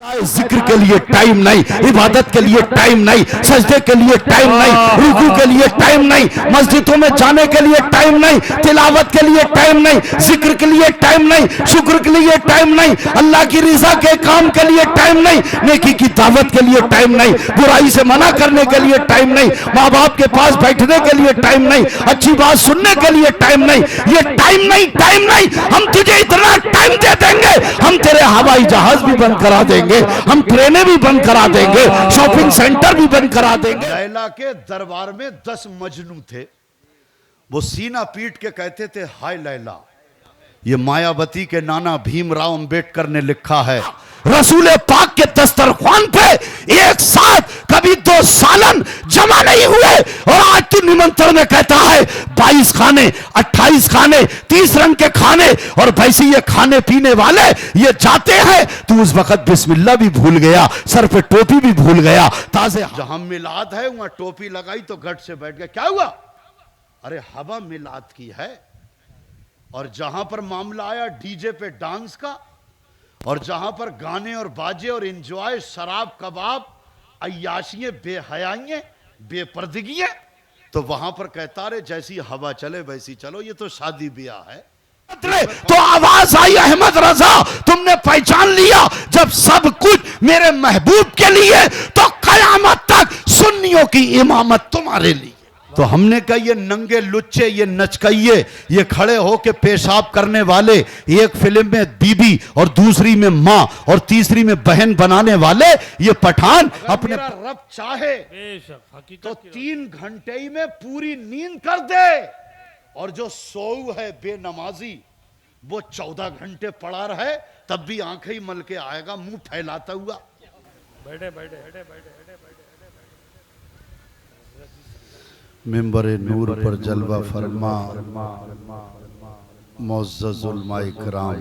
जिक्र के लिए टाइम नहीं, इबादत के लिए टाइम नहीं, सजदे के लिए टाइम नहीं, रुकू के लिए टाइम नहीं, मस्जिदों में जाने के लिए टाइम नहीं, तिलावत के लिए टाइम नहीं, जिक्र के लिए टाइम नहीं, शुक्र के लिए टाइम नहीं, अल्लाह की रिजा के काम के लिए टाइम नहीं, नेकी की दावत के लिए टाइम नहीं, बुराई से मना करने के लिए टाइम नहीं, माँ बाप के पास बैठने के लिए टाइम नहीं, अच्छी बात सुनने के लिए टाइम नहीं। ये टाइम नहीं, हम तुझे इतना टाइम दे देंगे, हम तेरे हवाई जहाज भी बंद करा देंगे, हम ट्रेनें भी बंद करा देंगे, शॉपिंग सेंटर भी बंद करा देंगे। लैला के दरबार में 10 मजनू थे। वो सीना पीट के कहते थे, हाय लैला। ये मायावती के नाना भीमराव अंबेडकर ने लिखा है, रसूल पाक के दस्तरख्वान पे एक साथ कभी 2 सालन जमा नहीं हुए, और आज तू निमंत्रण में कहता है 22 खाने, 28 खाने, 30 रंग के खाने, और वैसे ये खाने पीने वाले ये जाते हैं, तू उस वक्त बिस्मिल्लाह भी भूल गया, सर पे टोपी भी भूल गया। ताजे जहां मिलाद है वहां टोपी लगाई तो गट से बैठ गया। क्या हुआ? अरे हवा मिलाद की है। और जहां पर मामला आया डीजे पे डांस का, और जहां पर गाने और बाजे और एंजॉय, शराब कबाब, अय्याशियां, बेहयाइयां, बेपर्दगियां, तो वहां पर कहता रहे जैसी हवा चले वैसी चलो, ये तो शादी ब्याह है। तो आवाज आई, अहमद रजा तुमने पहचान लिया, जब सब कुछ मेरे महबूब के लिए तो कयामत तक सुन्नियों की इमामत तुम्हारे लिए। तो हमने कहा ये नंगे लुच्चे, ये नचकइये, ये खड़े होके पेशाब करने वाले, एक फिल्म में बीबी और दूसरी में माँ और तीसरी में बहन बनाने वाले ये पठान अपने रब चाहे तो 3 घंटे ही में पूरी नींद कर दे, और जो सोऊ है बेनमाजी वो 14 घंटे पड़ा रहे तब भी आंखें ही मल के आएगा मुंह फैलाता हुआ। मिंबरे नूर पर जलवा फरमा मुअज़्ज़ज़ उलमा इकराम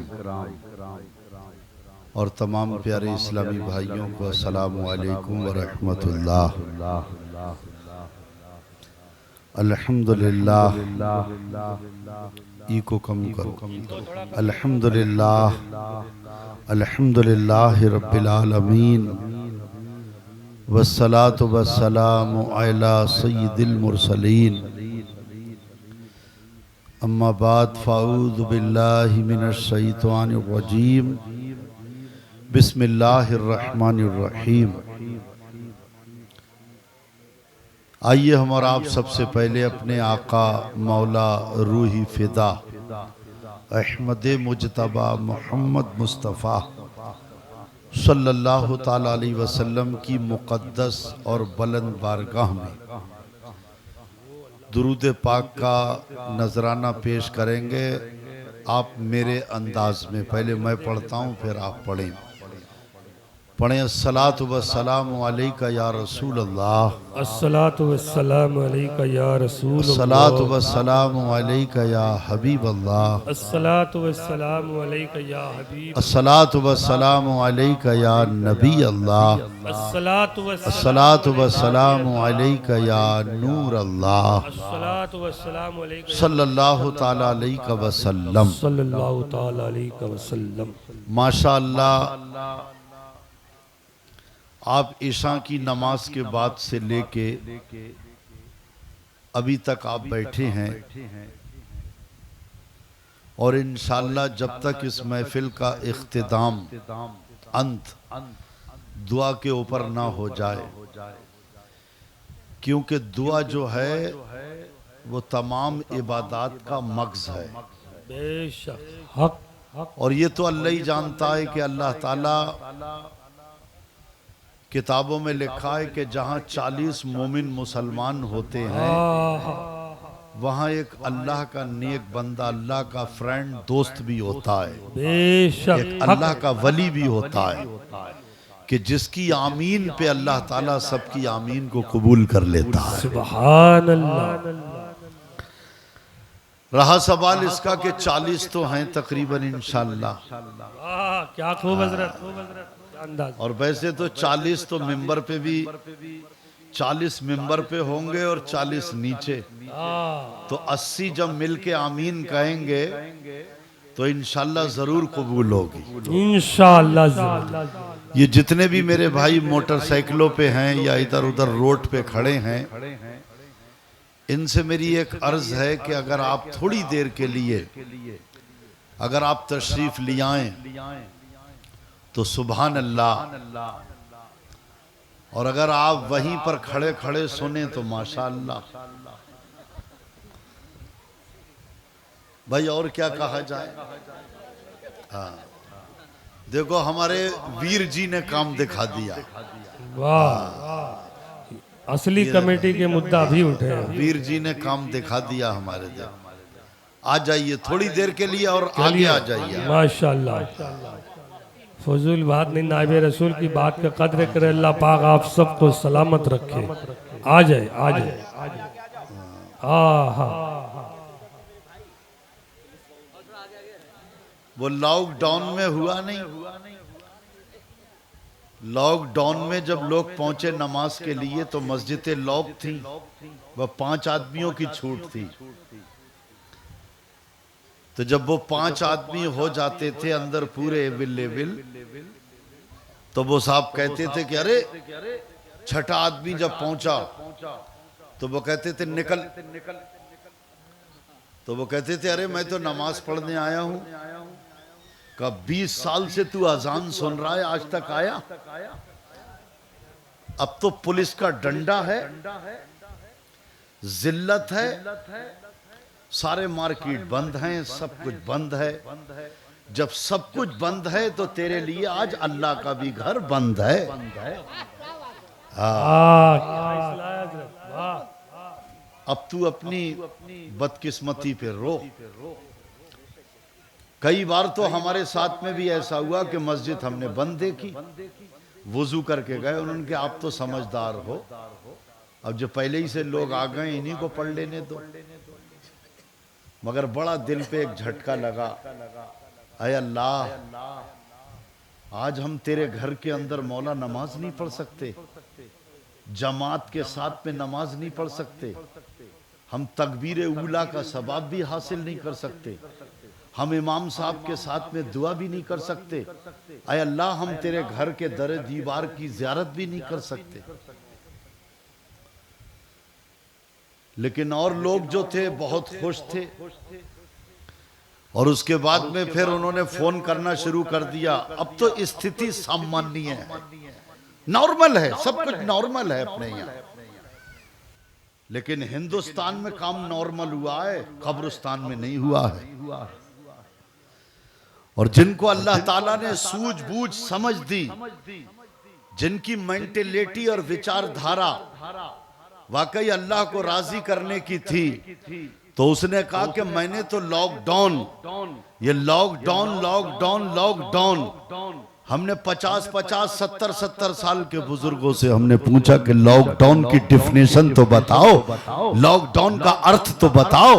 और तमाम प्यारे इस्लामी भाइयों को अस्सलामु अलैकुम व रहमतुल्लाह। अल्हम्दुलिल्लाह, ई को कम करो। अल्हम्दुलिल्लाह, अल्हम्दुलिल्लाहि रब्बिल आलमीन, वस्सलातु वस्सलामु अला सय्यिदिल मुरसलीन, अम्मा बाद फ़अऊज़ु बिल्लाहि मिनश शैतानिर रजीम, बिस्मिल्लाहिर रहमानिर रहीम। आइए हम और आप सबसे पहले अपने आका मौला रूही फिदा अहमद मुजतबा मोहम्मद मुस्तफ़ा सल्लल्लाहु ताला अलैहि वसल्लम की मुक़द्दस और बुलंद बारगाह में दुरूद पाक का नजराना पेश करेंगे। आप मेरे अंदाज में, पहले मैं पढ़ता हूँ फिर आप पढ़ें। पढ़ें अस्सलातु वस्सलामु अलैका या रसूल अल्लाह, अस्सलातु वस्सलामु अलैका या रसूल अल्लाह, अस्सलातु वस्सलामु अलैका या हबीब अल्लाह, अस्सलातु वस्सलामु अलैका या हबीब, अस्सलातु वस्सलामु अलैका या नबी अल्लाह, अस्सलातु वस्सलामु अलैका या नूर अल्लाह, अस्सलातु वस्सलामु अलैका सल्लल्लाहु ताला अलैका वसल्लम। सल्लल्लाहु ताला अलैका वसल्लम। माशाअल्लाह, आप ईशा की नमाज के बाद से लेके अभी तक आप बैठे हैं, और इंशाअल्लाह जब तक इस महफिल का इख्तिताम, अंत दुआ के ऊपर ना हो जाए, क्योंकि दुआ जो है वो तमाम इबादत का मग़ज़ है। बेशक हक। और ये तो अल्लाह ही जानता है कि अल्लाह ताला किताबों में लिखा है कि जहाँ 40 मोमिन मुसलमान होते हैं वहाँ एक अल्लाह का नेक बंदा, अल्लाह का फ्रेंड, दोस्त भी होता है, बेशक एक अल्लाह का वली भी होता है, कि जिसकी आमीन पे अल्लाह ताला सबकी आमीन को कबूल कर लेता है। सुभान अल्लाह। रहा सवाल इसका कि 40 तो हैं तकरीबन इंशाअल्लाह, क्या खूब हज़रत अंदाज। और वैसे तो 40 तो मिंबर पे भी, 40 मिंबर पे होंगे और 40 नीचे, तो 80 जब मिलके आमीन कहेंगे तो इंशाअल्लाह जरूर कबूल होगी। इंशाअल्लाह। ये जितने भी मेरे भाई मोटरसाइकिलों पे हैं या इधर उधर रोड पे खड़े हैं, इनसे मेरी एक अर्ज है कि अगर आप थोड़ी देर के लिए अगर आप तशरीफ ले आएं तो सुभान अल्लाह, और अगर आप वहीं पर खड़े खड़े सुने तो माशाअल्लाह। भाई और क्या कहा जाए। हाँ, देखो हमारे वीर जी ने काम दिखा दिया। वाह, असली कमेटी के मुद्दा भी उठे हैं। वीर जी ने काम दिखा दिया हमारे। आ जाइए थोड़ी देर के लिए और आगे आ जाइए। माशाअल्लाह, फजूल बात नहीं, नाइबे रसूल की बात का कद्र करे अल्लाह पाक आप सबको सलामत रखे। आ जाए आ जाए। हाँ, वो लॉकडाउन में हुआ नहीं। लॉकडाउन में जब लोग पहुंचे नमाज के लिए तो मस्जिदें लॉक थी, वह 5 आदमियों की छूट थी। तो जब वो 5 आदमी हो जाते थे अंदर पूरे अवेलेबल, तो वो साहब कहते थे कि अरे 6ठा आदमी जब पहुंचा तो वो कहते थे निकल। तो वो कहते थे अरे मैं तो नमाज पढ़ने आया हूं। का 20 साल से तू अजान सुन रहा है, आज तक आया? अब तो पुलिस का डंडा है, जिल्लत है, सारे मार्केट बंद हैं, सब कुछ बंद है। जब सब कुछ बंद है तो तेरे लिए आज अल्लाह का भी घर बंद है। अब तू अपनी बदकिस्मती पे रो। कई बार तो हमारे साथ में भी ऐसा हुआ कि मस्जिद हमने बंद देखी, वुजू करके गए, उन्होंने कहा आप तो समझदार हो, अब जो पहले ही से लोग आ गए इन्हीं को पढ़ लेने दो। मगर बड़ा दिल पे एक झटका लगा, अय अल्लाह आज हम तेरे घर के अंदर मौला नमाज नहीं पढ़ सकते, जमात के साथ में नमाज नहीं पढ़ सकते, हम तकबीर उला का सवाब भी हासिल नहीं कर सकते, हम इमाम साहब के साथ में दुआ भी नहीं कर सकते। अय अल्लाह हम तेरे घर के दर दीवार की ज़ियारत भी नहीं कर सकते। लेकिन और लोग जो थे बहुत खुश थे, और उसके बाद में फिर उन्होंने फोन करना शुरू कर दिया। अब तो स्थिति सामान्य है, नॉर्मल है, सब कुछ नॉर्मल है अपने यहाँ। लेकिन हिंदुस्तान में काम नॉर्मल हुआ है, कब्रिस्तान में नहीं हुआ है। और जिनको अल्लाह ताला ने सूझबूझ समझ दी, जिनकी मेंटेलिटी और विचारधारा वाकई अल्लाह को राजी करने की थी, तो उसने कहा कि मैंने तो लॉकडाउन, ये लॉकडाउन लॉकडाउन लॉकडाउन। हमने 50-50, 70-70 साल के बुजुर्गों से हमने पूछा कि लॉकडाउन की डिफिनेशन तो बताओ, लॉकडाउन का अर्थ तो बताओ,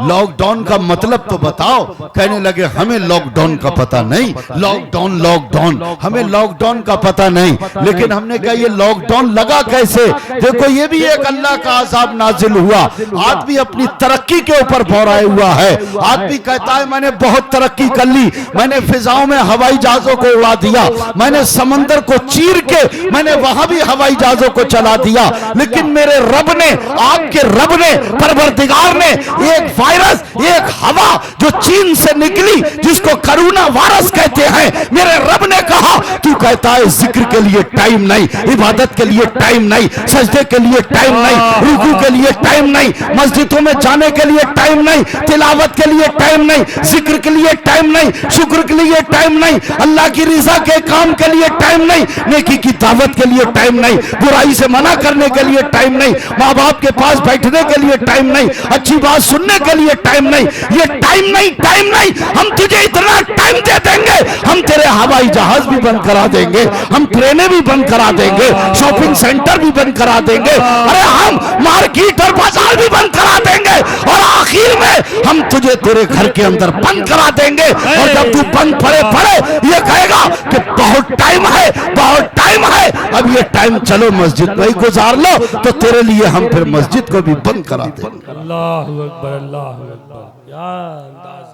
लॉकडाउन का मतलब तो बताओ। कहने लगे हमें लॉकडाउन का पता नहीं, लॉकडाउन लॉकडाउन, हमें लॉकडाउन का पता नहीं। लेकिन हमने कहा ये लॉकडाउन लगा कैसे? देखो ये भी एक अल्लाह का अज़ाब नाजिल हुआ। आदमी अपनी तरक्की के ऊपर भौराए हुआ है। आदमी कहता है मैंने बहुत तरक्की कर ली, मैंने फिजाओं में हवाई जहाजों को उड़ा दिया, मैंने समंदर को चीर के मैंने वहां भी हवाई जहाजों को चला दिया। लेकिन मेरे रब ने, आपके रब ने, परवरदिगार ने एक वायरस, एक हवा जो चीन से निकली जिसको कोरोना वायरस कहते हैं, मेरे रब ने कहा तू कहता है जिक्र के लिए टाइम नहीं, इबादत के लिए टाइम नहीं, सजदे के लिए टाइम नहीं, रुकू के लिए टाइम नहीं, मस्जिदों में जाने के लिए टाइम नहीं, तिलावत के लिए टाइम नहीं, जिक्र के लिए टाइम नहीं, शुक्र के लिए टाइम नहीं, अल्लाह की रिजा के काम के लिए टाइम नहीं, नेकी की दावत के लिए टाइम नहीं, बुराई से मना करने के लिए टाइम नहीं, माँ बाप के पास बैठने के लिए टाइम नहीं, अच्छी बात सुनने के लिए टाइम नहीं। ये टाइम नहीं, टाइम नहीं, हम तुझे इतना टाइम दे देंगे, हम तेरे हवाई जहाज भी बंद करा देंगे, हम ट्रेनें भी बंद करा देंगे, शॉपिंग सेंटर भी बंद करा देंगे, अरे हम मार्केट और बाजार भी बंद करा देंगे, और आखिर में हम तुझे तेरे घर के अंदर बंद करा देंगे। और जब तू बंद पड़े पड़े ये कहेगा कि बहुत टाइम है, बहुत टाइम है, अब ये टाइम चलो मस्जिद में ही गुजार लो, तो तेरे लिए हम फिर मस्जिद को भी बंद करा देंगे। अल्लाहु अकबर, अल्लाहु अकबर। क्या अंदाज,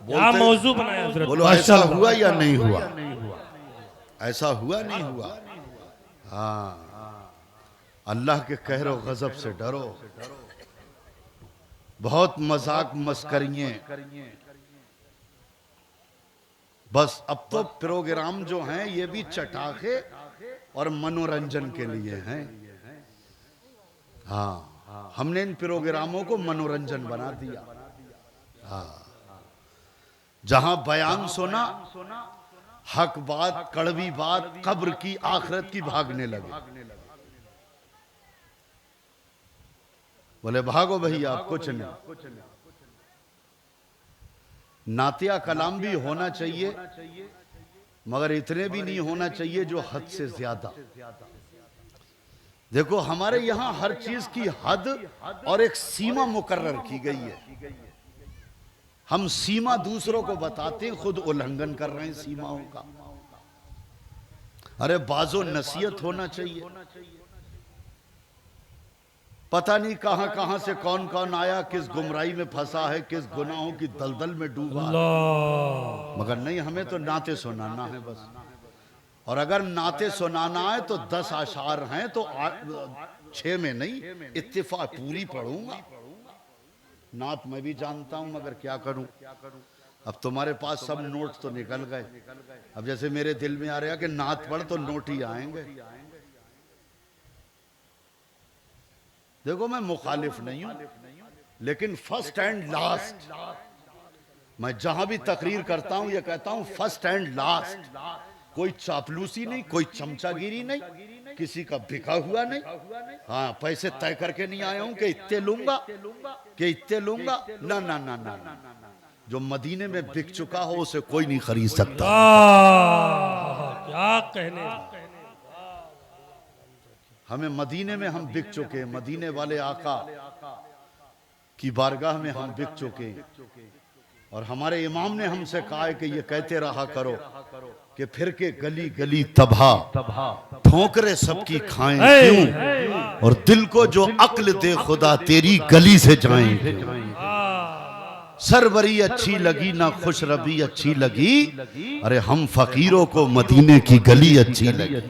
क्या मौजू बनाया हज़रत। बोलो ऐसा हुआ या नहीं हुआ? ऐसा हुआ नहीं हुआ? हाँ, अल्लाह के कहर और गजब से डरो। बहुत मजाक मस्करियां, बस अब तो प्रोग्राम जो हैं ये भी चटाखे और मनोरंजन के लिए हैं। हाँ, हमने इन प्रोग्रामों को मनोरंजन बना दिया। हाँ, जहां बयान सुना, हक बात, कड़वी बात, कब्र की, आखिरत की भागने लगे। बोले भागो भैया, आप कुछ नहीं। नातिया कलाम भी होना चाहिए, मगर इतने भी नहीं होना चाहिए जो हद से ज्यादा। देखो हमारे यहां हर चीज की हद और एक सीमा मुकर्रर की गई है। हम सीमा दूसरों को बताते हैं, खुद उल्लंघन कर रहे हैं सीमाओं का। अरे बाजो नसीहत होना चाहिए। पता नहीं कहां कहां से कौन कौन आया, किस गुमराही में फंसा है, किस गुनाहों की दलदल में डूबा है। मगर नहीं, हमें तो नाते सुनाना है बस। और अगर नाते सुनाना है तो 10 आशार हैं तो 6 में नहीं, इत्तिफाक पूरी पढ़ूंगा। नात मैं भी जानता हूं, मगर क्या करूं। अब तुम्हारे पास सब नोट तो निकल गए। अब जैसे मेरे दिल में आ रहा कि नात पढ़ तो नोट ही आएंगे। देखो मैं मुखालिफ नहीं हूं, लेकिन फर्स्ट एंड लास्ट, मैं जहां भी तकरीर करता हूं ये कहता हूं फर्स्ट एंड लास्ट। कोई चापलूसी नहीं, कोई चमचागिरी नहीं, किसी का बिका हुआ नहीं। हाँ, पैसे तय करके नहीं आया हूं कि इतने लूंगा, कि इतने लूंगा। ना ना ना ना, जो मदीने में बिक चुका हो उसे कोई नहीं खरीद सकता। क्या कहने। हमें मदीने में हम बिक चुके, मदीने वाले आका की बारगाह में हम बिक चुके। और हमारे इमाम ने हमसे कहा है कि ये कहते रहा करो कि फिर के गली गली तबाह, ठोकरे सबकी खाएं क्यों, और दिल को जो अक्ल दे खुदा तेरी गली से जाएंगे। सरवरी अच्छी लगी ना खुश रबी अच्छी लगी, अरे हम फकीरों को मदीने की गली अच्छी लगी।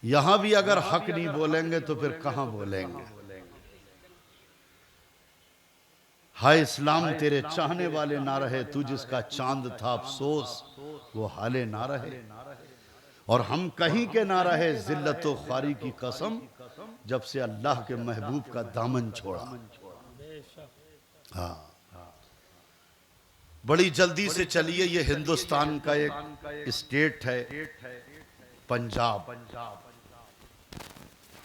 यहां भी अगर हक नहीं बोलेंगे तो फिर कहां बोलेंगे। हाय इस्लाम तेरे चाहने वाले ना रहे, तू जिसका चांद था अफसोस वो हाले ना रहे। और हम कहीं के ना रहे, जिल्लत व ख्वारी की कसम, जब से अल्लाह के महबूब का दामन छोड़ा। हाँ, बड़ी जल्दी से चलिए। ये हिंदुस्तान का एक स्टेट है पंजाब,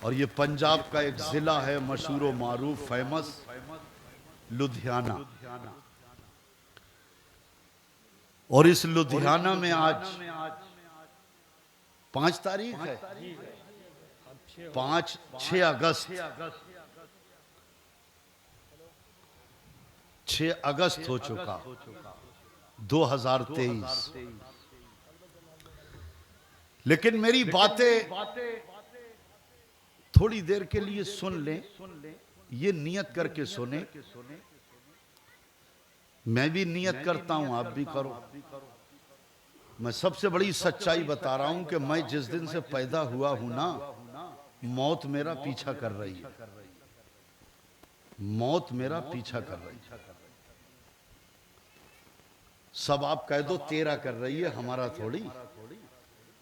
और ये पंजाब का एक जिला है मशहूर व मारूफ, फेमस, लुधियाना। और इस लुधियाना में आज 5 तारीख है, 6 अगस्त 6 अगस्त हो चुका 2023। लेकिन मेरी बातें थोड़ी देर के लिए सुन लें, ये नियत करके सुने। मैं भी नियत करता हूं, आप भी करो। मैं सबसे बड़ी सच्चाई बता रहा हूं कि मैं जिस दिन से पैदा हुआ हूं ना, मौत मेरा पीछा कर रही है। मौत मेरा पीछा कर रही है। सब आप कह दो तेरा कर रही है, हमारा थोड़ी।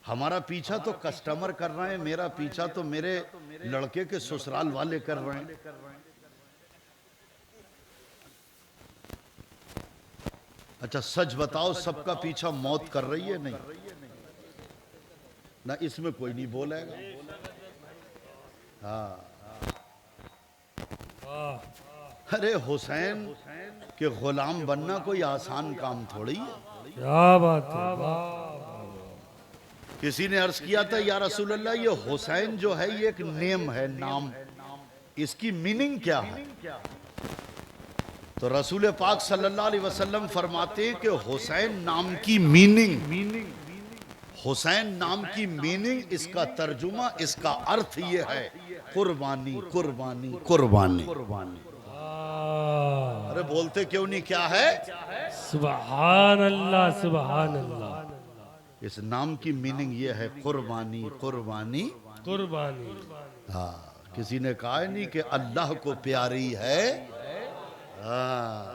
हमारा पीछा तो कस्टमर कर रहे हैं, मेरा पीछा तो मेरे लड़के के ससुराल वाले कर रहे हैं। अच्छा सच बताओ, सबका पीछा मौत कर रही है? नहीं ना, इसमें कोई नहीं बोलेगा। हाँ, अरे हुसैन के गुलाम बनना कोई आसान काम थोड़ी है। क्या बात है। किसी ने अर्ज किया था, या रसूल अल्लाह, ये हुसैन जो है ये एक नेम है, नाम, इसकी मीनिंग क्या है? तो रसूल पाक सल्लल्लाहु अलैहि वसल्लम फरमाते हैं कि हुसैन नाम की मीनिंग, हुसैन नाम की मीनिंग, इसका तर्जुमा, इसका अर्थ ये है, कुर्बानी कुर्बानी कुर्बानी। अरे बोलते क्यों नहीं? क्या है? सुभान अल्लाह, सुभान अल्लाह। इस नाम की मीनिंग ये है कुर्बानी, कुर्बानी, कुर्बानी। हाँ। किसी ने कहा है नहीं कि अल्लाह को प्यारी है, हाँ।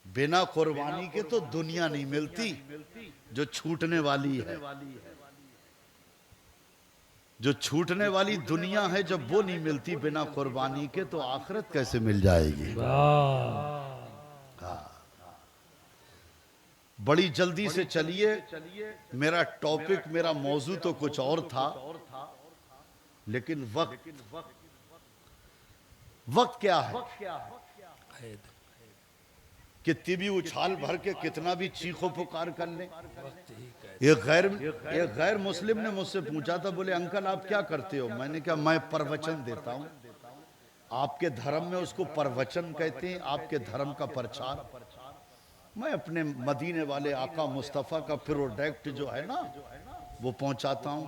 बिना कुर्बानी के तो दुनिया नहीं मिलती, जो छूटने वाली है। जो छूटने वाली दुनिया है, जब वो नहीं मिलती बिना कुर्बानी के, तो आखिरत कैसे मिल जाएगी? बड़ी जल्दी से चलिए, मेरा टॉपिक, मेरा मौजू तो कुछ और था, लेकिन वक्त क्या है कि तिबी उछाल भर के कितना भी चीखो पुकार कर ले। एक गैर मुस्लिम ने मुझसे पूछा था, बोले अंकल आप क्या करते हो? मैंने कहा मैं प्रवचन देता हूं। आपके धर्म में उसको प्रवचन कहते हैं, आपके धर्म का प्रचार। मैं अपने मदीने वाले आका मुस्तफ़ा का प्रोडक्ट जो है ना, वो पहुंचाता हूं।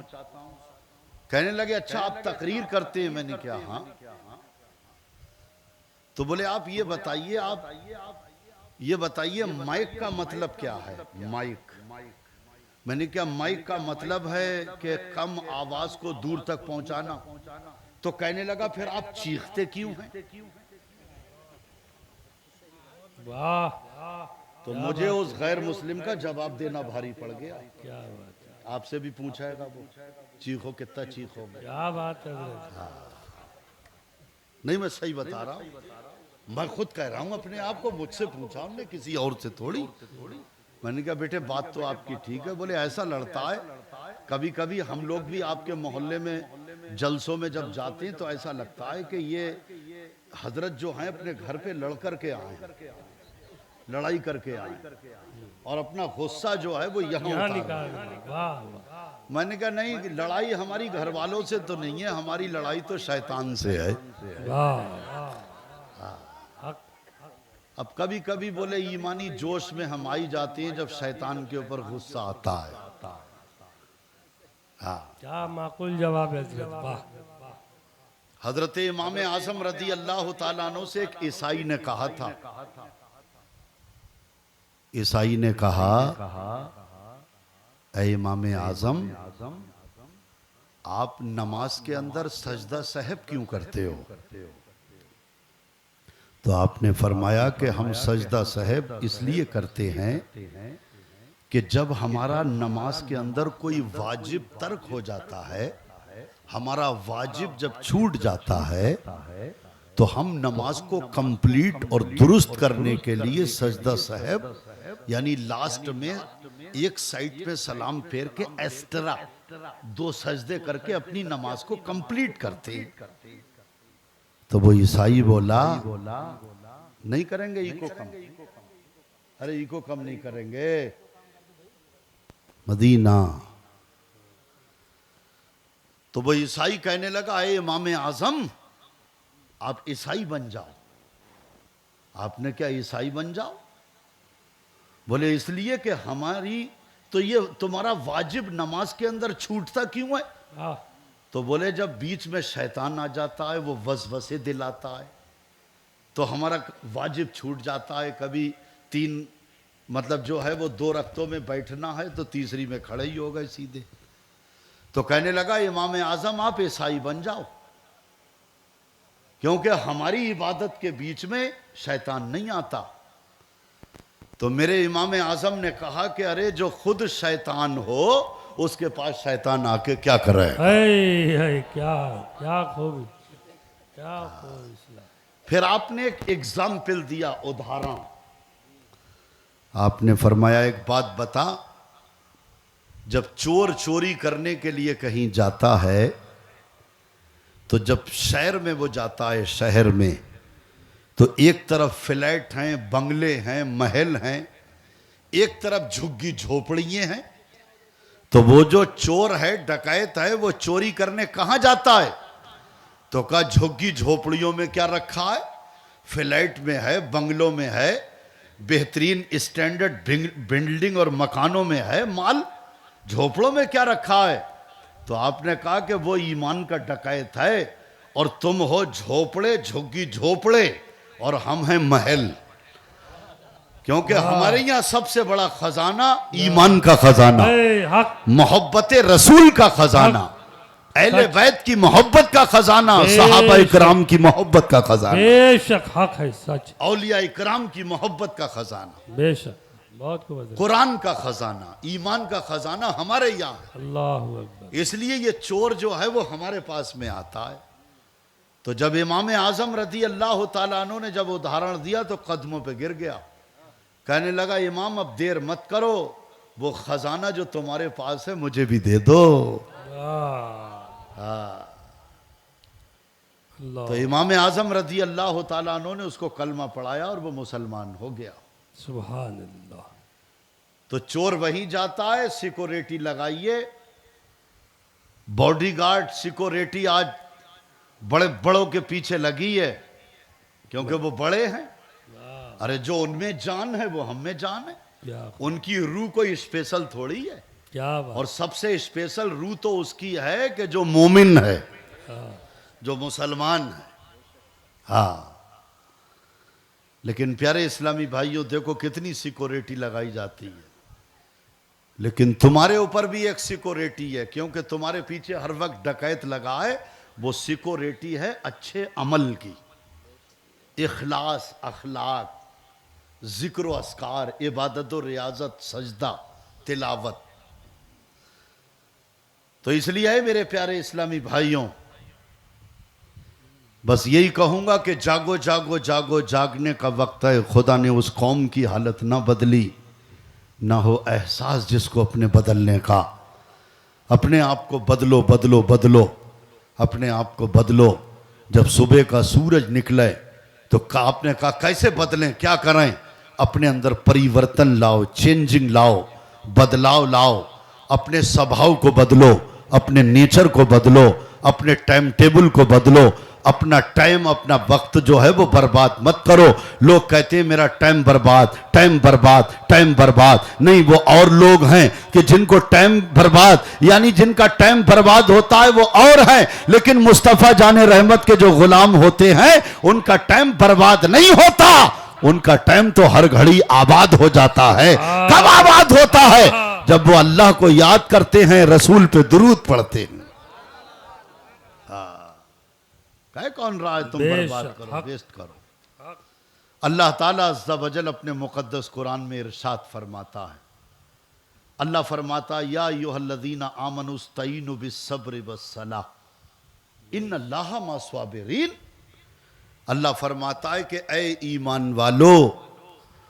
कहने लगे अच्छा आप तकरीर करते हैं? मैंने कहा हाँ। तो बोले आप ये बताइए माइक का मतलब क्या है? माइक। मैंने कहा माइक का मतलब है कि कम आवाज को दूर तक पहुंचाना। तो कहने लगा फिर आप चीखते क्यों हैं? वाह। तो मुझे उस गैर मुस्लिम का जवाब देना भारी पड़ गया। क्या बात है, आपसे भी पूछाएगा वो, चीखो कितना चीखोगे? क्या बात है। नहीं मैं सही बता रहा हूँ, मैं खुद कह रहा हूँ अपने आप को, मुझसे पूछा हमने, किसी और से थोड़ी। मैंने कहा बेटे बात तो आपकी ठीक है। बोले ऐसा लड़ता है, कभी कभी हम लोग भी आपके मोहल्ले में जलसों में जब जाते हैं तो ऐसा लगता है कि ये हजरत जो हैं अपने घर पे लड़ करके आए, लड़ाई करके आए, और अपना गुस्सा जो है वो यहाँ निकाल। वाह। मैंने कहा नहीं, लड़ाई हमारी घर वालों से तो नहीं है, हमारी लड़ाई तो शैतान से है। अब कभी कभी बोले ईमानी जोश में हम आई जाते हैं जब शैतान के ऊपर गुस्सा आता है। हाँ, क्या माकूल जवाब है हजरत। वाह। हजरत इमाम आजम रदी अल्लाह ताला अन्हु से एक ईसाई ने कहा था, ईसाई ने कहा ऐ इमाम आजम, आप नमाज के अंदर सजदा सहब क्यों करते हो? तो आपने फरमाया कि हम सजदा सहब इसलिए करते हैं कि जब हमारा नमाज के अंदर कोई वाजिब तर्क हो जाता है, हमारा वाजिब जब छूट जाता है, तो हम नमाज को कंप्लीट और दुरुस्त करने के लिए सजदा सहब, यानी लास्ट में एक साइड पे सलाम फेर के एक्स्ट्रा 2 सजदे करके अपनी नमाज को कंप्लीट करते हैं। तो वो ईसाई बोला नहीं करेंगे इको कम। अरे इको कम नहीं करेंगे, मदीना। तो वो ईसाई कहने लगा ए इमाम आजम, आप ईसाई बन जाओ। आपने क्या ईसाई बन जाओ? बोले इसलिए कि हमारी तो ये तुम्हारा वाजिब नमाज के अंदर छूटता क्यों है? तो बोले जब बीच में शैतान आ जाता है, वो वसवसे दिलाता है, तो हमारा वाजिब छूट जाता है। कभी 3 मतलब जो है वो 2 रक्तों में बैठना है तो तीसरी में खड़े ही हो गए सीधे। तो कहने लगा इमाम आजम आप ईसाई बन जाओ, क्योंकि हमारी इबादत के बीच में शैतान नहीं आता। तो मेरे इमाम आजम ने कहा कि अरे जो खुद शैतान हो उसके पास शैतान आके क्या करे? क्या क्या खूब, क्या खूब। फिर आपने एक एग्जाम्पल दिया, उदाहरण। आपने फरमाया एक बात बता, जब चोर चोरी करने के लिए कहीं जाता है, तो जब शहर में वो जाता है, शहर में, तो एक तरफ फ्लैट हैं, बंगले हैं, महल हैं, एक तरफ झुग्गी झोपड़ियां हैं। तो वो जो चोर है, डकैत है, वो चोरी करने कहां जाता है? तो कहा झुग्गी झोपड़ियों में क्या रखा है? फ्लैट में है, बंगलों में है, बेहतरीन स्टैंडर्ड बिल्डिंग और मकानों में है माल, झोपड़ों में क्या रखा है? तो आपने कहा कि वो ईमान का डकैत है और तुम हो झोपड़े, झुग्गी झोपड़े, और हम हैं महल, क्योंकि हमारे यहाँ सबसे बड़ा खजाना ईमान का खजाना, हक मोहब्बत रसूल का खजाना, अहले बैत की मोहब्बत का खजाना, सहाबा इकराम की मोहब्बत का खजाना, बेशक हक है, सच औलिया इकराम की मोहब्बत का खजाना, बेशक बहुत खूब है। कुरान का खजाना, ईमान का खजाना हमारे यहाँ है। अल्लाहु अकबर। इसलिए ये चोर जो है वो हमारे पास में आता है। तो जब इमाम आजम रदी अल्लाह ताला अन्हु ने जब उदाहरण दिया तो कदमों पे गिर गया, कहने लगा इमाम अब देर मत करो, वो खजाना जो तुम्हारे पास है मुझे भी दे दो। अल्लाह तो इमाम आजम रदी अल्लाह ताला अन्हु ने उसको कलमा पढ़ाया और वो मुसलमान हो गया। सुभान अल्लाह। तो चोर वहीं जाता है, सिक्योरिटी लगाइए, बॉडीगार्ड सिक्योरिटी आज बड़े बड़ों के पीछे लगी है, क्योंकि वो बड़े हैं। अरे जो उनमें जान है वो हम में जान है। क्या उनकी रूह कोई स्पेशल थोड़ी है, क्या बात। और सबसे स्पेशल रूह तो उसकी है कि जो मोमिन है, हाँ, जो मुसलमान है। हाँ, लेकिन प्यारे इस्लामी भाइयों देखो कितनी सिक्योरिटी लगाई जाती है, लेकिन तुम्हारे ऊपर भी एक सिक्योरिटी है, क्योंकि तुम्हारे पीछे हर वक्त डकैत लगा है। वो सिक्योरिटी है अच्छे अमल की, इखलास, अखलाक, जिक्र व अस्कार, इबादत और रियाजत, सजदा, तिलावत। तो इसलिए है मेरे प्यारे इस्लामी भाइयों, बस यही कहूंगा कि जागो जागो जागो, जागने का वक्त है। खुदा ने उस कौम की हालत ना बदली, ना हो एहसास जिसको अपने बदलने का। अपने आप को बदलो बदलो बदलो, अपने आप को बदलो। जब सुबह का सूरज निकले तो आपने कहा कैसे बदलें, क्या करें? अपने अंदर परिवर्तन लाओ, चेंजिंग लाओ, बदलाव लाओ। अपने स्वभाव को बदलो, अपने नेचर को बदलो, अपने टाइम टेबल को बदलो। अपना टाइम, अपना वक्त जो है वो बर्बाद मत करो। लोग कहते हैं मेरा टाइम बर्बाद, टाइम बर्बाद, टाइम बर्बाद। नहीं, वो और लोग हैं कि जिनको टाइम बर्बाद, यानी जिनका टाइम बर्बाद होता है वो और है, लेकिन मुस्तफा जाने रहमत के जो गुलाम होते हैं उनका टाइम बर्बाद नहीं होता, उनका टाइम तो हर घड़ी आबाद हो जाता है। कब आबाद होता है? जब वो अल्लाह को याद करते हैं, रसूल पे दुरूद पढ़ते हैं। कहे कौन रहा है तुम बर्बाद करो, वेस्ट करो। अल्लाह ताला अज़्ज़ा वजल अपने मुक़द्दस कुरान में इरशाद फरमाता है, अल्लाह फरमाता या अय्युहल्लज़ीना आमनुस्तईनु बिस्सब्रि वस्सलाह इन्नल्लाहा मअस्साबिरीन। अल्लाह फरमाता है कि ए ईमान वालो,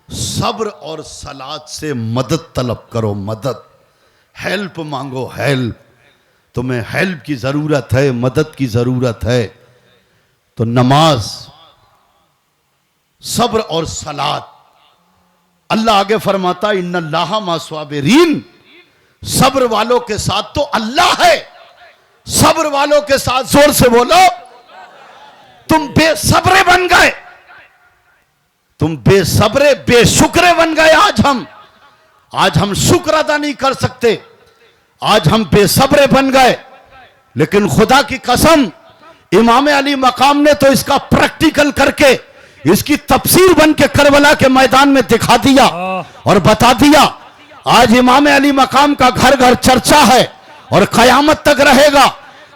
सब्र और सलात से मदद तलब करो, मदद, हेल्प मांगो, हेल्प। तुम्हें हेल्प की ज़रूरत है, मदद की ज़रूरत है, तो नमाज, सब्र और सलात। अल्लाह आगे फरमाता इन्नल्लाहा मअस्साबिरीन, सब्र वालों के साथ तो अल्लाह है। सब्र वालों के साथ जोर से बोलो। तुम बेसब्रे बन गए, तुम बेसब्रे बेशुक्रे बन गए। आज हम शुक्र अदा नहीं कर सकते, आज हम बेसब्रे बन गए। लेकिन खुदा की कसम, इमाम अली मकाम ने तो इसका प्रैक्टिकल करके, इसकी तफसीर बन के करबला के मैदान में दिखा दिया और बता दिया। आज इमाम अली मकाम का घर घर चर्चा है और कयामत तक रहेगा।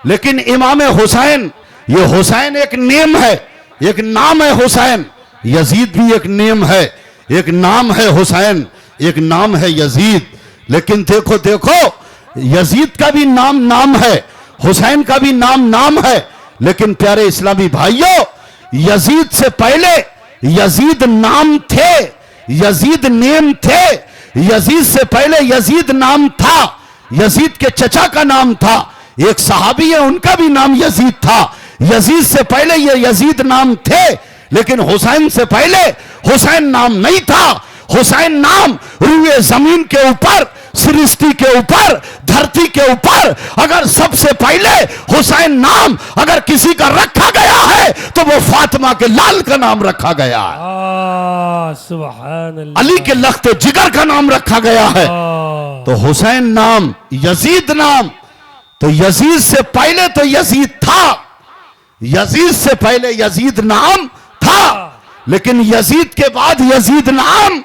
लेकिन इमाम हुसैन, ये हुसैन एक नेम है, एक नाम है हुसैन। यजीद भी एक नेम है, एक नाम है हुसैन, एक नाम है यजीद। लेकिन देखो देखो, यजीद का भी नाम है, हुसैन का भी नाम है। लेकिन प्यारे इस्लामी भाइयों, यजीद से पहले यजीद नाम थे, यजीद नेम थे। यजीद से पहले यजीद नाम था, यजीद के चचा का नाम था। एक सहाबी है, उनका भी नाम यजीद था। यजीद से पहले ये यजीद नाम थे, लेकिन हुसैन से पहले हुसैन नाम नहीं था। हुसैन नाम रूए जमीन के ऊपर, सृष्टि के ऊपर, धरती के ऊपर, अगर सबसे पहले हुसैन नाम अगर किसी का रखा गया है तो वो फातिमा के लाल का नाम रखा गया है। सुभान अल्लाह। अली के लख्त जिगर का नाम रखा गया है। तो हुसैन नाम, यजीद नाम, तो यजीद से पहले तो यजीद था, यजीद से पहले यजीद नाम था। लेकिन यजीद के बाद यजीद नाम,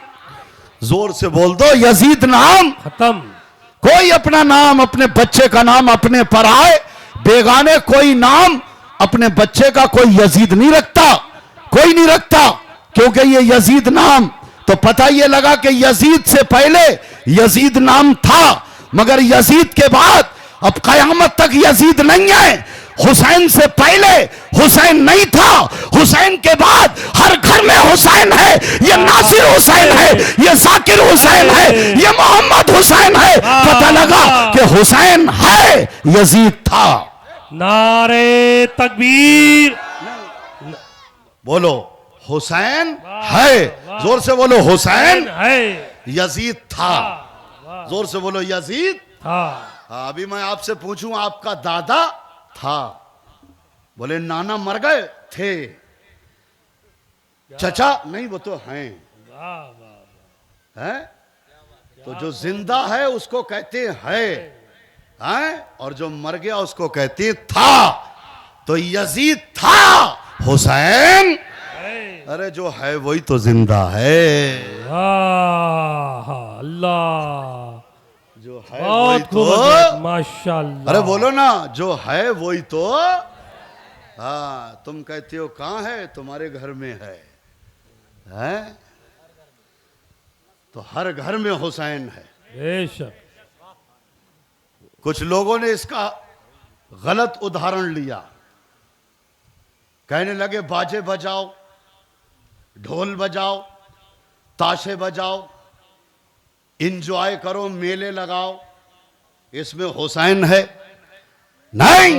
जोर से बोल दो, यजीद नाम खत्म। कोई अपना नाम, अपने बच्चे का नाम अपने पराए बेगाने कोई नाम अपने बच्चे का कोई यजीद नहीं रखता, कोई नहीं रखता, क्योंकि ये यजीद नाम तो पता ये लगा कि यजीद से पहले यजीद नाम था, मगर यजीद के बाद अब कयामत तक यजीद नहीं है। हुसैन से पहले हुसैन नहीं था, हुसैन के बाद हर घर में हुसैन है। ये नासिर हुसैन है, ये जाकिर हुसैन है, ये मोहम्मद हुसैन है। पता लगा कि हुसैन है, यजीद था। नारे तकबीर। बोलो हुसैन है, जोर से बोलो हुसैन है, यजीद था, जोर से बोलो यजीद। हाँ। अभी मैं आपसे पूछूं, आपका दादा था, बोले नाना मर गए थे, चचा नहीं, वो तो हैं, वाह वाह। हैं? तो जो जिंदा है उसको कहते हैं, और जो मर गया उसको कहते था। तो यजीद था, हुसैन अरे जो है वही तो जिंदा है, वाह अल्लाह, जो है वही बहुत तो, खूब, माशाअल्लाह। अरे बोलो ना, जो है वही तो। हाँ, तुम कहते हो कहां है, तुम्हारे घर में है? तो हर घर में हुसैन है। बेशक। कुछ लोगों ने इसका गलत उदाहरण लिया, कहने लगे बाजे बजाओ, ढोल बजाओ, ताशे बजाओ, इंजॉय करो, मेले लगाओ, इसमें हुसैन है। नहीं,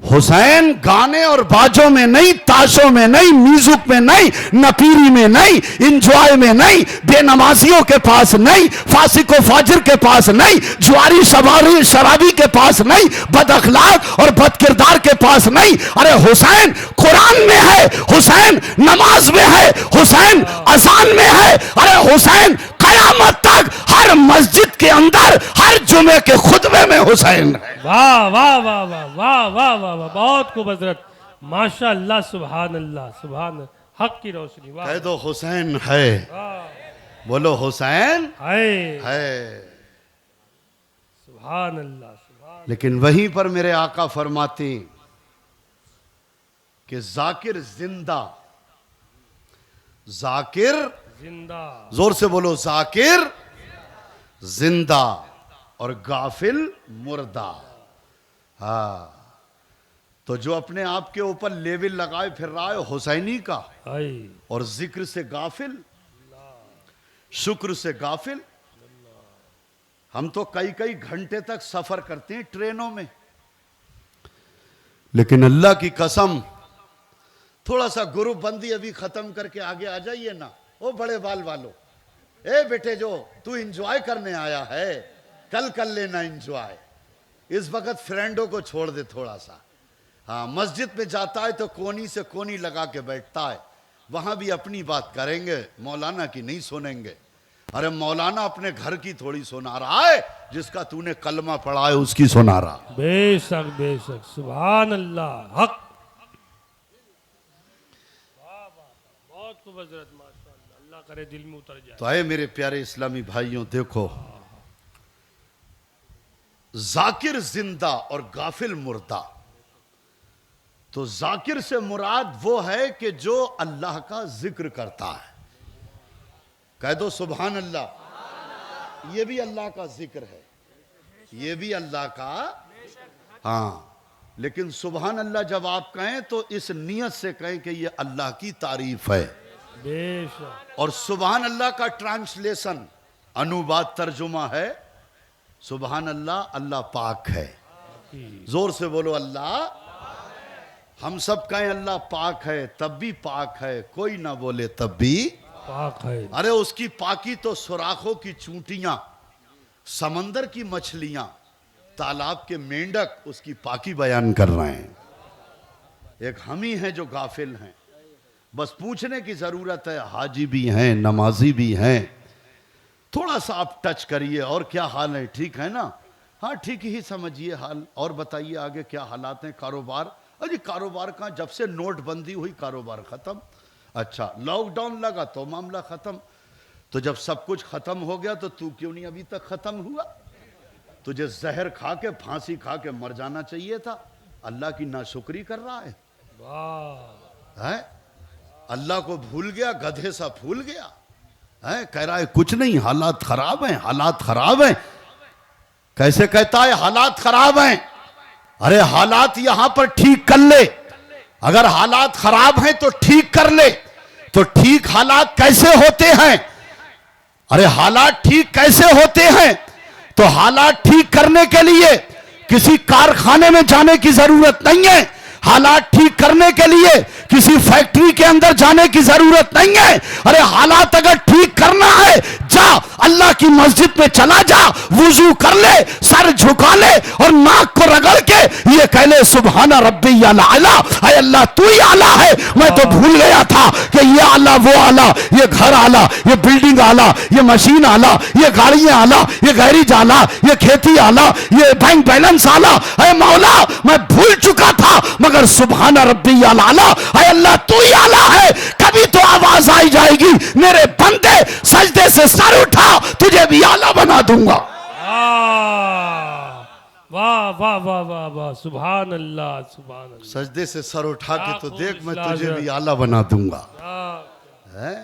हुसैन गाने और बाजों में नहीं, ताशों में नहीं, म्यूजिक में नहीं, नपीरी में नहीं, इंजॉय में नहीं, बेनमाजियों के पास नहीं, फासिको फाजिर के पास नहीं, जुआरी सवारी शराबी के पास नहीं, बद अखलाक और बद किरदार के पास नहीं। अरे हुसैन कुरान में है, हुसैन नमाज में है, हुसैन अजान में है। अरे हुसैन कयामत तक हर मस्जिद के अंदर, हर जुमे के खुतबे में हुसैन है। वाह वाह वाह वाह वाह वाह वाह वाह, बहुत खूब हजरत, माशाअल्लाह, सुभान अल्लाह, सुभान, हक की रोशनी। वाह, कह दो हुसैन है, बोलो हुसैन है, सुभान अल्लाह, सुभान। लेकिन वहीं पर मेरे आका फरमाते कि जाकिर जिंदा, जाकिर जिंदा, जोर से बोलो, जाकिर जिंदा और गाफिल मुर्दा। हाँ, तो जो अपने आप के ऊपर लेवल लगाए फिर रहा है हुसैनी का, और जिक्र से गाफिल, शुक्र से गाफिल। हम तो कई कई घंटे तक सफर करते हैं ट्रेनों में, लेकिन अल्लाह की कसम, थोड़ा सा ग्रुप बंदी अभी खत्म करके आगे आ जाइए ना। ओ बड़े बाल वालों, ए बेटे, जो तू इंजॉय करने आया है, कल कर लेना इंजॉय, इस वक्त फ्रेंडों को छोड़ दे थोड़ा सा। हाँ, मस्जिद में जाता है तो कोनी से कोनी लगा के बैठता है, वहां भी अपनी बात करेंगे, मौलाना की नहीं सुनेंगे। अरे मौलाना अपने घर की थोड़ी सुना रहा है, जिसका तूने कलमा पढ़ा है उसकी सुना रहा। बेशक बेशक, सुभान अल्लाह, हक। बहुत खूब हजरत, माशाअल्लाह, अल्लाह करे दिल में उतर जाए। तो आए मेरे प्यारे इस्लामी भाइयों, देखो, जाकिर जिंदा और गाफिल मुर्दा। तो जाकिर से मुराद वो है कि जो अल्लाह का जिक्र करता है। कह दो सुभान अल्लाह। ये भी अल्लाह का जिक्र है, ये भी अल्लाह का। हाँ, लेकिन सुभान अल्लाह जब आप कहें तो इस नियत से कहें कि ये अल्लाह की तारीफ है। बेशक। और सुभान अल्लाह का ट्रांसलेशन, अनुवाद, तर्जुमा है, सुभान अल्लाह, अल्लाह पाक है। जोर से बोलो अल्लाह। हम सब कहें अल्लाह पाक है, तब भी पाक है, कोई ना बोले तब भी पाक है। अरे उसकी पाकी तो सुराखों की चूंटियां, समंदर की मछलियां, तालाब के मेंढक उसकी पाकी बयान कर रहे हैं। एक हम ही हैं जो गाफिल हैं। बस पूछने की जरूरत है, हाजी भी हैं, नमाजी भी हैं, थोड़ा सा आप टच करिए, और क्या हाल है, ठीक है ना? हाँ, ठीक ही समझिए हाल। और बताइए आगे क्या हालात हैं? कारोबार, अरे कारोबार का, जब से नोटबंदी हुई कारोबार खत्म। अच्छा, लॉकडाउन लगा तो मामला खत्म। तो जब सब कुछ खत्म हो गया तो तू क्यों नहीं अभी तक खत्म हुआ? तुझे जहर खा के फांसी खा के मर जाना चाहिए था। अल्लाह की नाशुक्री कर रहा है, अल्लाह को भूल गया, गधे सा भूल गया है। कह रहा है कुछ नहीं, हालात खराब हैं, हालात खराब हैं। कैसे कहता है हालात खराब हैं? अरे हालात यहां पर ठीक कर ले। अगर हालात खराब हैं तो ठीक कर ले। तो ठीक हालात कैसे होते हैं? अरे हालात ठीक कैसे होते हैं? तो हालात ठीक करने के लिए किसी कारखाने में जाने की जरूरत नहीं है। हालात ठीक करने के लिए किसी फैक्ट्री के अंदर जाने की जरूरत नहीं है। अरे हालात अगर ठीक करना है, जा अल्लाह की मस्जिद में चला जा, वुजू कर ले, सर झुका ले और नाक को रगड़ के ये कह ले सुभाना रब्बी आला, अरे अल्लाह तू ही आला है। मैं तो भूल गया था कि ये आला वो आला, ये घर आला, ये बिल्डिंग आला, ये मशीन आला, ये गाड़ियां आला, ये गैरेज आला, ये खेती आला, ये बैंक बैलेंस आला। अरे मौला मैं भूल चुका था, मगर सुभाना रब्बी आला, अरे अल्लाह तू ही आला है। कभी तो आवाज आई जाएगी, मेरे बंदे सजदे से सर उठा, तुझे भी आला बना दूंगा। वाह वाह वाह वाह वाह, सुभान अल्लाह सुभान अल्लाह। सजदे से सर उठा के तो देख, मैं तुझे भी आला बना दूंगा। है?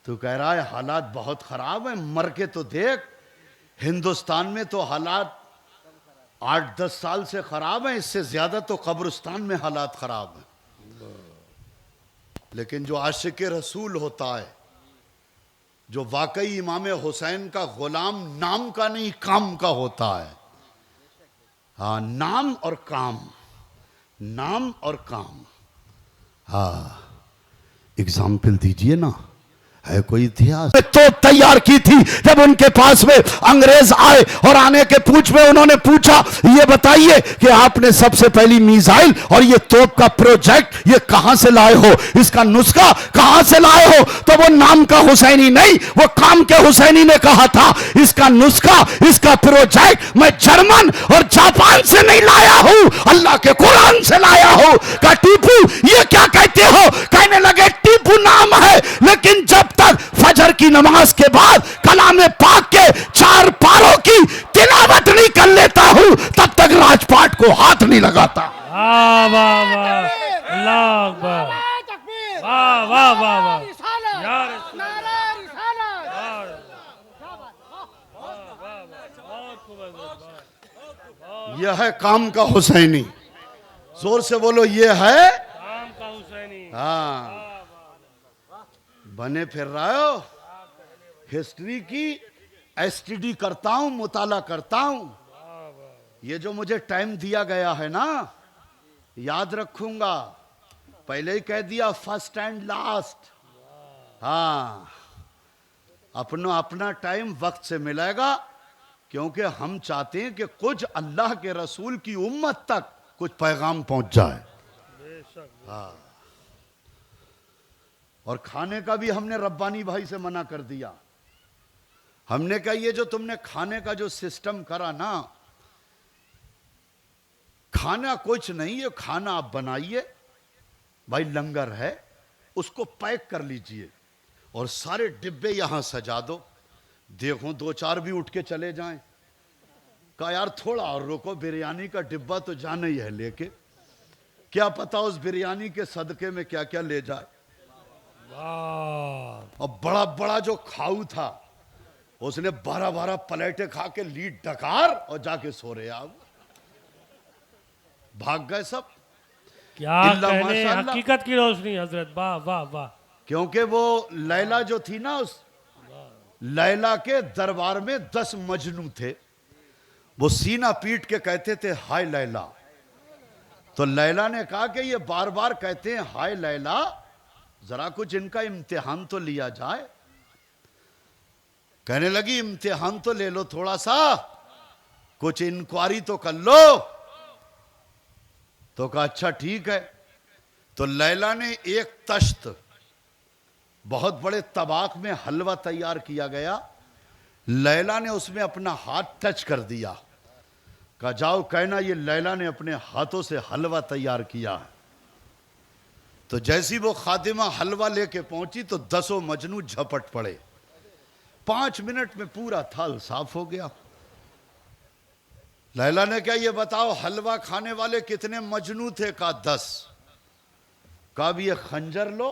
तू कह रहा है हालात बहुत खराब है, मर के तो देख। हिंदुस्तान में तो हालात 8-10 साल से खराब है, इससे ज्यादा तो कब्रिस्तान में हालात खराब है। लेकिन जो आशिक रसूल होता है, जो वाकई इमाम हुसैन का गुलाम नाम का नहीं काम का होता है, हाँ नाम और काम, नाम और काम। हाँ एग्जाम्पल दीजिए ना, है कोई इतिहास? तो तैयार की थी जब उनके पास में अंग्रेज आए और आने के पूछ में उन्होंने पूछा ये बताइए कि आपने सबसे पहली मिसाइल और ये तोप का प्रोजेक्ट ये कहां से लाए हो, इसका नुस्खा कहां से लाए हो? तो वो नाम का हुसैनी नहीं, वो काम के हुसैनी ने कहा था इसका नुस्खा, इसका प्रोजेक्ट मैं जर्मन और जापान से नहीं लाया हूं, अल्लाह के कुरान से लाया हूं। का टीपू ये क्या कहते हो? कहने लगे टीपू नाम है, लेकिन जब तक फजर की नमाज के बाद कलामे पाक के 4 पारों की तिलावत नहीं कर लेता हूं, तब तक राजपाट को हाथ नहीं लगाता। वाह वाह वाह, अल्लाह अकबर, वाह वाह वाह वाह, यार यह है काम का हुसैनी। जोर से बोलो, ये है काम का हुसैनी। हाँ बने फिर रहा हो, हिस्ट्री की एसटीडी करता हूं, मुताला करता हूं। ये जो मुझे टाइम दिया गया है ना, याद रखूंगा। पहले ही कह दिया फर्स्ट एंड लास्ट। हाँ अपना टाइम वक्त से मिलेगा, क्योंकि हम चाहते हैं कि कुछ अल्लाह के रसूल की उम्मत तक कुछ पैगाम पहुंच जाए। हाँ और खाने का भी हमने रब्बानी भाई से मना कर दिया। हमने कहा ये जो तुमने खाने का जो सिस्टम करा ना, खाना कुछ नहीं है, खाना आप बनाइए भाई, लंगर है उसको पैक कर लीजिए और सारे डिब्बे यहां सजा दो। देखो 2-4 भी उठ के चले जाएं। कहा यार थोड़ा और रुको, बिरयानी का डिब्बा तो जाना ही है लेके, क्या पता उस बिरयानी के सदके में क्या क्या ले जाए। और बड़ा बड़ा जो खाऊ था उसने 12-12 प्लेटें खा के लीड डकार और जाके सो रहे। आप भाग गए सब। क्या कहने, हकीकत की रोशनी हजरत, वाह वाह वाह। क्योंकि वो लैला जो थी ना, उस लैला के दरबार में 10 मजनू थे। वो सीना पीट के कहते थे हाय लैला। तो लैला ने कहा कि ये बार बार कहते हैं हाय लैला, जरा कुछ इनका इम्तिहान तो लिया जाए। कहने लगी इम्तिहान तो ले लो थोड़ा सा, कुछ इंक्वायरी तो कर लो। तो कहा अच्छा ठीक है। तो लैला ने एक तश्त, बहुत बड़े तबाक में हलवा तैयार किया गया, लैला ने उसमें अपना हाथ टच कर दिया। कहा जाओ कहना ये लैला ने अपने हाथों से हलवा तैयार किया है। तो जैसी वो खातिमा हलवा लेके पहुंची तो 10 मजनू झपट पड़े। 5 मिनट में पूरा थाल साफ हो गया। लैला ने क्या, ये बताओ हलवा खाने वाले कितने मजनू थे? कहा 10। कहा भी ये खंजर लो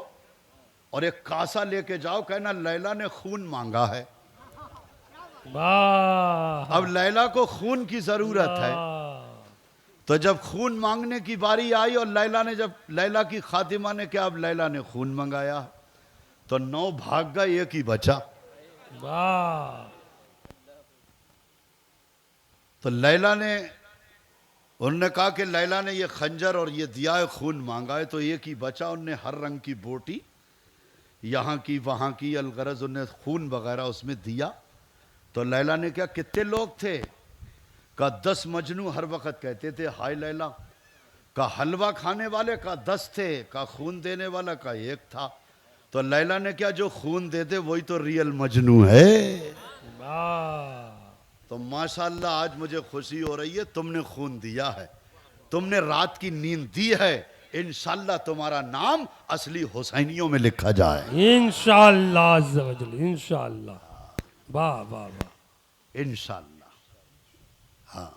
और एक कासा लेके जाओ, कहना लैला ने खून मांगा है। वाह, अब लैला को खून की जरूरत है। तो जब खून मांगने की बारी आई और लैला की खातिमा ने क्या, अब लैला ने खून मंगाया तो 9 भाग गए, एक ही बचा। वाह, तो लैला ने, उन्होंने कहा कि लैला ने ये खंजर और ये दिया है, खून मांगा है, तो एक ही बचा। उनने हर रंग की बोटी, यहाँ की वहाँ की, अलगरज उन्हें खून वगैरह उसमें दिया। तो लैला ने क्या, कितने लोग थे? का 10 मजनू हर वक्त कहते थे हाय लैला। का हलवा खाने वाले का 10 थे, का खून देने वाला का 1 था। तो लैला ने क्या, जो खून दे दे वही तो रियल मजनू है। वाह, तो माशाल्लाह आज मुझे खुशी हो रही है, तुमने खून दिया है, तुमने रात की नींद दी है। इंशाल्लाह तुम्हारा नाम असली हुसैनियों में लिखा जाए, इंशाअल्लाह अज़्ज़ व जल, इंशाअल्लाह। वाह वाह वाह, इंशाल्लाह। हाँ,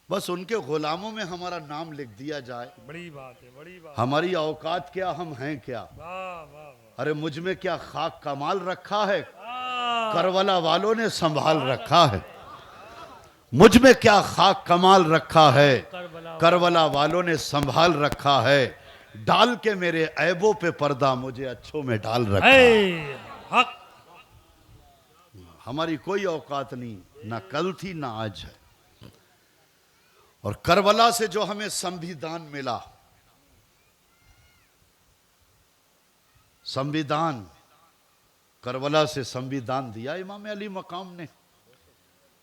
बस उनके गुलामों में हमारा नाम लिख दिया जाए। बड़ी बात है, बड़ी बात। हमारी औकात क्या, हम हैं क्या? वाह वाह वाह, अरे मुझ में क्या खाक कमाल रखा है, वाह, करबला वालों ने संभाल रखा है। मुझ में क्या खाक कमाल रखा है, करबला वालों ने संभाल रखा है। डाल के मेरे ऐबों पे पर्दा मुझे अच्छों में डाल रखा है। है हक। हमारी कोई औकात नहीं, ना कल थी ना आज है। और करबला से जो हमें संविधान मिला, संविधान, करबला से संविधान दिया इमाम अली मकाम ने।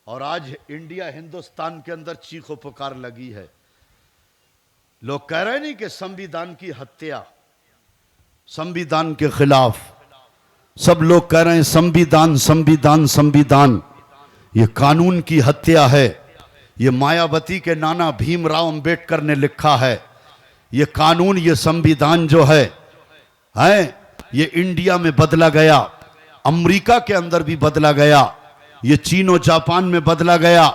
और आज इंडिया हिंदुस्तान के अंदर चीखो पुकार लगी है। लोग कह रहे नहीं कि संविधान की हत्या, संविधान के खिलाफ सब लोग कह रहे हैं संविधान संविधान संविधान। ये कानून की हत्या है। ये मायावती के नाना भीमराव अंबेडकर ने लिखा है। ये कानून, ये संविधान जो है ये इंडिया में बदला गया, अमेरिका के अंदर भी बदला गया, ये चीन और जापान में बदला गया,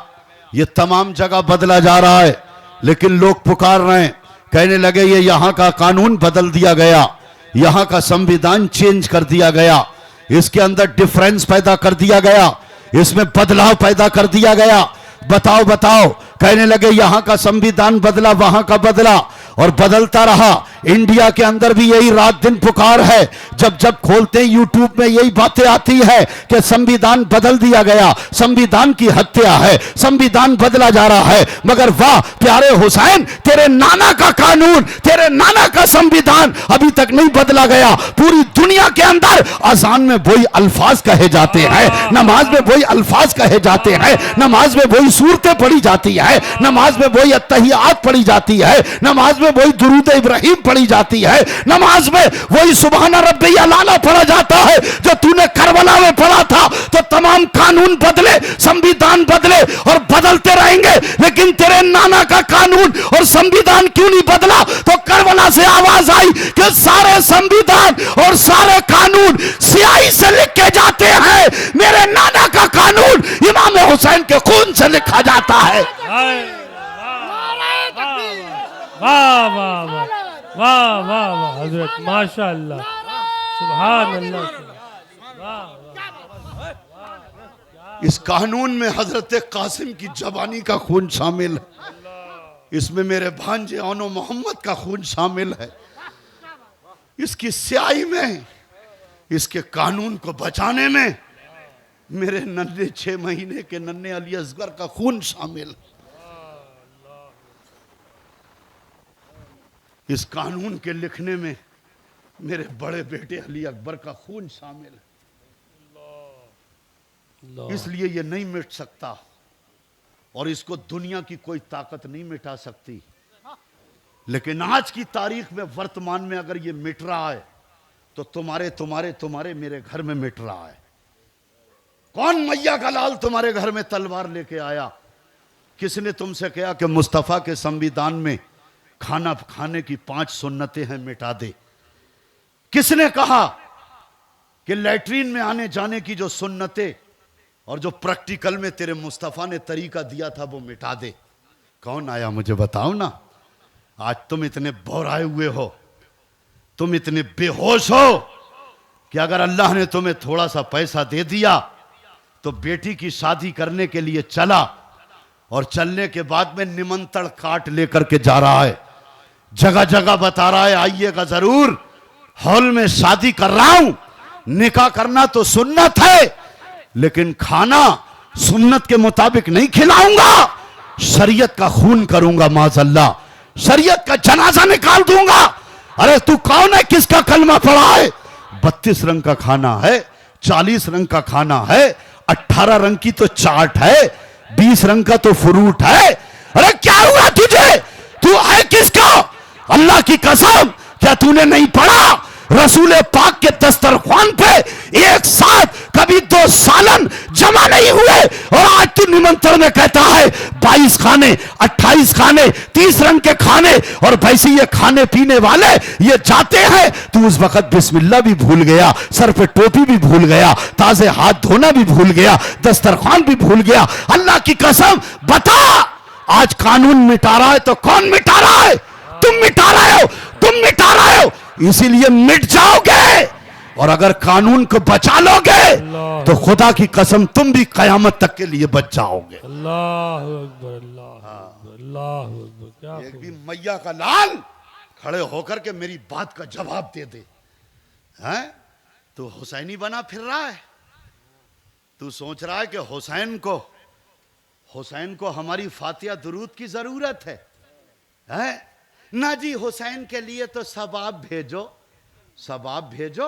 ये तमाम जगह बदला जा रहा है। लेकिन लोग पुकार रहे हैं, कहने लगे ये यहां का कानून बदल दिया गया, यहां का संविधान चेंज कर दिया गया, इसके अंदर डिफरेंस पैदा कर दिया गया, इसमें बदलाव पैदा कर दिया गया। बताओ बताओ, कहने लगे यहां का संविधान बदला, वहां का बदला, और बदलता रहा। इंडिया के अंदर भी यही रात दिन पुकार है। जब जब खोलते हैं यूट्यूब में यही बातें आती है कि संविधान बदल दिया गया, संविधान की हत्या है, संविधान बदला जा रहा है। मगर वाह प्यारे हुसैन, तेरे नाना का कानून, तेरे नाना का संविधान अभी तक नहीं बदला गया। पूरी दुनिया के अंदर अजान में वही अल्फाज कहे जाते हैं, नमाज में वही अल्फाज कहे जाते हैं, नमाज में वही सूरतें पढ़ी जाती है, नमाज में वही अत्तहियात पढ़ी जाती है, नमाज में वही दुरूद इब्राहिम पढ़ी जाती है, नमाज में वही सुबहान रब्बी अलाला पढ़ा जाता है जो तूने करबला में पढ़ा था। तो तमाम कानून बदले, संविधान बदले और बदलते रहेंगे, लेकिन तेरे नाना का कानून और संविधान क्यों नहीं बदला? तो करबला से आवाज आई कि सारे संविधान और सारे कानून स्याही से लिखे जाते हैं, मेरे नाना का कानून इमाम हुसैन के खून से लिखा जाता है। वाह वाह वाह वाह वाह वाह हजरत, माशाअल्लाह, सुभान अल्लाह, वाह। इस कानून में हजरत कासिम की जवानी का खून शामिल है, इसमें मेरे भांजे ओनो मोहम्मद का खून शामिल है, इसकी स्याही में, इसके कानून को बचाने में मेरे नन्हे 6 महीने के नन्हे अली असगर का खून शामिल है। इस कानून के लिखने में मेरे बड़े बेटे अली अकबर का खून शामिल है। इसलिए ये नहीं मिट सकता और इसको दुनिया की कोई ताकत नहीं मिटा सकती। लेकिन आज की तारीख में, वर्तमान में अगर ये मिट रहा है तो तुम्हारे तुम्हारे तुम्हारे मेरे घर में मिट रहा है। कौन मैया का लाल तुम्हारे घर में तलवार लेके आया? किसने तुमसे कहा कि मुस्तफा के संविधान में खाना खाने की 5 सुन्नतें हैं, मिटा दे? किसने कहा कि लैट्रीन में आने जाने की जो सुन्नतें और जो प्रैक्टिकल में तेरे मुस्तफा ने तरीका दिया था वो मिटा दे? कौन आया मुझे बताओ ना। आज तुम इतने बौराए हुए हो, तुम इतने बेहोश हो कि अगर अल्लाह ने तुम्हें थोड़ा सा पैसा दे दिया तो बेटी की शादी करने के लिए चला, और चलने के बाद में निमंत्रण काट लेकर के जा रहा है, जगह जगह बता रहा है आइएगा जरूर, हॉल में शादी कर रहा हूं। निकाह करना तो सुन्नत है, लेकिन खाना सुन्नत के मुताबिक नहीं खिलाऊंगा, शरीयत का खून करूंगा माज़अल्लाह, शरीयत का जनाजा निकाल दूंगा। अरे तू कौन है, किसका कलमा पड़ा है? 32 रंग का खाना है, 40 रंग का खाना है, 18 रंग की तो चाट है, 20 रंग का तो फ्रूट है। अरे क्या हुआ तुझे, तू है किसका? अल्लाह की कसम, क्या तूने नहीं पढ़ा रसूल पाक के दस्तरख्वान पे एक साथ कभी 2 सालन जमा नहीं हुए, और आज तू निमंत्रण में कहता है 22 खाने, 28 खाने, 30 रंग के खाने, और वैसे ये खाने पीने वाले ये जाते हैं। तू उस वक्त बिस्मिल्लाह भी भूल गया, सर पे टोपी भी भूल गया, ताजे हाथ धोना भी भूल गया, दस्तरख्वान भी भूल गया। अल्लाह की कसम बता, आज कानून मिटा रहा है तो कौन मिटा रहा है? तुम मिटा रहे हो, तुम मिटा रहे हो, इसीलिए मिट जाओगे। और अगर कानून को बचा लोगे तो खुदा की कसम तुम भी कयामत तक के लिए बच जाओगे। अल्लाह अकबर, अल्लाह अकबर, अल्लाह अकबर। क्या एक भी मैया का लाल खड़े होकर के मेरी बात का जवाब दे दे। हैं, तू हुसैनी बना फिर रहा है, तू सोच रहा है कि हुसैन को हमारी फातिहा दुरूद की जरूरत है? हैं ना जी, हुसैन के लिए तो सबाब भेजो, सबाब भेजो।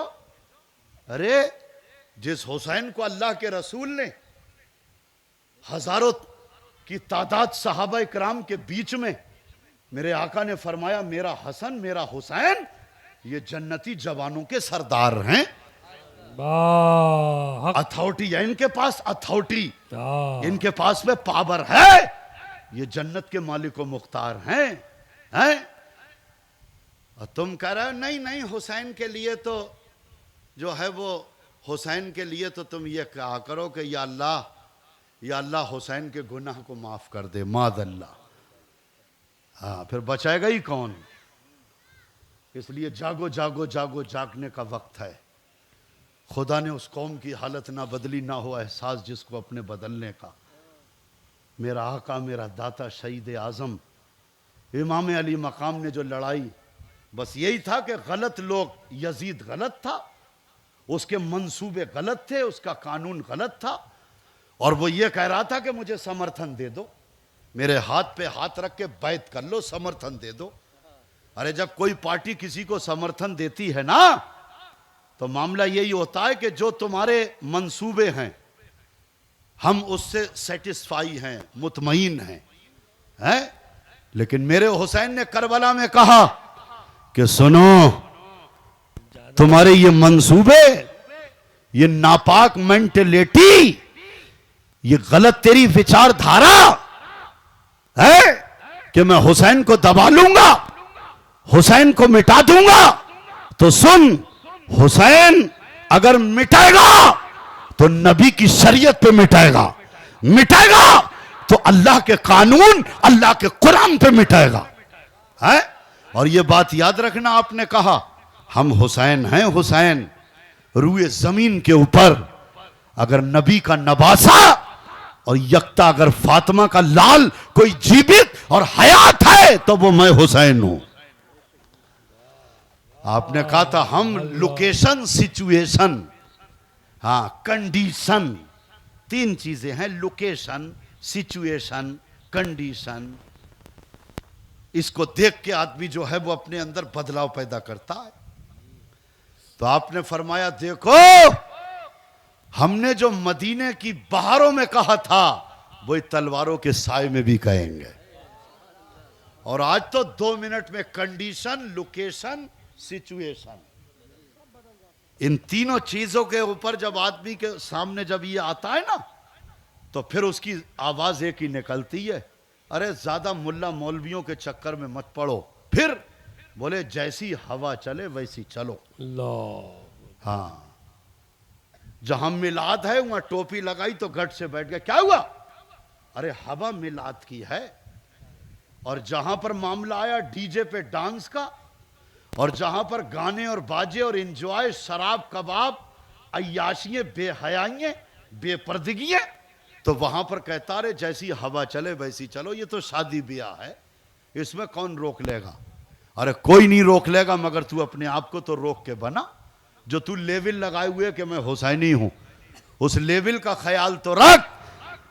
अरे जिस हुसैन को अल्लाह के रसूल ने हजारों की तादाद सहाबा इकराम के बीच में, मेरे आका ने फरमाया मेरा हसन मेरा हुसैन ये जन्नती जवानों के सरदार हैं। अथॉरिटी है इनके पास, अथॉरिटी इनके पास में पावर है, ये जन्नत के मालिक व मुख्तार हैं। और तुम कह रहे हो नहीं नहीं, हुसैन के लिए तो जो है वो, हुसैन के लिए तो तुम ये कहा करो कि या अल्लाह हुसैन के गुनाह को माफ कर दे, माज़अल्लाह। हाँ, फिर बचाएगा ही कौन? इसलिए जागो जागो जागो, जागने का वक्त है। खुदा ने उस कौम की हालत ना बदली, ना हो एहसास जिसको अपने बदलने का। मेरा आका मेरा दाता शहीद आज़म इमाम अली मकाम ने जो लड़ाई, बस यही था कि गलत लोग, यजीद गलत था, उसके मंसूबे गलत थे, उसका कानून गलत था, और वो ये कह रहा था कि मुझे समर्थन दे दो, मेरे हाथ पे हाथ रख के बैत कर लो, समर्थन दे दो। अरे जब कोई पार्टी किसी को समर्थन देती है ना, तो मामला यही होता है कि जो तुम्हारे मंसूबे हैं हम उससे सेटिस्फाई हैं, मुतमईन हैं। लेकिन मेरे हुसैन ने करबला में कहा कि सुनो, तुम्हारे ये मंसूबे, ये नापाक मेंटेलिटी, ये गलत तेरी विचारधारा है कि मैं हुसैन को दबा लूंगा, हुसैन को मिटा दूंगा। तो सुन, हुसैन अगर मिटाएगा तो नबी की शरीयत पे मिटाएगा, मिटाएगा तो अल्लाह के कानून, अल्लाह के कुरान पे मिटाएगा। है? और ये बात याद रखना, आपने कहा हम हुसैन हैं, हुसैन रूए जमीन के ऊपर अगर नबी का नवासा और यकता अगर फातिमा का लाल कोई जीवित और हयात है तो वो मैं हुसैन हूं। आपने कहा था हम लोकेशन, सिचुएशन, हाँ कंडीशन, 3 चीजें हैं, लोकेशन, सिचुएशन, कंडीशन। इसको देख के आदमी जो है वो अपने अंदर बदलाव पैदा करता है। तो आपने फरमाया देखो, हमने जो मदीने की बहारों में कहा था वो तलवारों के साए में भी कहेंगे। और आज तो 2 मिनट में कंडीशन, लोकेशन, सिचुएशन, इन तीनों चीजों के ऊपर जब आदमी के सामने जब ये आता है ना, तो फिर उसकी आवाज एक ही निकलती है, अरे ज्यादा मुल्ला मौलवियों के चक्कर में मत पड़ो, फिर बोले जैसी हवा चले वैसी चलो। अल्लाह। हाँ, जहां मिलाद है वहां टोपी लगाई तो गट से बैठ गया, क्या हुआ? अरे हवा मिलाद की है। और जहां पर मामला आया डीजे पे डांस का, और जहां पर गाने और बाजे और एंजॉय, शराब कबाब, अय्याशियां, बेहयाइयां, बेपर्दगियां, तो वहां पर कहता रे जैसी हवा चले वैसी चलो। ये तो शादी ब्याह है, इसमें कौन रोक लेगा? अरे कोई नहीं रोक लेगा, मगर तू अपने आप को तो रोक के बना। जो तू लेवल लगाए हुए कि मैं हुसैनी हूं, उस लेवल का ख्याल तो रख।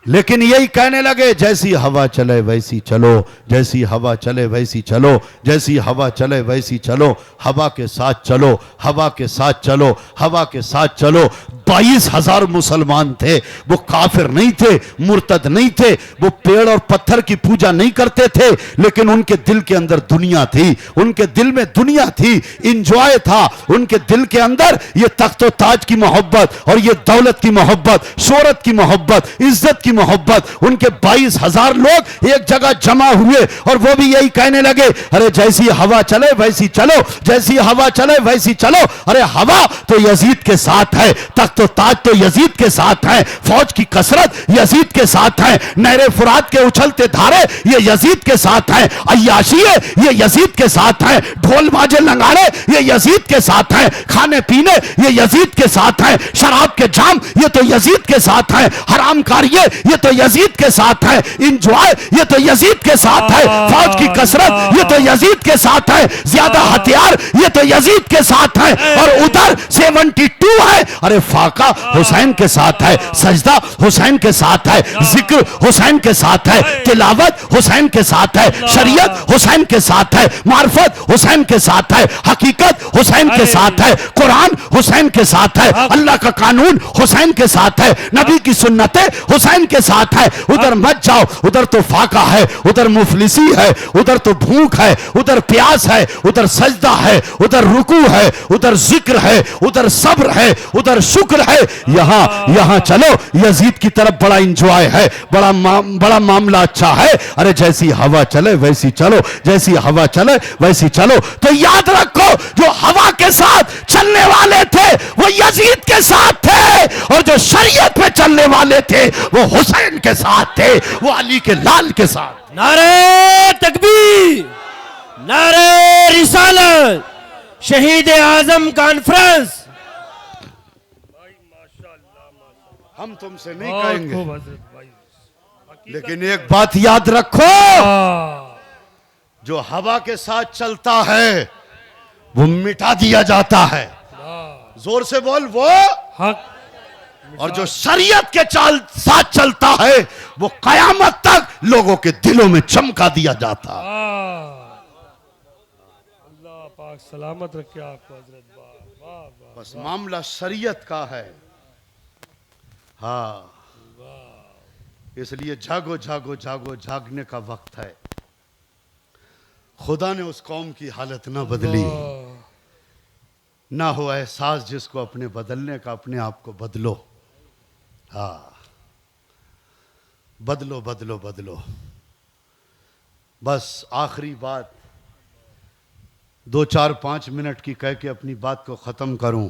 लेकिन यही कहने लगे जैसी हवा चले वैसी चलो, जैसी हवा चले वैसी चलो, जैसी हवा चले वैसी चलो, हवा के साथ चलो, हवा के साथ चलो, हवा के साथ चलो। 22,000 मुसलमान थे, वो काफिर नहीं थे, मुर्तद नहीं थे, वो पेड़ और पत्थर की पूजा नहीं करते थे, लेकिन उनके दिल के अंदर दुनिया थी, उनके दिल में दुनिया थी, इंजॉय था उनके दिल के अंदर। ये तख्तो ताज की मोहब्बत और ये दौलत की मोहब्बत, शोहरत की मोहब्बत, इज्जत की मोहब्बत। उनके 22,000 लोग एक जगह जमा हुए और वो भी यही कहने लगे अरे जैसी हवा चले वैसी चलो, जैसी हवा चले वैसी चलो। अरे हवा तो यजीद के साथ है, तख्तो ताज तो यजीद के साथ है, फौज की कसरत यजीद के साथ है, नहरे फुरात के उछलते धारे ये यजीद के साथ है, अय्याशिये ये यजीद के साथ है, ढोल बाजे लंगाड़े ये यजीद के साथ है, खाने पीने ये यजीद के साथ है, शराब के जाम ये तो यजीद के साथ है, हराम कारिये ये तो यजीद के साथ है, इंजॉय ये तो यजीद के साथ है, फौज की कसरत ये तो यजीद के साथ है, ज्यादा हथियार ये तो यजीद के साथ है, और उधर 72 है। अरे फाका हुसैन के साथ है, सजदा हुसैन के साथ है, जिक्र हुसैन के साथ है, तिलावत हुसैन के साथ है, शरीयत हुसैन के साथ है, मार्फत हुसैन के साथ है, हकीकत हुसैन के साथ है, कुरान हुसैन के साथ है, अल्लाह का कानून हुसैन के साथ है, नबी की सुन्नतें हुसैन के साथ है। उधर मत जाओ, उधर तो फाका है, उधर मुफलिसी है, उधर तो भूख है, उधर प्यास है, उधर सजदा है, उधर रुकू है, उधर जिक्र है, उधर सब्र है, उधर शुक्र है। यहां चलो, यजीद की तरफ बड़ा इंजॉय है, बड़ा मामला अच्छा है। अरे जैसी हवा चले वैसी चलो, जैसी हवा चले वैसी चलो। तो याद रखो जो हवा के साथ चलने वाले थे वो यजीद के साथ थे, और जो शरीयत पे चलने वाले थे वो हुसैन के साथ थे, वो अली के लाल के साथ। नारे तकबीर, नारे रिसालत, शहीद आजम कॉन्फ्रेंस। हम तुमसे नहीं कहेंगे, खूब हजरत भाई। लेकिन एक बात याद रखो, जो हवा के साथ चलता है वो मिटा दिया जाता है। जोर से बोल, वो हक। और जो शरीयत के साथ चलता है वो कयामत तक लोगों के दिलों में चमका दिया जाता है। अल्लाह पाक सलामत रखे आपको हजरत। वाह वाह वाह। बस मामला शरीयत का है। हाँ, इसलिए जागो जागो जागो, जागने का वक्त है। खुदा ने उस कौम की हालत ना बदली, ना हो एहसास जिसको अपने बदलने का। अपने आप को बदलो। हाँ, बदलो बदलो बदलो। बस आखिरी बात 2 4 5 मिनट की कह के अपनी बात को खत्म करूं।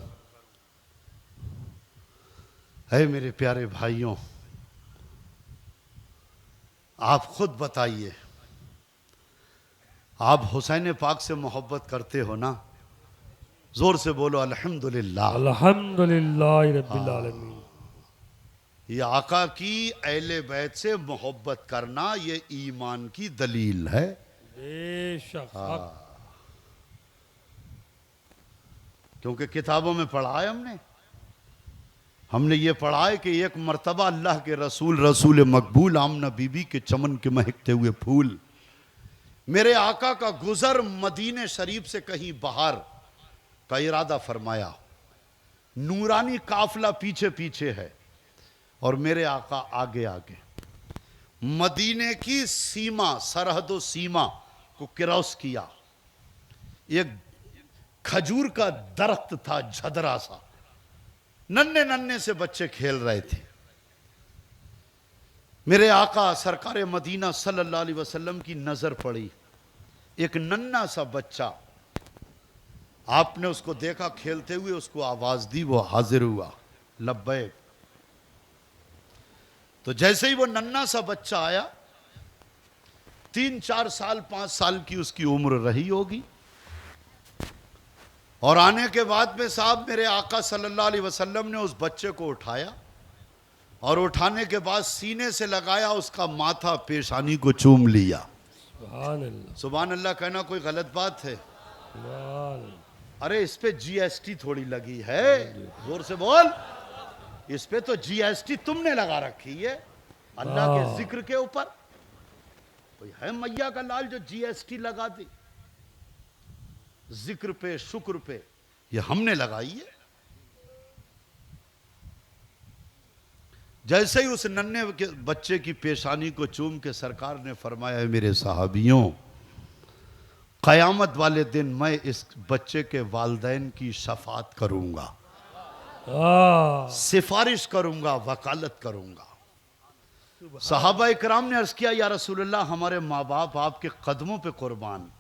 है मेरे प्यारे भाइयों, आप खुद बताइए, आप हुसैन पाक से मोहब्बत करते हो ना? जोर से बोलो अल्हम्दुलिल्लाह। अल्हम्दुलिल्लाह रब्बिल आलमीन। ये आका की अहले बैत से मोहब्बत करना ये ईमान की दलील है। बेशक हक। क्योंकि किताबों में पढ़ा है हमने ये पढ़ा है कि एक मर्तबा अल्लाह के रसूल मकबूल आमना बीबी के चमन के महकते हुए फूल, मेरे आका का गुजर मदीने शरीफ से कहीं बाहर का इरादा फरमाया। नूरानी काफिला पीछे पीछे है और मेरे आका आगे आगे। मदीने की सीमा, सरहदो सीमा को क्रॉस किया। एक खजूर का दरख्त था, झदरा सा, नन्हे नन्हे से बच्चे खेल रहे थे। मेरे आका सरकार मदीना सल्लल्लाहु अलैहि वसल्लम की नजर पड़ी। एक नन्हा सा बच्चा आपने उसको देखा खेलते हुए, उसको आवाज दी, वो हाजिर हुआ, लब्बैक। तो जैसे ही वो नन्ना सा बच्चा आया, 3-4 साल 5 साल की उसकी उम्र रही होगी, और आने के बाद में साहब मेरे आका सल्लल्लाहु अलैहि वसल्लम ने उस बच्चे को उठाया, और उठाने के बाद सीने से लगाया, उसका माथा पेशानी को चूम लिया। सुभान अल्लाह, सुभान अल्लाह कहना कोई गलत बात है? सुभान अल्लाह। अरे इस पे जीएसटी थोड़ी लगी है, जोर से बोल। इस पे तो जीएसटी तुमने लगा रखी है अल्लाह के जिक्र के ऊपर। कोई है मैया का लाल जो जीएसटी लगा दी? जिक्र पे, शुक्र पे, ये हमने लगाई है। जैसे ही उस नन्हे के बच्चे की पेशानी को चूम के सरकार ने फरमाया, है मेरे साहबियों, कयामत वाले दिन मैं इस बच्चे के वालिदैन की शफात करूंगा, सिफारिश करूंगा, वकालत करूंगा। सहाबा इकराम ने अर्ज किया, या रसूलल्लाह, हमारे माँ बाप आपके कदमों पे कुर्बान।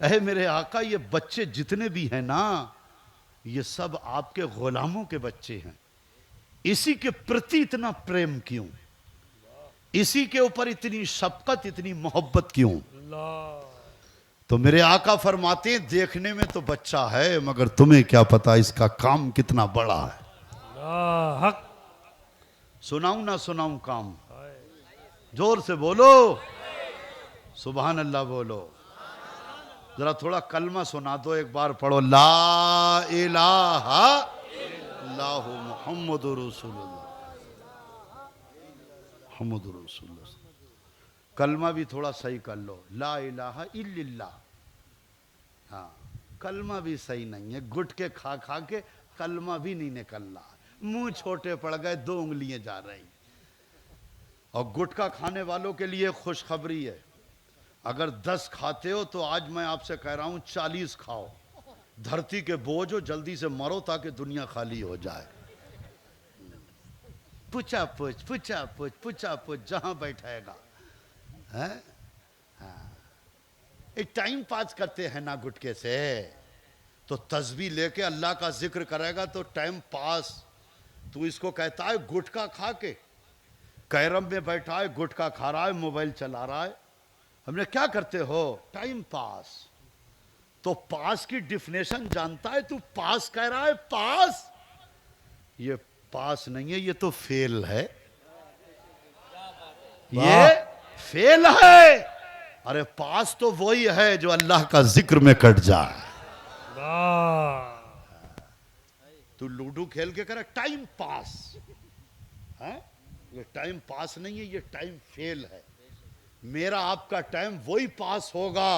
अहे मेरे आका, ये बच्चे जितने भी हैं ना, ये सब आपके गुलामों के बच्चे हैं। इसी के प्रति इतना प्रेम क्यों? इसी के ऊपर इतनी शफकत, इतनी मोहब्बत क्यों? तो मेरे आका फरमाते हैं, देखने में तो बच्चा है, मगर तुम्हें क्या पता इसका काम कितना बड़ा है। हक। सुनाऊं ना सुनाऊं काम? जोर से बोलो, सुभान अल्लाह बोलो। जरा थोड़ा कलमा सुना दो, एक बार पढ़ो, ला इलाहा इल्लल्लाहु मुहम्मदुर रसूलुल्लाह, मुहम्मदुर रसूलुल्लाह। कलमा भी थोड़ा सही कर लो, ला इलाहा इल्लल्लाह। हाँ, कलमा भी सही नहीं है, गुटके खा खा के कलमा भी नहीं निकल रहा, मुंह छोटे पड़ गए, 2 उंगलियां जा रही। और गुटखा खाने वालों के लिए खुशखबरी है, अगर 10 खाते हो तो आज मैं आपसे कह रहा हूं 40 खाओ। धरती के बोझ हो, जल्दी से मरो ताकि दुनिया खाली हो जाए। पूछा पूछ, पूछा पूछ, पूछा पूछ, जहां बैठेगा है। हाँ, एक टाइम पास करते हैं ना गुटके से, तो तस्बीह लेके अल्लाह का जिक्र करेगा तो टाइम पास। तू इसको कहता है गुटखा खा के, कैरम में बैठा है, गुटखा खा रहा है, मोबाइल चला रहा है। हमने क्या करते हो? Time pass. तो पास की डिफिनेशन जानता है तू? पास कह रहा है, पास। ये पास नहीं है, ये तो फेल है, ये फेल है। अरे पास तो वही है जो अल्लाह का जिक्र में कट जाए। तू लूडो खेल के करे टाइम पास है, ये टाइम पास नहीं है, ये टाइम फेल है। मेरा आपका टाइम वही पास होगा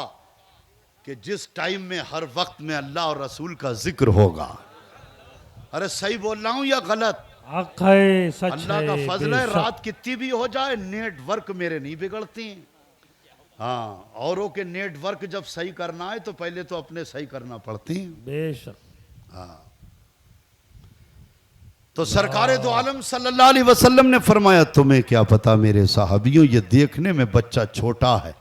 कि जिस टाइम में हर वक्त में अल्लाह और रसूल का जिक्र होगा। अरे सही बोल रहा हूं या गलत? हक है, सच अल्लाह है, का फजल है, बेशक। रात कितनी भी हो जाए, नेटवर्क मेरे नहीं बिगड़ती। हाँ, औरों के नेटवर्क जब सही करना है तो पहले तो अपने सही करना पड़ती। बेशक। हाँ, तो सरकार दो आलम सल्लल्लाहु अलैहि वसल्लम ने फरमाया, तुम्हें क्या पता मेरे साहबियों, ये देखने में बच्चा छोटा है,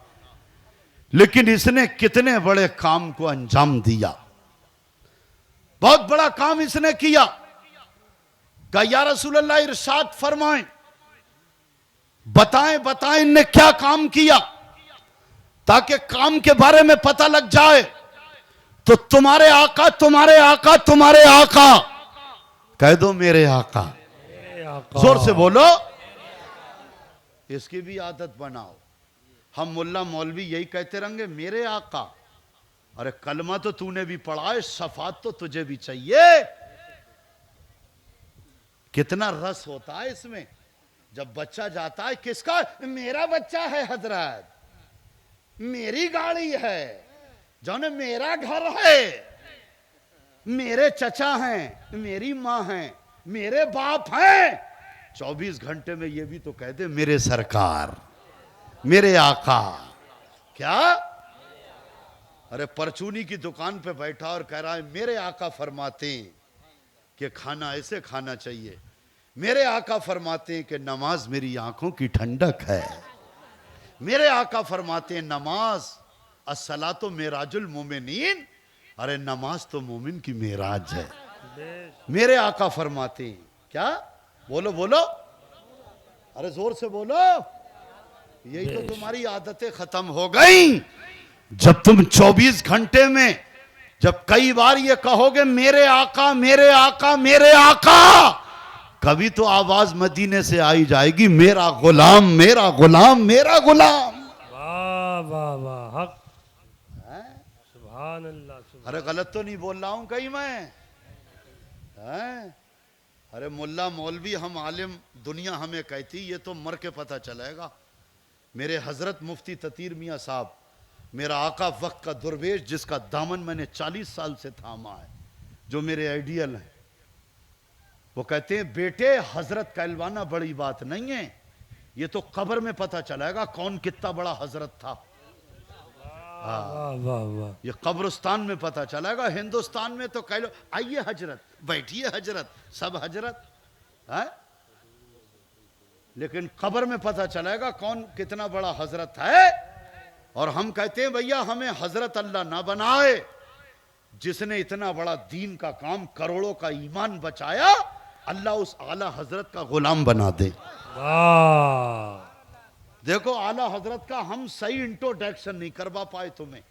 लेकिन इसने कितने बड़े काम को अंजाम दिया। बहुत बड़ा काम इसने किया। कहा या रसूल अल्लाह, इरशाद फरमाएं, बताएं बताएं इनने क्या काम किया, ताकि काम के बारे में पता लग जाए। तो तुम्हारे आका, तुम्हारे आका, तुम्हारे आका, कह दो मेरे आका। जोर से बोलो। इसकी भी आदत बनाओ। हम मुल्ला मौलवी यही कहते रहेंगे, मेरे आका। अरे कलमा तो तूने भी पढ़ा है, शफात तो तुझे भी चाहिए। कितना रस होता है इसमें जब बच्चा जाता है। किसका? मेरा बच्चा है हजरत, मेरी गाड़ी है, जाने मेरा घर है, मेरे चचा हैं, मेरी माँ हैं, मेरे बाप हैं। 24 घंटे में ये भी तो कह दे मेरे सरकार, मेरे आका। क्या? अरे परचूनी की दुकान पे बैठा और कह रहा है मेरे आका फरमाते हैं कि खाना ऐसे खाना चाहिए, मेरे आका फरमाते हैं कि नमाज मेरी आंखों की ठंडक है, मेरे आका फरमाते हैं नमाज अस्सलातो मेराजुल मोमिनीन, अरे नमाज तो मोमिन की मेराज है। मेरे आका फरमाते हैं, क्या बोलो बोलो, अरे जोर से बोलो, यही तो तुम्हारी आदतें खत्म हो गई। जब तुम 24 घंटे में जब कई बार ये कहोगे मेरे आका मेरे आका मेरे आका, कभी तो आवाज मदीने से आई जाएगी, मेरा गुलाम मेरा गुलाम मेरा गुलाम। वाह वाह वाह, हक, सुभान अल्लाह, सुभान। अरे गलत तो नहीं बोल रहा हूं कहीं मैं? हैं? अरे मुल्ला मौलवी हम आलिम, दुनिया हमें कहती, ये तो मर के पता चलेगा। मेरे हजरत मुफ्ती ततीर मियाँ साहब, मेरा आका वक्त का दुर्वेश, जिसका दामन मैंने 40 साल से थामा है, जो मेरे आइडियल हैं, वो कहते हैं बेटे हजरत कहलवाना बड़ी बात नहीं है, ये तो कब्र में पता चलेगा कौन कितना बड़ा हजरत था। वाह वाह वाह, ये कब्रिस्तान में पता चलेगा, हिंदुस्तान में तो कह लो आइए हजरत, बैठिए हजरत, सब हजरत है, लेकिन कब्र में पता चलेगा कौन कितना बड़ा हजरत है। और हम कहते हैं भैया हमें हजरत अल्लाह ना बनाए, जिसने इतना बड़ा दीन का काम, करोड़ों का ईमान बचाया, अल्लाह उस आला हजरत का गुलाम बना दे। वाह, देखो आला हजरत का हम सही इंट्रोडक्शन नहीं करवा पाए तुम्हें,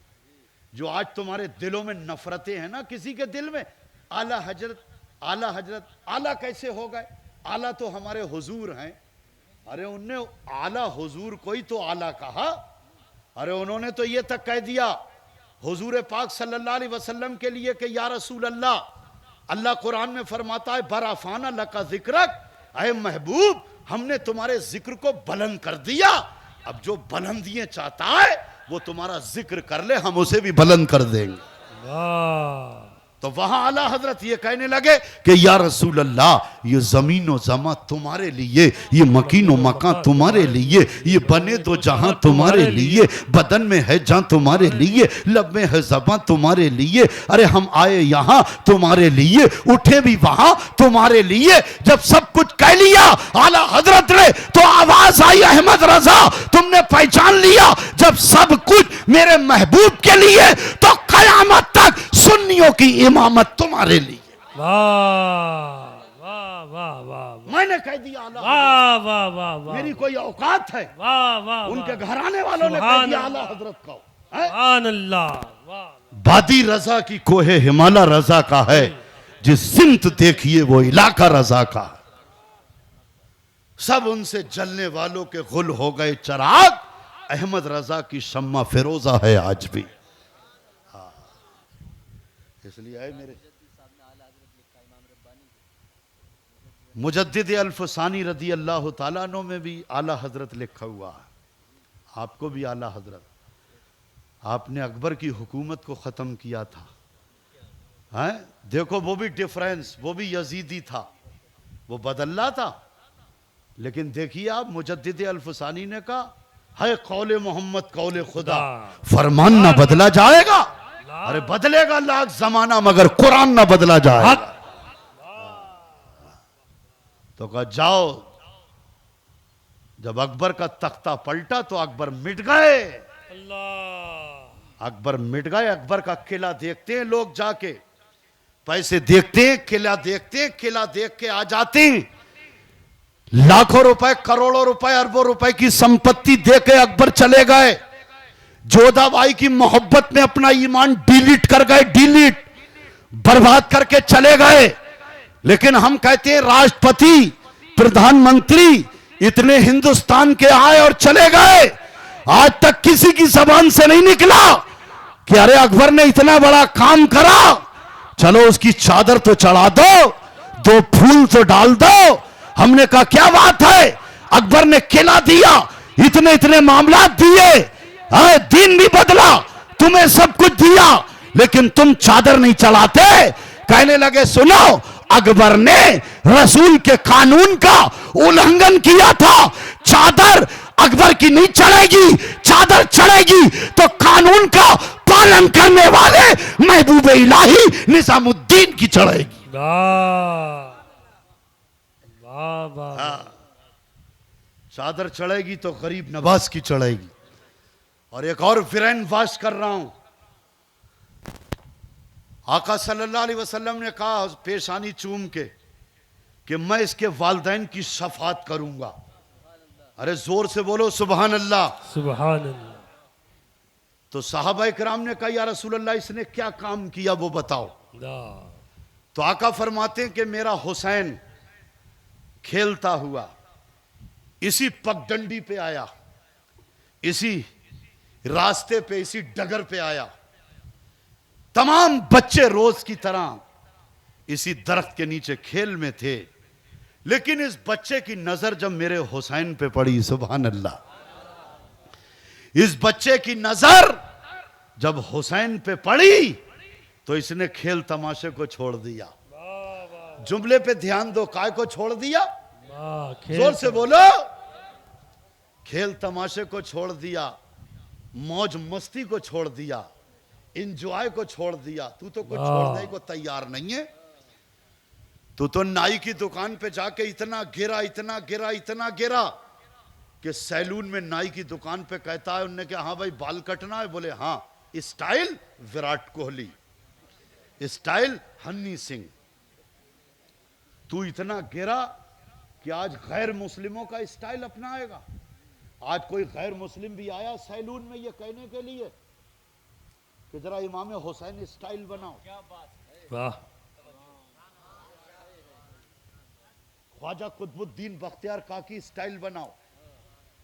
जो आज तुम्हारे दिलों में नफरतें हैं ना किसी के दिल में, आला हजरत आला हजरत, आला कैसे हो गए? आला तो हमारे हुजूर हैं। अरे उनने आला हुजूर को ही तो आला कहा। अरे उन्होंने तो ये तक कह दिया हुजूर पाक सल्लल्लाहु अलैहि वसल्लम के लिए कि या रसूल अल्लाह, अल्लाह कुरान में फरमाता है बराफाना लका जिक्रक, अय महबूब हमने तुम्हारे जिक्र को बुलंद कर दिया, अब जो बुलंदियां चाहता है वो तुम्हारा जिक्र कर ले, हम उसे भी बुलंद कर देंगे। वाह, तो वहां आला हजरत ये कहने लगे कि या रसूल अल्लाह, ये जमीन और जमा तुम्हारे लिए, ये मकीन और मकान तुम्हारे लिए, ये बने दो जहां तुम्हारे लिए, बदन में है जान तुम्हारे लिए, लब में है ज़बां तुम्हारे लिए, अरे हम आए यहां तुम्हारे लिए, उठे भी वहां तुम्हारे लिए। जब सब कुछ कह लिया आला हजरत ने, तो आवाज आई अहमद रजा तुमने पहचान लिया, जब सब कुछ मेरे महबूब के लिए, तो कयामत तक सुन्नियों की इमामत तुम्हारे लिए। वाह वाह वाह वाह, मैंने कह दिया आला वाह वाह वाह वाह, मेरी कोई औकात है? वाह वाह, उनके घराने वालों ने कह सुभान दिया आला हजरत को। हैं? सुभान अल्लाह, वाह, बादी रजा की कोहे हिमाला रजा का है, जिस सिमत देखिए वो इलाका रजा का है। सब उनसे जलने वालों के गुल हो गए चिराग, अहमद रजा की शम्मा फिरोजा है आज भी। हाँ, इसलिए है मेरे मुजद्दिद अल्फसानी रदी अल्लाह ताला अन्हु में भी आला हजरत लिखा हुआ है, आपको भी आला हजरत। आपने अकबर की हुकूमत को ख़त्म किया था, हैं? देखो वो भी डिफरेंस, वो भी यजीदी था, वो बदल्ला था, लेकिन देखिए आप मुजद्दिद अल्फसानी ने कहा है कौले मोहम्मद कौले खुदा, फरमान ना बदला जाएगा। अरे बदलेगा लाख जमाना मगर कुरान ना बदला जाएगा। तो कहा जाओ, जब अकबर का तख्ता पलटा तो अकबर मिट गए, अल्लाह, अकबर मिट गए। अकबर का किला देखते हैं लोग जाके, पैसे देखते हैं, किला देखते हैं, किला देख के आ जाते हैं, लाखों रुपए करोड़ों रुपए अरबों रुपए की संपत्ति दे के अकबर चले गए। जोधाबाई की मोहब्बत में अपना ईमान डिलीट कर गए, डिलीट बर्बाद करके चले गए। लेकिन हम कहते हैं राष्ट्रपति प्रधानमंत्री इतने हिंदुस्तान के आए और चले गए, आज तक किसी की जबान से नहीं निकला कि अरे अकबर ने इतना बड़ा काम करा, चलो उसकी चादर तो चढ़ा दो, दो फूल तो डाल दो। हमने कहा क्या बात है, अकबर ने किला दिया, इतने इतने मामला दिए, दिन भी बदला, तुम्हें सब कुछ दिया, लेकिन तुम चादर नहीं चढ़ाते। कहने लगे सुनो, अकबर ने रसूल के कानून का उल्लंघन किया था, चादर अकबर की नहीं चढ़ेगी, चादर चढ़ेगी तो कानून का पालन करने वाले महबूब इलाही निजामुद्दीन की चढ़ेगी। वाह वाह वाह, चादर चढ़ेगी तो गरीब नवाज की चढ़ेगी। और एक और ब्रेन वॉश कर रहा हूं, आका सल्लल्लाहु अलैहि वसल्लम ने कहा पेशानी चूम के कि मैं इसके वालिदैन की शफात करूंगा। अरे जोर से बोलो सुभान अल्लाह। सुभान अल्लाह। तो साहबा इकराम ने कहा या रसूल अल्लाह इसने क्या काम किया वो बताओ। तो आका फरमाते हैं कि मेरा हुसैन खेलता हुआ इसी पगडंडी पे आया, इसी रास्ते पे, इसी डगर पे आया। तमाम बच्चे रोज की तरह इसी दरख्त के नीचे खेल में थे, लेकिन इस बच्चे की नजर जब मेरे हुसैन पे पड़ी, सुभान अल्लाह, इस बच्चे की नजर जब हुसैन पे पड़ी तो इसने खेल तमाशे को छोड़ दिया। जुमले पे ध्यान दो, काय को छोड़ दिया? जोर से बोलो। खेल तमाशे को छोड़ दिया, मौज मस्ती को छोड़ दिया, इंजॉय को छोड़ दिया। तू तो कुछ छोड़ने को तैयार नहीं है। तू तो नाई की दुकान पे जाके इतना गिरा, इतना गिरा, इतना गिरा कि सैलून में नाई की दुकान पे कहता है, उनने कहा हाँ भाई बाल कटना है, बोले हाँ, स्टाइल विराट कोहली, स्टाइल हनी सिंह। तू इतना गिरा कि आज गैर मुस्लिमों का स्टाइल अपनाएगा। आज कोई गैर मुस्लिम भी आया सैलून में ये कहने के लिए कि जरा इमाम हुसैन स्टाइल बनाओ। वाह। ख्वाजा कुतुबुद्दीन बख्तियार काकी स्टाइल बनाओ।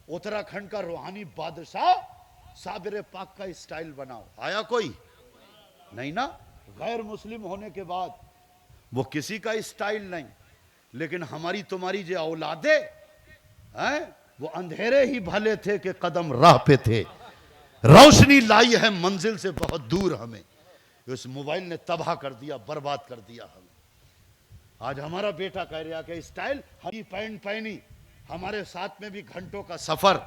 उत्तराखंड का रूहानी बादशाह साबिर पाक का स्टाइल बनाओ। आया कोई? नहीं ना। गैर मुस्लिम होने के बाद वो किसी का स्टाइल नहीं, लेकिन हमारी तुम्हारी जो औलादे हैं वो अंधेरे ही भले थे कि कदम राह पे थे। रोशनी लाई है मंजिल से बहुत दूर हमें। उस मोबाइल ने तबाह कर दिया, बर्बाद कर दिया हमें। आज हमारा बेटा कह रहा कि स्टाइल, हरी पैंट पहनी, हमारे साथ में भी घंटों का सफर।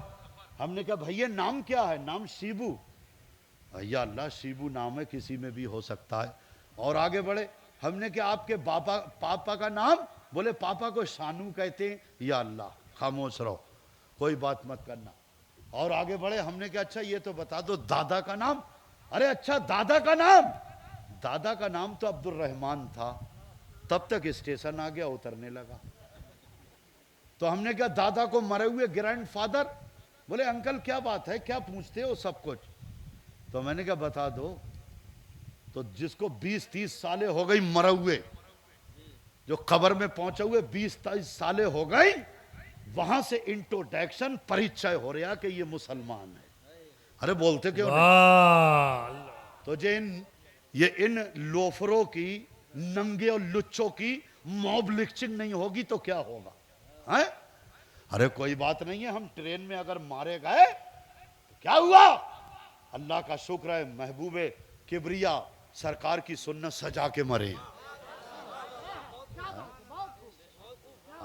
हमने कहा भैया नाम क्या है? नाम शिबू। या अल्लाह, शिबू नाम है, किसी में भी हो सकता है। और आगे बढ़े, हमने कहा आपके पापा का नाम? बोले पापा को शानू कहते हैं। या अल्लाह, खामोश रहो, कोई बात मत करना। और आगे बढ़े, हमने कहा अच्छा ये तो बता दो दादा का नाम। अरे अच्छा दादा का नाम? दादा का नाम तो अब्दुल रहमान था। तब तक स्टेशन आ गया, उतरने लगा। तो हमने कहा दादा को मरे हुए ग्रैंडफादर? बोले अंकल क्या बात है, क्या पूछते हो सब कुछ। तो मैंने कहा बता दो। तो जिसको 20-30 साले हो गई मरे हुए, जो कब्र में पहुंचे हुए 20-30 साले हो गई, वहां से इंट्रोडक्शन परिचय हो रहा कि ये मुसलमान है। अरे बोलते क्यों नहीं? तो ये इन लोफरों की, नंगे और लुच्चों की मॉब लिंचिंग नहीं होगी तो क्या होगा? है? अरे कोई बात नहीं है, हम ट्रेन में अगर मारे गए तो क्या हुआ? अल्लाह का शुक्र है महबूबे किबरिया सरकार की सुन्नत सजा के मरे।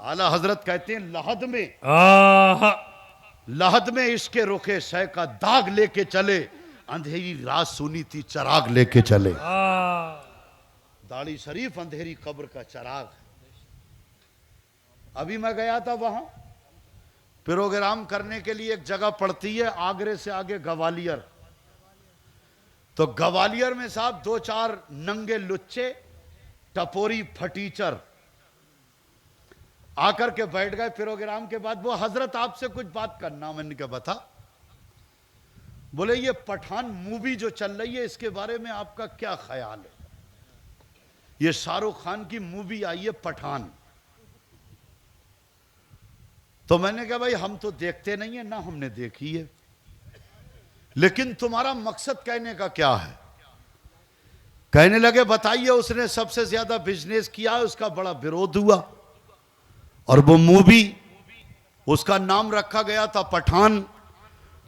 आला हजरत कहते हैं लहद में इसके रुखे शय का दाग लेके चले, अंधेरी रात सुनी थी चराग लेके चले। दाढ़ी शरीफ अंधेरी कब्र का चराग। अभी मैं गया था वहां प्रोग्राम करने के लिए। एक जगह पड़ती है आगरे से आगे ग्वालियर। तो ग्वालियर में साहब 2-4 नंगे लुच्चे टपोरी फटीचर आकर के बैठ गए प्रोग्राम के बाद। वो हजरत आपसे कुछ बात करना। मैंने कहा बता। बोले ये पठान मूवी जो चल रही है इसके बारे में आपका क्या ख्याल है? ये शाहरुख खान की मूवी आई है पठान। तो मैंने कहा भाई हम तो देखते नहीं है ना, हमने देखी है, लेकिन तुम्हारा मकसद कहने का क्या है? कहने लगे बताइए। उसने सबसे ज्यादा बिजनेस किया है, उसका बड़ा विरोध हुआ और वो मूवी उसका नाम रखा गया था पठान।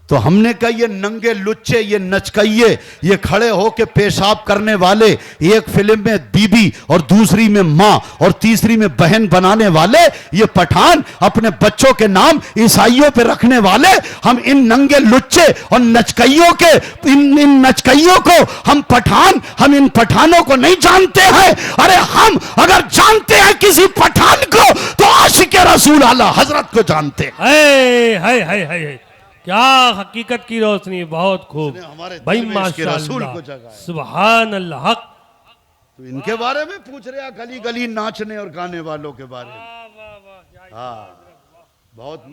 तो हमने कहा ये नंगे लुच्चे, ये नचकइये, ये खड़े होके पेशाब करने वाले, एक फिल्म में बीबी और दूसरी में मां और तीसरी में बहन बनाने वाले, ये पठान अपने बच्चों के नाम ईसाइयों पे रखने वाले, हम इन नंगे लुच्चे और नचकइयों के, इन नचकइयों को हम पठान, हम इन पठानों को नहीं जानते हैं। अरे हम अगर जानते हैं किसी पठान को तो आशिक रसूल आला हजरत को जानते हैं। क्या हकीकत की रोशनी, बहुत खूब हमारे भाई दिल में इसके रसूल माशाअल्लाह, को जगाया। सुभान अल्लाह। हक तो इनके बारे में पूछ रहे हैं, गली गली नाचने और गाने वालों के बारे में। हाँ, बहुत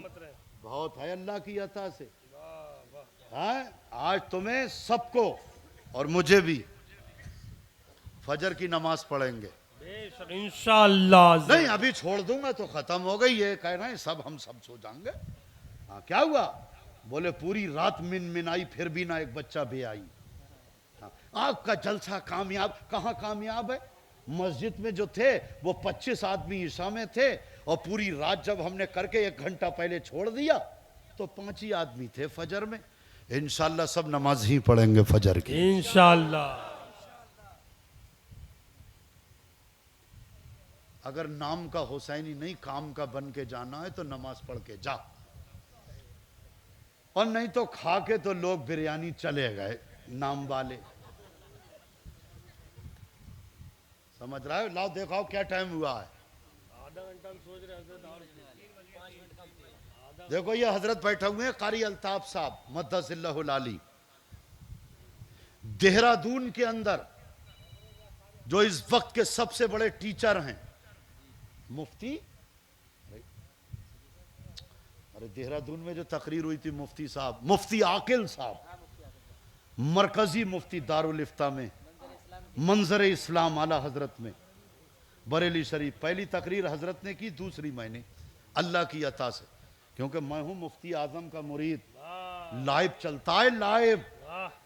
बहुत है अल्लाह की अता से। हाँ, आज तुम्हें सबको और मुझे भी फजर की नमाज पढ़ेंगे इंशाअल्लाह। नहीं अभी छोड़ दूंगा तो खत्म हो गई, ये कह रहे हैं सब हम सब सो जाएंगे। हाँ क्या हुआ? बोले पूरी रात मिनमिनाई फिर भी ना एक बच्चा भी आई। हाँ, आपका जलसा कामयाब कहाँ कामयाब है? मस्जिद में जो थे वो 25 आदमी ईशा में थे और पूरी रात जब हमने करके 1 घंटा पहले छोड़ दिया तो 5 ही आदमी थे फजर में। इंशाल्लाह सब नमाज ही पढ़ेंगे फजर की इंशाअल्लाह। अगर नाम का हुसैनी नहीं काम का बन के जाना है तो नमाज पढ़ के जा, और नहीं तो खा के तो लोग बिरयानी चले गए नाम वाले। समझ रहा है? लाओ देखो क्या टाइम हुआ है। देखो ये हजरत बैठे हुए हैं कारी अल्ताफ साहब मद्दसिल्लाहुल आली, देहरादून के अंदर जो इस वक्त के सबसे बड़े टीचर हैं। मुफ्ती, अरे देहरादून में जो तकरीर हुई थी मुफ्ती साहब, मुफ्ती आकिल साहब, मरकजी मुफ्ती दारुल इफ्ता में, मंजर इस्लाम आला हजरत में, बरेली शरीफ। पहली तकरीर हजरत ने की, दूसरी मैंने, अल्लाह की अता से, क्योंकि मैं हूं मुफ्ती आजम का मुरीद। लाइव चलता है लाइव।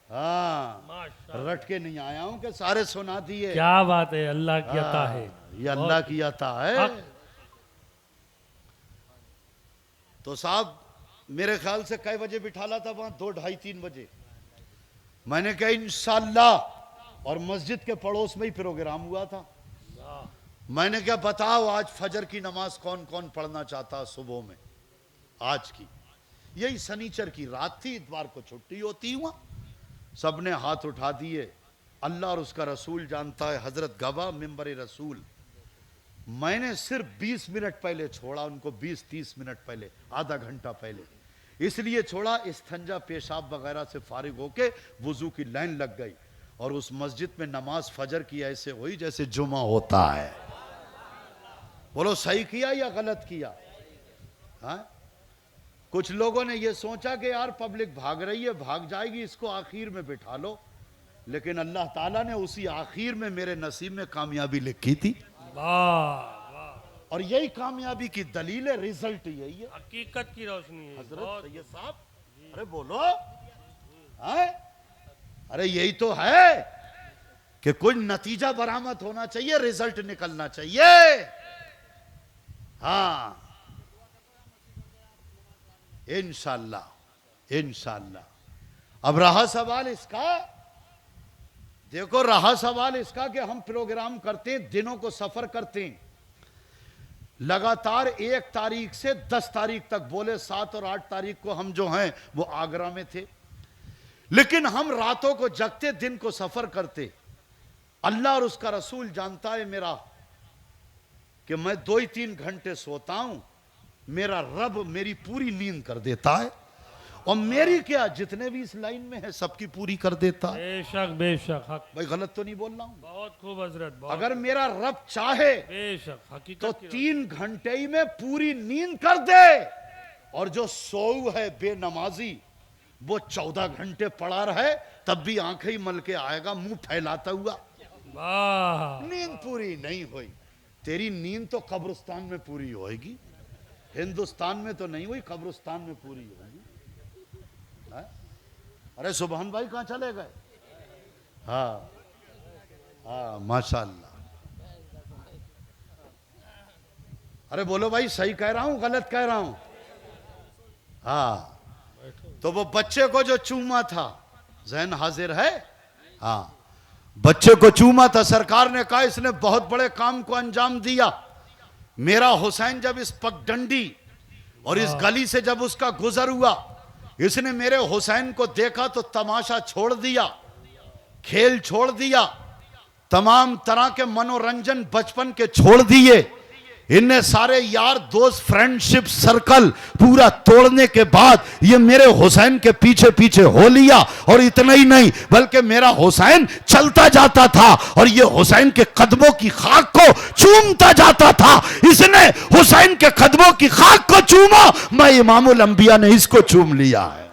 हाँ, रट के नहीं आया हूं कि सारे सुना दिए। क्या बात है, अल्लाह की अता है, ये अल्लाह की अता है। तो साहब मेरे ख्याल से कई बजे बिठाला था वहां? 2, 2:30, 3 बजे। मैंने कहा इंशाल्लाह, और मस्जिद के पड़ोस में ही प्रोग्राम हुआ था। मैंने क्या बताओ आज फजर की नमाज कौन कौन पढ़ना चाहता है सुबह में? आज की यही शनिचर की रात थी, इतवार को छुट्टी होती हुआ सबने हाथ उठा दिए। अल्लाह और उसका रसूल जानता है, हजरत गवाह मिंबर रसूल। मैंने सिर्फ 20 मिनट पहले छोड़ा उनको, 20-30 मिनट पहले, आधा घंटा पहले। इसलिए छोड़ा, इस्तंजा पेशाब वगैरह से फारिग होके वुजू की लाइन लग गई और उस मस्जिद में नमाज फजर की ऐसे हुई जैसे जुमा होता है। बोलो सही किया या गलत किया? हाँ, कुछ लोगों ने ये सोचा कि यार पब्लिक भाग रही है, भाग जाएगी, इसको आखिर में बिठा लो, लेकिन अल्लाह ताला ने उसी आखिर में मेरे नसीब में कामयाबी लिखी थी। और यही कामयाबी की दलील है, रिजल्ट यही है, हकीकत की रोशनी है। हजरत सैयद साहब, अरे बोलो। हाँ? अरे यही तो है कि कुछ नतीजा बरामद होना चाहिए, रिजल्ट निकलना चाहिए। हाँ इंशाल्लाह, इंशाल्लाह। अब रहा सवाल इसका, देखो रहा सवाल इसका कि हम प्रोग्राम करते हैं, दिनों को सफर करते हैं लगातार 1 तारीख से 10 तारीख तक। बोले 7 और 8 तारीख को हम जो हैं वो आगरा में थे, लेकिन हम रातों को जगते, दिन को सफर करते। अल्लाह और उसका रसूल जानता है मेरा कि मैं 2-3 घंटे सोता हूं, मेरा रब मेरी पूरी नींद कर देता है, और मेरी क्या, जितने भी इस लाइन में है सबकी पूरी कर देता है। बेशक बेशक, हक। भाई गलत तो नहीं बोल रहा हूं? बहुत खूब हजरत, बहुत। अगर मेरा रब चाहे बेशक, हकीकत तो की 3 घंटे ही में पूरी नींद कर दे, और जो सोऊ है बेनमाजी वो 14 घंटे पड़ा रहे, तब भी आंखें ही मल के आएगा मुंह फैलाता हुआ। वाह, नींद पूरी नहीं हुई, तेरी नींद तो कब्रिस्तान में पूरी होएगी, हिंदुस्तान में तो नहीं हुई, कब्रिस्तान में पूरी होगी। अरे सुभान भाई कहां चले गए? हाँ हाँ माशाल्लाह। अरे बोलो भाई, सही कह रहा हूं गलत कह रहा हूं? हाँ, तो वो बच्चे को जो चूमा था, जहन हाजिर है? हाँ, बच्चे को चूमा था, सरकार ने कहा इसने बहुत बड़े काम को अंजाम दिया। मेरा हुसैन जब इस पगडंडी और इस गली से जब उसका गुजर हुआ, इसने मेरे हुसैन को देखा तो तमाशा छोड़ दिया, खेल छोड़ दिया, तमाम तरह के मनोरंजन बचपन के छोड़ दिए, इनने सारे यार दोस्त फ्रेंडशिप सर्कल पूरा तोड़ने के बाद ये मेरे हुसैन के पीछे पीछे हो लिया। और इतना ही नहीं बल्कि मेरा हुसैन चलता जाता था और ये हुसैन के कदमों की खाक को चूमता जाता था। इसने हुसैन के कदमों की खाक को चूमा, मैं इमामुल अंबिया ने इसको चूम लिया है।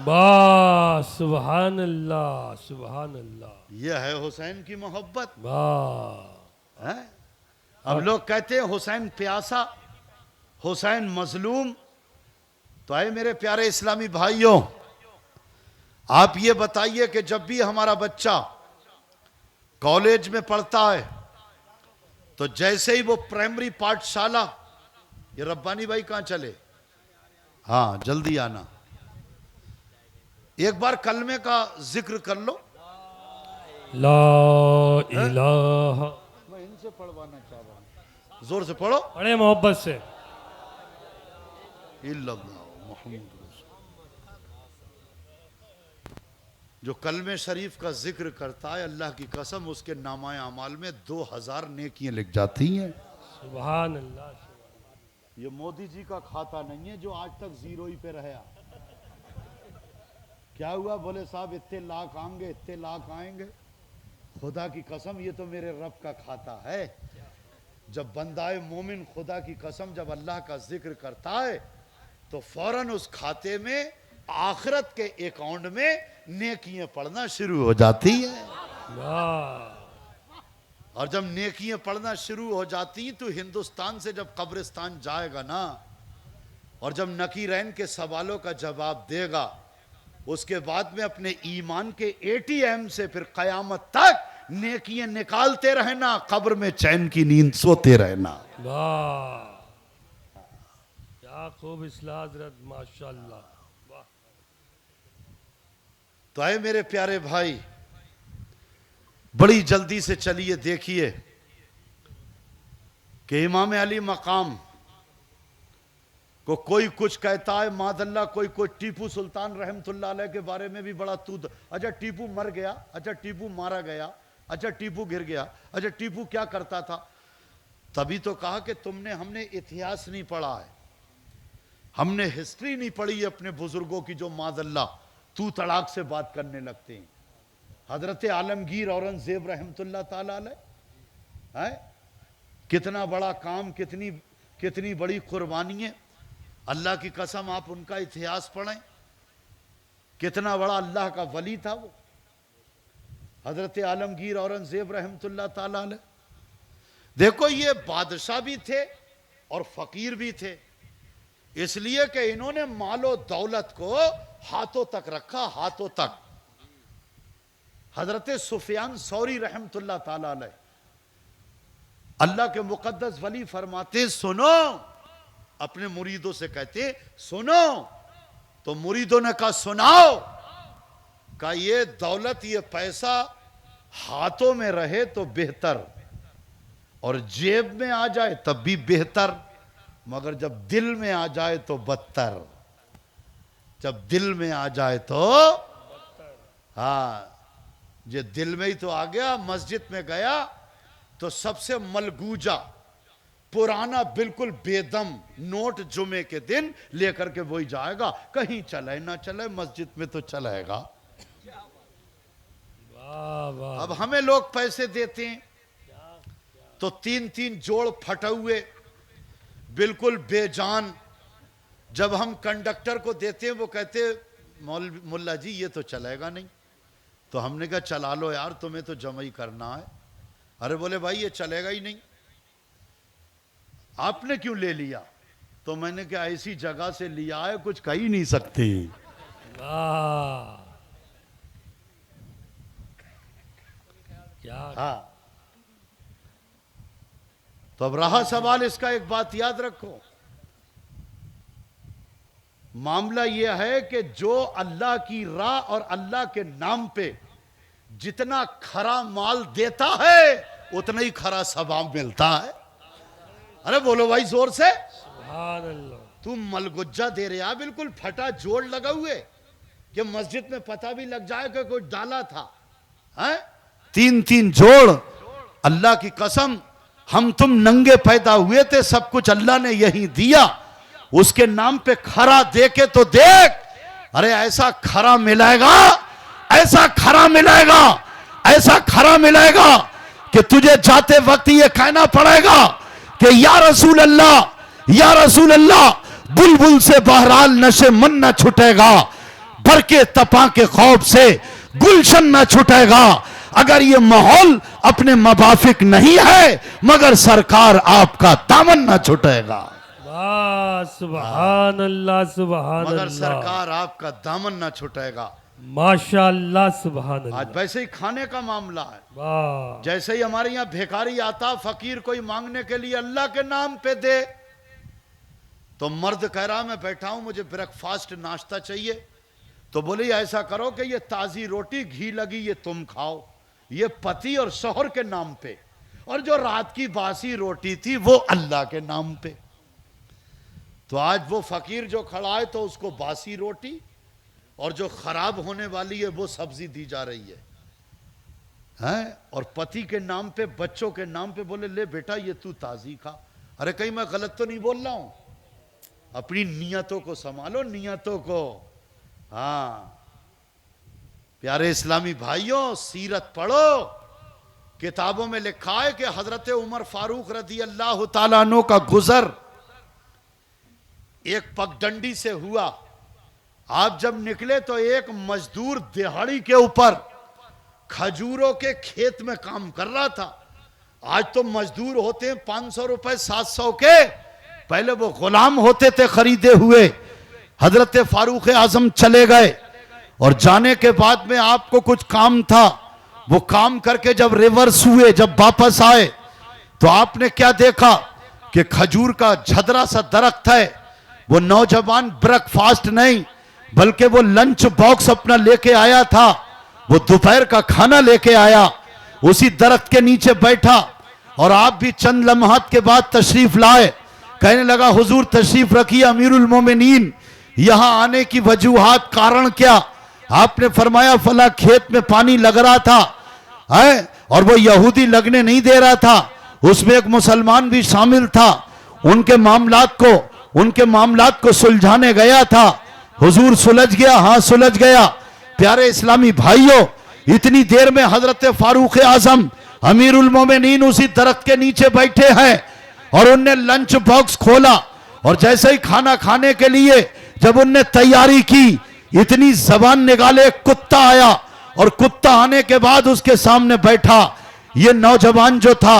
वाह सुभान अल्लाह सुभान अल्लाह। यह है हुसैन की मोहब्बत वाह। है? अब लोग कहते हैं हुसैन प्यासा, हुसैन मजलूम। तो आए मेरे प्यारे इस्लामी भाइयों, आप ये बताइए कि जब भी हमारा बच्चा कॉलेज में पढ़ता है तो जैसे ही वो प्राइमरी पाठशाला, ये रब्बानी भाई कहां चले, हाँ जल्दी आना, एक बार कलमे का जिक्र कर लो। ला इलाहा, मैं इनसे पढ़वाना चाह रहा हूं, जोर से पढ़ो। बड़े मोहब्बत से। इल्लल्लाह मुहम्मद रसूल। जो कलमे शरीफ का जिक्र करता है, अल्लाह की कसम उसके नामाए अमाल में 2000 नेकियां लिख जाती हैं। सुभान अल्लाह। ये मोदी जी का खाता नहीं है जो आज तक जीरो ही पे रहा। क्या हुआ, बोले साहब इतने लाख आएंगे, इतने लाख आएंगे। खुदा की कसम ये तो मेरे रब का खाता है। जब बंदाए मोमिन खुदा की कसम जब अल्लाह का जिक्र करता है तो फौरन उस खाते में आखिरत के अकाउंट में नेकियां पढ़ना शुरू हो जाती है। वाह। और जब नेकियां पढ़ना शुरू हो जाती तो हिंदुस्तान से जब कब्रिस्तान जाएगा ना, और जब नकीरैन के सवालों का जवाब देगा, उसके बाद में अपने ईमान के एटीएम से फिर कयामत तक नेकियां निकालते रहना, कब्र में चैन की नींद सोते रहना। वाह क्या खूब इस्लाह हज़रत, माशाअल्लाह। वाह। तो आए मेरे प्यारे भाई, बड़ी जल्दी से चलिए देखिए कि इमाम अली मकाम को कोई कुछ कहता है मादल्ला, कोई टीपू सुल्तान रहमतुल्लाह अलैह के बारे में भी बड़ा तूद। अच्छा टीपू मर गया, अच्छा टीपू मारा गया, अच्छा टीपू गिर गया, अच्छा टीपू क्या करता था। तभी तो कहा कि हमने इतिहास नहीं पढ़ा है, हमने हिस्ट्री नहीं पढ़ी अपने बुजुर्गों की, जो मादल्ला तू तड़ाक से बात करने लगते हैं। हजरत आलमगीर औरंगजेब रहमतुल्लाह ताला अलैह है, कितना बड़ा काम, कितनी बड़ी कुर्बानी है। अल्लाह की कसम आप उनका इतिहास पढ़ें, कितना बड़ा अल्लाह का वली था वो हजरत आलमगीर औरंगजेब रहमतुल्लाह ताला अलैह। देखो ये बादशाह भी थे और फकीर भी थे, इसलिए कि इन्होंने मालो दौलत को हाथों तक रखा, हाथों तक। हजरत सुफियान सौरी रहमतुल्लाह ताला अलैह, अल्लाह के मुकद्दस वली फरमाते सुनो, अपने मुरीदों से कहते सुनो, तो मुरीदों ने कहा सुनाओ। कहा ये दौलत, ये पैसा हाथों में रहे तो बेहतर, और जेब में आ जाए तब भी बेहतर, मगर जब दिल में आ जाए तो बदतर। जब दिल में आ जाए तो हाँ, ये दिल में ही तो आ गया। मस्जिद में गया तो सबसे मलगूजा पुराना बिल्कुल बेदम नोट जुमे के दिन लेकर के वही जाएगा, कहीं चले ना चले मस्जिद में तो चलेगा। वाह वाह। अब हमें लोग पैसे देते हैं तो 3-3 जोड़ फटे हुए बिल्कुल बेजान, जब हम कंडक्टर को देते हैं वो कहते मुल्ला जी ये तो चलेगा नहीं। तो हमने कहा चला लो यार, तुम्हें तो जमा ही करना है। अरे बोले भाई ये चलेगा ही नहीं, आपने क्यों ले लिया। तो मैंने कहा ऐसी जगह से लिया है कुछ कह ही नहीं सकते। वाह क्या। हाँ, तो अब रहा सवाल इसका, एक बात याद रखो, मामला यह है कि जो अल्लाह की राह और अल्लाह के नाम पे जितना खरा माल देता है उतना ही खरा सवाब मिलता है। अरे बोलो भाई जोर से। सुभान अल्लाह। तुम मलगुज्जा दे रहे, बिल्कुल फटा जोड़ लगा हुए कि मस्जिद में पता भी लग जाए कि कोई डाला था। 3-3 जोड़, अल्लाह की कसम हम तुम नंगे पैदा हुए थे, सब कुछ अल्लाह ने यही दिया, उसके नाम पे खरा दे के तो देख। अरे ऐसा खरा मिलेगा, ऐसा खरा मिलेगा, ऐसा खरा मिलेगा कि तुझे जाते वक्त ये कहना पड़ेगा कि या रसूल अल्लाह, या रसूल अल्लाह, बुलबुल से बहरहाल नशे मन न छुटेगा, बरके तपा के खौफ से गुलशन न छुटेगा। अगर ये माहौल अपने मुवाफिक नहीं है, मगर सरकार आपका दामन न छुटेगा। वाह, सुभान अल्लाह, सुभान मगर अल्लाह, सरकार आपका दामन न छुटेगा। माशाअल्लाह, सुभान आज अल्लाह। वैसे ही खाने का मामला है। वाह, जैसे ही हमारे यहाँ भिखारी आता, फकीर कोई मांगने के लिए अल्लाह के नाम पे दे, तो मर्द कह रहा मैं बैठा हूं, मुझे ब्रेकफास्ट नाश्ता चाहिए, तो बोले ऐसा करो कि ये ताजी रोटी घी लगी ये तुम खाओ, ये पति और शौहर के नाम पे, और जो रात की बासी रोटी थी वो अल्लाह के नाम पे। तो आज वो फकीर जो खड़ा है तो उसको बासी रोटी और जो खराब होने वाली है वो सब्जी दी जा रही है? और पति के नाम पे, बच्चों के नाम पे बोले ले बेटा ये तू ताजी खा। अरे कहीं मैं गलत तो नहीं बोल रहा हूं? अपनी नियतों को संभालो, नियतों को। हाँ प्यारे इस्लामी भाइयों, सीरत पढ़ो, किताबों में लिखा है कि हजरत उमर फारूक रदी अल्लाह तआला अन्हु का गुजर एक पगडंडी से हुआ। आप जब निकले तो एक मजदूर दिहाड़ी के ऊपर खजूरों के खेत में काम कर रहा था। आज तो मजदूर होते हैं 500 रुपए 700 के, पहले वो गुलाम होते थे खरीदे हुए। हजरत फारूक आजम चले गए और जाने के बाद में आपको कुछ काम था, वो काम करके जब रिवर्स हुए, जब वापस आए तो आपने क्या देखा कि खजूर का झदरा सा दरख्त है। वो नौजवान ब्रेकफास्ट नहीं बल्कि वो लंच बॉक्स अपना लेके आया था, वो दोपहर का खाना लेके आया, उसी दरख्त के नीचे बैठा और आप भी चंद लम्हात के बाद तशरीफ लाए। कहने लगा हुजूर तशरीफ रखिए अमीरुल मोमिनीन, यहां आने की वजूहात कारण क्या? आपने फरमाया फला खेत में पानी लग रहा था है और वो यहूदी लगने नहीं दे रहा था, उसमें एक मुसलमान भी शामिल था, उनके मामलात को सुलझाने गया था। हुजूर सुलझ गया? हाँ सुलझ गया। प्यारे इस्लामी भाइयों, इतनी देर में हजरत फारूक आजम अमीरुल मोमिनीन उसी दरख्त के नीचे बैठे हैं और उनने लंच बॉक्स खोला और जैसे ही खाना खाने के लिए जब उनने तैयारी की, इतनी जबान निकाले कुत्ता आया और कुत्ता आने के बाद उसके सामने बैठा। ये नौजवान जो था,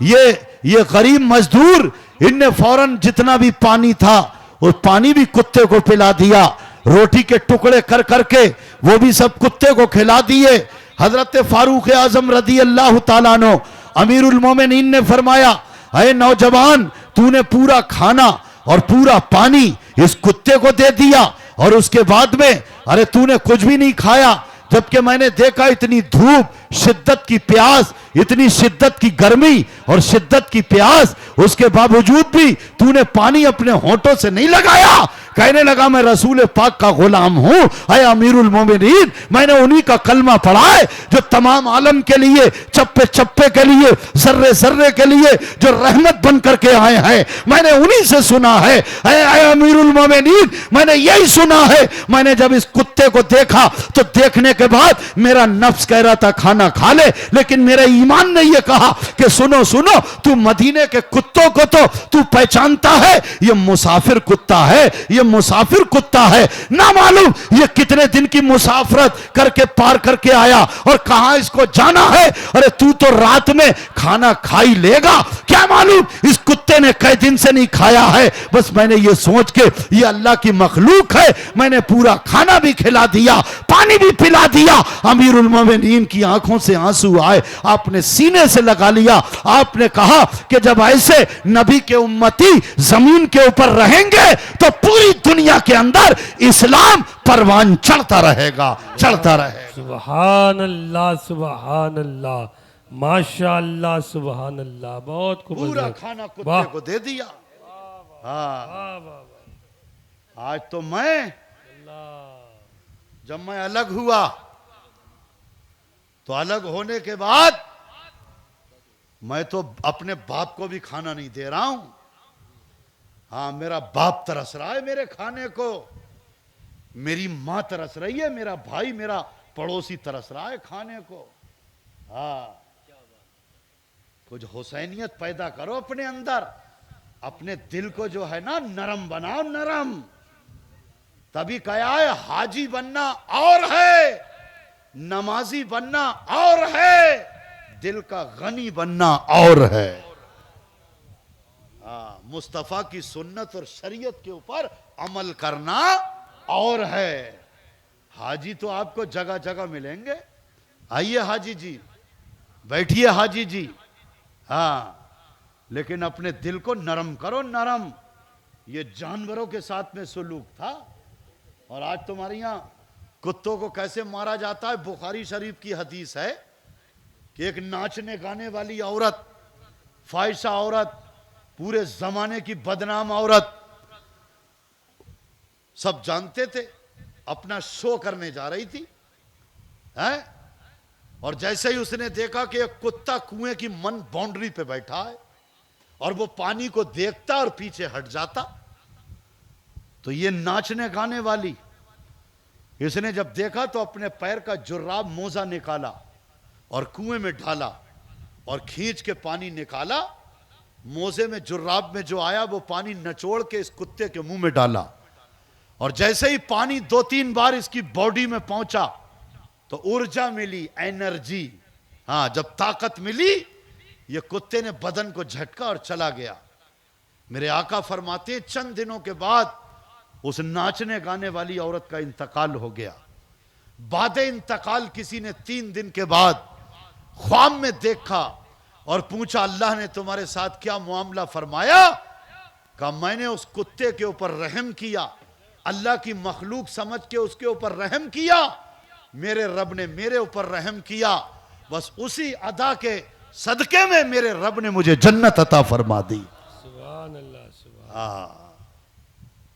ये गरीब मजदूर, इनने फौरन जितना भी पानी था वो पानी भी कुत्ते को पिला दिया, रोटी के टुकड़े कर करके वो भी सब कुत्ते को खिला दिए। हजरत फारूक आजम रदी अल्लाह तआला अन्हु अमीरुल मोमिनीन ने फरमाया, अरे नौजवान, तूने पूरा खाना और पूरा पानी इस कुत्ते को दे दिया और उसके बाद में अरे तूने कुछ भी नहीं खाया, जबकि मैंने देखा इतनी धूप, शिद्दत की प्यास, इतनी शिद्दत की गर्मी और शिद्दत की प्यास, उसके बावजूद भी तूने पानी अपने होंठों से नहीं लगाया। कहने लगा मैं रसूल पाक का गुलाम हूं, ऐ अमीरुल मोमिनीन, मैंने उन्हीं का कलमा पढ़ा है जो तमाम आलम के लिए, चप्पे चप्पे के लिए, जर्रे जर्रे के लिए जो रहमत बन करके आए हैं, मैंने उन्हीं से सुना है। ऐ अमीरुल मोमिनीन, मैंने यही सुना है। मैंने जब इस कुत्ते को देखा तो देखने के बाद मेरा नफ्स कह रहा था खाना खा ले, लेकिन मेरे ईमान ने यह कहा कि सुनो सुनो, तू मदीने के कुत्तों को तो तू पहचानता है, ये मुसाफिर कुत्ता है, ये मुसाफिर कुत्ता है, ना मालूम ये कितने दिन की मुसाफरत करके पार करके आया और कहां इसको जाना है। अरे तू तो रात में खाना खा ही लेगा, क्या मालूम इस कुत्ते ने कई दिन से नहीं खाया है। बस मैंने ये सोच के ये अल्लाह की मखलूक है, मैंने पूरा खाना भी खिला दिया, पानी भी पिला दिया। अमीरुल मोमिनीन की आंखों से आंसू आए, आपने सीने से लगा लिया, आपने कहा कि जब ऐसे नबी के उम्मती जमीन के ऊपर रहेंगे तो पूरी दुनिया के अंदर इस्लाम परवान चढ़ता रहेगा, चढ़ता रहेगा। सुभान अल्लाह, सुभान अल्लाह, माशाअल्लाह, सुभान अल्लाह। बहुत खूब, पूरा खाना कुत्ते को दे दिया। हाँ आज तो जब मैं अलग हुआ तो अलग होने के बाद मैं तो अपने बाप को भी खाना नहीं दे रहा हूं। हाँ, मेरा बाप तरस रहा है मेरे खाने को, मेरी मां तरस रही है, मेरा भाई, मेरा पड़ोसी तरस रहा है खाने को। हाँ, कुछ हुसैनियत पैदा करो अपने अंदर, अपने दिल को जो है ना नरम बनाओ, नरम। तभी कहा है हाजी बनना और है, नमाजी बनना और है, दिल का गनी बनना और है। मुस्तफा की सुन्नत और शरीयत के ऊपर अमल करना और है। हाजी तो आपको जगह जगह मिलेंगे। आइए हाजी जी, बैठिए हाजी जी। हाँ, लेकिन अपने दिल को नरम करो, नरम। ये जानवरों के साथ में सुलूक था, और आज तुम्हारे यहां कुत्तों को कैसे मारा जाता है। बुखारी शरीफ की हदीस है कि एक नाचने गाने वाली औरत, फाहिशा औरत, पूरे जमाने की बदनाम औरत, सब जानते थे, अपना शो करने जा रही थी है? और जैसे ही उसने देखा कि एक कुत्ता कुएं की मन बाउंड्री पे बैठा है और वो पानी को देखता और पीछे हट जाता, तो ये नाचने गाने वाली, इसने जब देखा तो अपने पैर का जुर्राब मोजा निकाला और कुएं में डाला और खींच के पानी निकाला। मोजे में जुर्राब में जो आया वो पानी नचोड़ के इस कुत्ते के मुंह में डाला, और जैसे ही पानी 2-3 बार इसकी बॉडी में पहुंचा तो ऊर्जा मिली, एनर्जी। हाँ, जब ताकत मिली, ये कुत्ते ने बदन को झटका और चला गया। मेरे आका फरमाते हैं चंद दिनों के बाद उस नाचने गाने वाली औरत का इंतकाल हो गया। बाद इंतकाल किसी ने 3 दिन के बाद ख्वाब में देखा और पूछा, अल्लाह ने तुम्हारे साथ क्या मामला फरमाया? कहा, मैंने उस कुत्ते के ऊपर रहम किया, अल्लाह की मखलूक समझ के उसके ऊपर रहम किया, मेरे रब ने मेरे ऊपर रहम किया, बस उसी अदा के सदके में मेरे रब ने मुझे जन्नत अता फरमा दी। सुभान अल्लाह, सुभान। हाँ,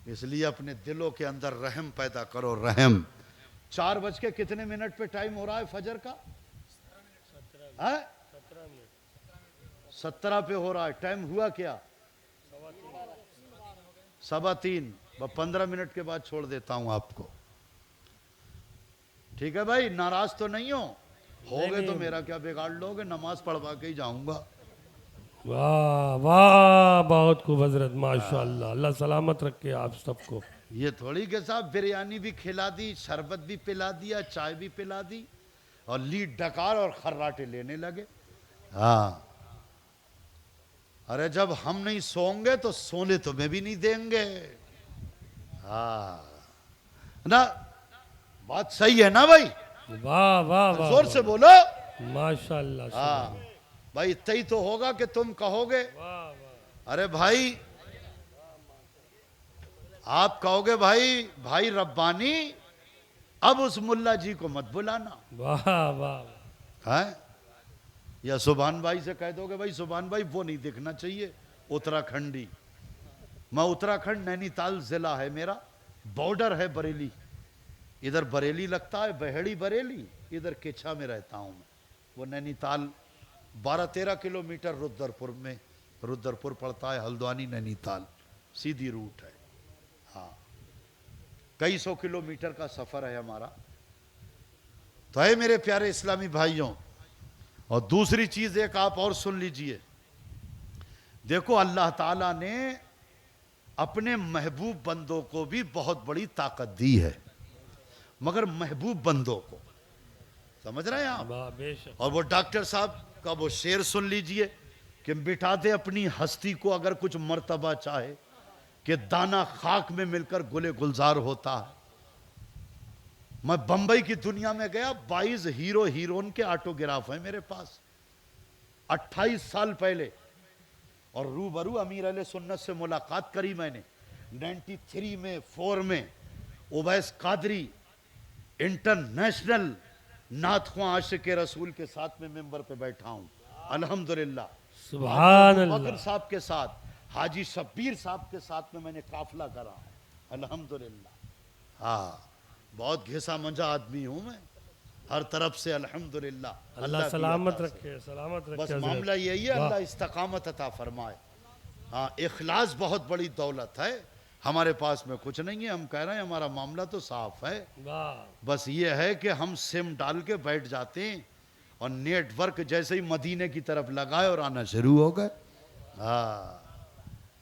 इसलिए अपने दिलों के अंदर रहम पैदा करो, रहम। 4 बज के कितने मिनट पे टाइम हो रहा है फजर का? 17 पे हो रहा है। टाइम हुआ क्या? 3:15। 15 मिनट के बाद छोड़ देता हूं आपको, ठीक है भाई? नाराज तो नहीं होगे तो मेरा क्या बिगाड़ लोगे? नमाज पढ़वा के ही जाऊंगा। वाह वाह, बहुत खूब हजरत, माशाअल्लाह। अल्लाह सलामत रखे आप सबको। ये थोड़ी के साहब बिरयानी भी खिला दी, शरबत भी पिला दिया, चाय भी पिला दी, और लीड डकार और खर्राटे लेने लगे। हाँ, अरे जब हम नहीं सोएंगे तो सोने तुम्हें भी नहीं देंगे। हाँ ना, बात सही है ना भाई? वाह वाह वाह, जोर से बोलो माशाअल्लाह। हाँ भाई, इतना ही तो होगा कि तुम कहोगे। अरे भाई, आप कहोगे भाई, भाई रब्बानी अब उस मुल्ला जी को मत बुलाना। वाह वाह, है? या सुभान भाई से कह दोगे, भाई सुभान भाई वो नहीं दिखना चाहिए, उत्तराखंडी। मैं उत्तराखंड, नैनीताल जिला है मेरा, बॉर्डर है बरेली, इधर बरेली लगता है, बहेड़ी बरेली, इधर केछा में रहता हूं मैं। वो नैनीताल 12-13 किलोमीटर रुद्रपुर में, रुद्रपुर पड़ता है, हल्द्वानी नैनीताल सीधी रूट है। हाँ, कई 100 किलोमीटर का सफर है हमारा। तो है मेरे प्यारे इस्लामी भाइयों, और दूसरी चीज एक आप और सुन लीजिए। देखो, अल्लाह ताला ने अपने महबूब बंदों को भी बहुत बड़ी ताकत दी है, मगर महबूब बंदों को, समझ रहे हैं आप? वाह, बेशक। और वो डॉक्टर साहब का वो शेर सुन लीजिए कि मिटा दे अपनी हस्ती को अगर कुछ मर्तबा चाहे, कि दाना खाक में मिलकर गुले गुलजार होता है। मैं बंबई की दुनिया में गया, 22 हीरो हीरोइन के ऑटोग्राफ हैं मेरे पास 28 साल पहले, और रूबरू अमीर अहले सुन्नत से मुलाकात करी मैंने 93 में 4 में। उवैस कादरी इंटरनेशनल नात ख्वां आशिक रसूल के साथ में मेंबर पे बैठा हूं, अल्हम्दुलिल्लाह। सुभान बकर अल्लाह। साहब के साथ, हाजी शब्बीर साहब के साथ में मैंने काफिला करा है, अल्हम्दुलिल्लाह। हाँ, बहुत घिसा मंजा आदमी हूं मैं। हर तरफ से अल्हम्दुलिल्लाह। अल्लाह की सलामत अता से। रखे, सलामत बस रखे हजरत। मामला यही है, वाह। अल्लाह इस्तकामत अता फरमाए। हाँ, इखलास बहुत बड़ी दौलत है। हमारे पास में कुछ नहीं है, हम कह रहे हैं हमारा मामला तो साफ है। वाह। बस ये है कि हम सिम डाल के बैठ जाते हैं और नेटवर्क जैसे ही मदीने की तरफ लगाए और आना शुरू हो गए। हाँ,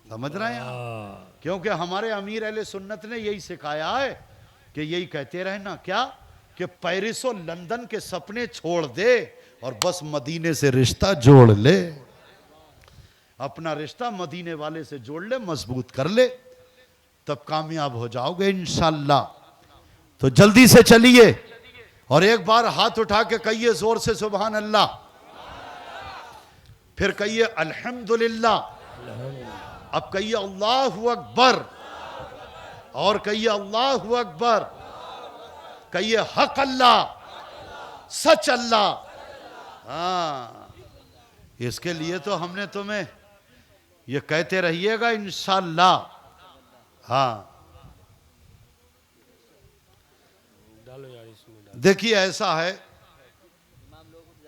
समझ रहे हैं आप? वाह। क्योंकि हमारे अमीर अहले सुन्नत ने यही सिखाया है कि यही कहते रहना क्या कि पेरिस और लंदन के सपने छोड़ दे और बस मदीने से रिश्ता जोड़ ले। अपना रिश्ता मदीने वाले से जोड़ ले, मजबूत कर ले, तब कामयाब हो जाओगे इंशाअल्लाह। तो जल्दी से चलिए और एक बार हाथ उठा के कहिए जोर से सुभान अल्लाह, फिर कहिए अल्हम्दुलिल्लाह, अब कहिए अल्लाहु अकबर, और कहिए अल्लाहु अकबर, कहिए हक अल्लाह, सच अल्लाह। हाँ, इसके लिए तो हमने तुम्हें ये कहते रहिएगा इंशाअल्लाह। हाँ, डालो यार इसमें। देखिए ऐसा है,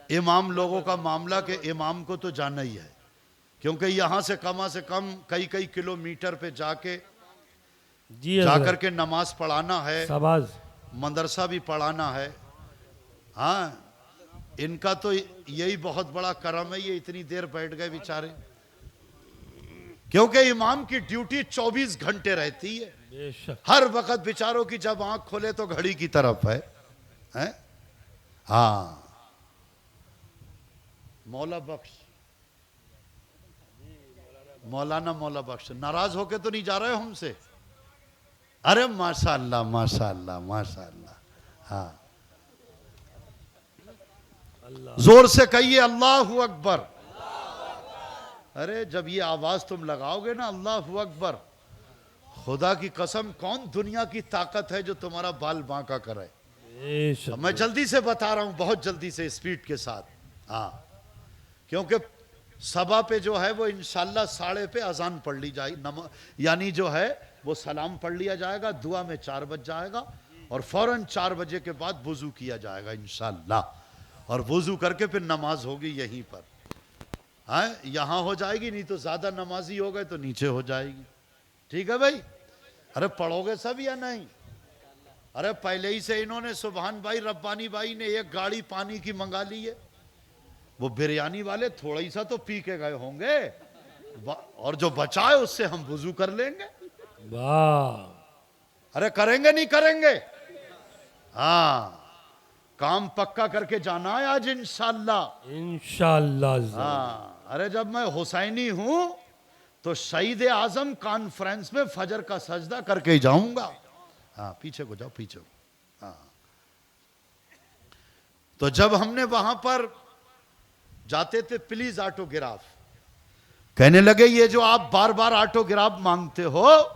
इमाम लोगों का मामला के इमाम को तो जाना ही है, क्योंकि यहां से कम कई कई किलोमीटर पे जाके जी जाकर के नमाज पढ़ाना है, शाबाश। मदरसा भी पढ़ाना है। हाँ, इनका तो यही बहुत बड़ा करम है, ये इतनी देर बैठ गए बेचारे, क्योंकि इमाम की ड्यूटी 24 घंटे रहती है। बेशक। हर वक्त बेचारों की जब आंख खोले तो घड़ी की तरफ है, हैं? हाँ, मौला बख्श, मौलाना मौला बख्श नाराज होके तो नहीं जा रहे हो हमसे? अरे माशाअल्लाह माशाअल्लाह माशाअल्लाह। हाँ, जोर से कहिए अल्लाहु अकबर। अरे जब ये आवाज तुम लगाओगे ना अल्लाहु अकबर, खुदा की कसम कौन दुनिया की ताकत है जो तुम्हारा बाल बांका करे? बेशक। अब मैं जल्दी से बता रहा हूं, बहुत जल्दी से स्पीड के साथ। हाँ, क्योंकि सभा पे जो है वो इंशाल्लाह 12:30 पे अजान पढ़ ली जाएगी, यानी जो है वो सलाम पढ़ लिया जाएगा, दुआ में 4 बज जाएगा और फौरन 4 बजे के बाद वुजू किया जाएगा इंशाल्लाह, और वुजू करके फिर नमाज होगी यहीं पर। हाँ, यहाँ हो जाएगी, नहीं तो ज्यादा नमाजी हो गए तो नीचे हो जाएगी। ठीक है भाई? अरे पढ़ोगे सब या नहीं? अरे पहले ही से इन्होंने सुभान भाई रब्बानी भाई ने एक गाड़ी पानी की मंगा ली है, वो बिरयानी वाले थोड़ा ही सा तो पी के गए होंगे, और जो बचा है उससे हम वुजू कर लेंगे। वाह। अरे करेंगे नहीं करेंगे? हाँ, काम पक्का करके जाना है आज इंशाल्लाह। इंशाअल्लाह। हाँ, अरे जब मैं हुसैनी हूं तो शहीद आजम कॉन्फ्रेंस में फजर का सजदा करके ही जाऊंगा। हाँ, पीछे को जाओ, पीछे को। हाँ, तो जब हमने वहां पर जाते थे, प्लीज ऑटोग्राफ, कहने लगे ये जो आप बार बार ऑटोग्राफ मांगते हो,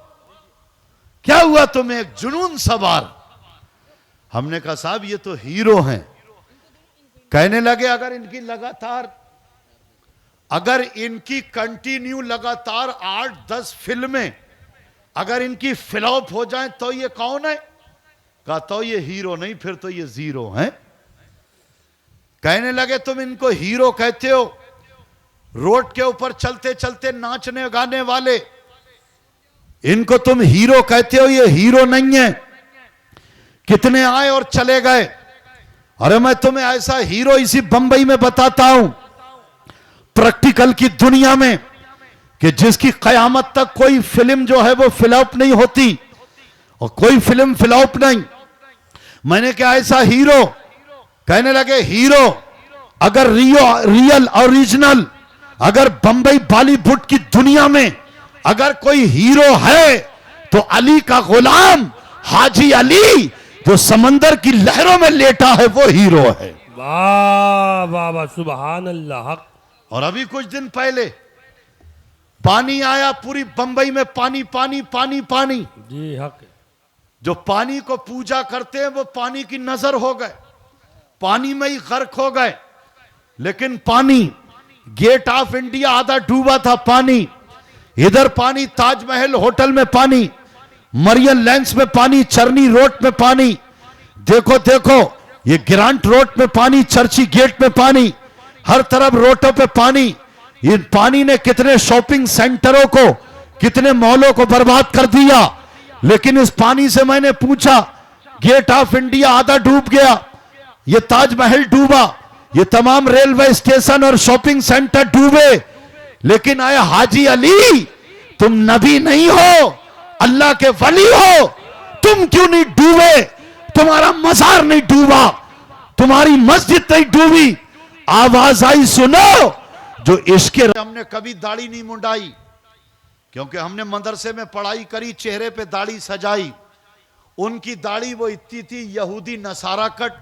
क्या हुआ तुम्हें एक जुनून सवार? हमने कहा साहब ये तो हीरो हैं। कहने लगे अगर इनकी कंटिन्यू लगातार 8-10 फिल्में अगर इनकी फ्लॉप हो जाएं तो ये कौन है? कहा तो ये हीरो नहीं, फिर तो ये जीरो हैं। कहने लगे तुम इनको हीरो कहते हो, रोड के ऊपर चलते चलते नाचने गाने वाले, इनको तुम हीरो कहते हो, ये हीरो नहीं है, कितने आए और चले गए। अरे मैं तुम्हें ऐसा हीरो इसी बंबई में बताता हूं, प्रैक्टिकल की दुनिया में, कि जिसकी कयामत तक कोई फिल्म जो है वो फ्लॉप नहीं होती, और कोई फिल्म फ्लॉप नहीं। मैंने क्या ऐसा हीरो? कहने लगे हीरो अगर रियल ओरिजिनल, अगर बंबई बॉलीवुड की दुनिया में अगर कोई हीरो है तो अली का गुलाम हाजी अली, जो समंदर की लहरों में लेटा है, वो हीरो है। वाह वाह वाह, सुभान अल्लाह। हक। और अभी कुछ दिन पहले पानी आया, पूरी बंबई में पानी पानी पानी पानी। जी हक। जो पानी को पूजा करते हैं वो पानी की नजर हो गए, पानी में ही गर्क हो गए। लेकिन पानी, गेट ऑफ इंडिया आधा डूबा था पानी, इधर पानी, ताजमहल होटल में पानी, मरियन लैंड्स में पानी, चरनी रोड में पानी। देखो देखो ये ग्रांट रोड पे पानी, चर्ची गेट पे पानी, हर तरफ रोडों पे पानी। इन पानी ने कितने शॉपिंग सेंटरों को, कितने मॉलों को बर्बाद कर दिया। लेकिन इस पानी से मैंने पूछा, गेट ऑफ इंडिया आधा डूब गया, ये ताजमहल डूबा, ये तमाम रेलवे स्टेशन और शॉपिंग सेंटर डूबे, लेकिन आए हाजी अली, तुम नबी नहीं हो, अल्लाह के वली हो, तुम क्यों नहीं डूबे? तुम्हारा मजार नहीं डूबा, तुम्हारी मस्जिद नहीं डूबी। आवाज आई, सुनो, जो इसके हमने कभी दाढ़ी नहीं मुंडाई, क्योंकि हमने मदरसे में पढ़ाई करी, चेहरे पे दाढ़ी सजाई। उनकी दाढ़ी वो इतनी थी, यहूदी नसारा कट।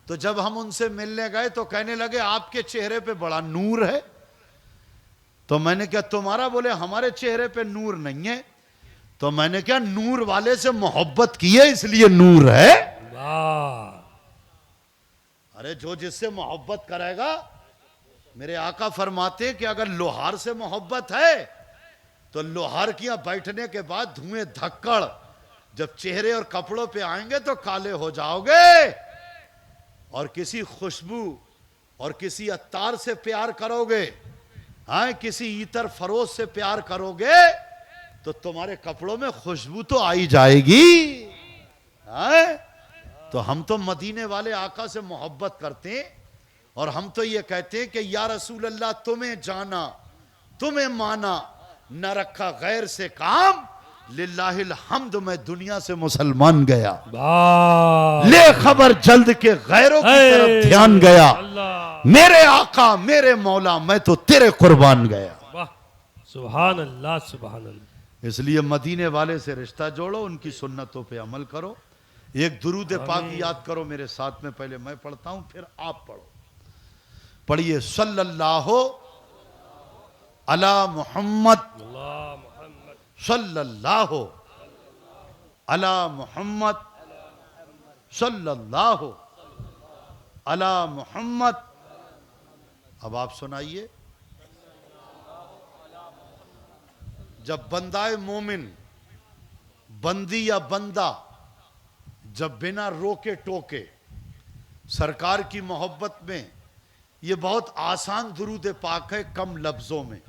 तो जब हम उनसे मिलने गए तो कहने लगे आपके चेहरे पे बड़ा नूर है। तो मैंने क्या, तुम्हारा? बोले हमारे चेहरे पे नूर नहीं है। तो मैंने क्या, नूर वाले से मोहब्बत की है इसलिए नूर है। वाह, अरे जो जिससे मोहब्बत करेगा, मेरे आका फरमाते कि अगर लोहार से मोहब्बत है तो लोहार की यहां बैठने के बाद धुएं धक्कड़ जब चेहरे और कपड़ों पे आएंगे तो काले हो जाओगे। और किसी खुशबू और किसी अत्तार से प्यार करोगे, हाँ, किसी इतर फरोज से प्यार करोगे तो तुम्हारे कपड़ों में खुशबू तो आई जाएगी। हाँ? तो हम तो मदीने वाले आका से मोहब्बत करते हैं और हम तो ये कहते हैं कि या रसूल अल्लाह, तुम्हें जाना, तुम्हें माना, न रखा गैर से काम, लिल्लाहिल हम्द, मैं दुनिया से मुसलमान गया। वाह, ले खबर जल्द के गैरों की तरफ ध्यान गया। अल्लाह, मेरे आका, मेरे मौला, मैं तो तेरे कुर्बान गया। वाह, सुभान अल्लाह, सुभान अल्लाह। इसलिए मदीने वाले से रिश्ता जोड़ो, उनकी सुन्नतों पे अमल करो। एक दुरूद पाक याद करो मेरे साथ में, पहले मैं पढ़ता हूं फिर आप पढ़ो। पढ़िए, सल्लल्लाहु अला मुहम्मद, सल्लल्लाहु अला मुहम्मद, सल्लल्लाहु अला मुहम्मद। अब आप सुनाइए। जब बंदाए मोमिन, बंदी या बंदा, जब बिना रोके टोके सरकार की मोहब्बत में, ये बहुत आसान दुरूद पाक है कम लफ्जों में,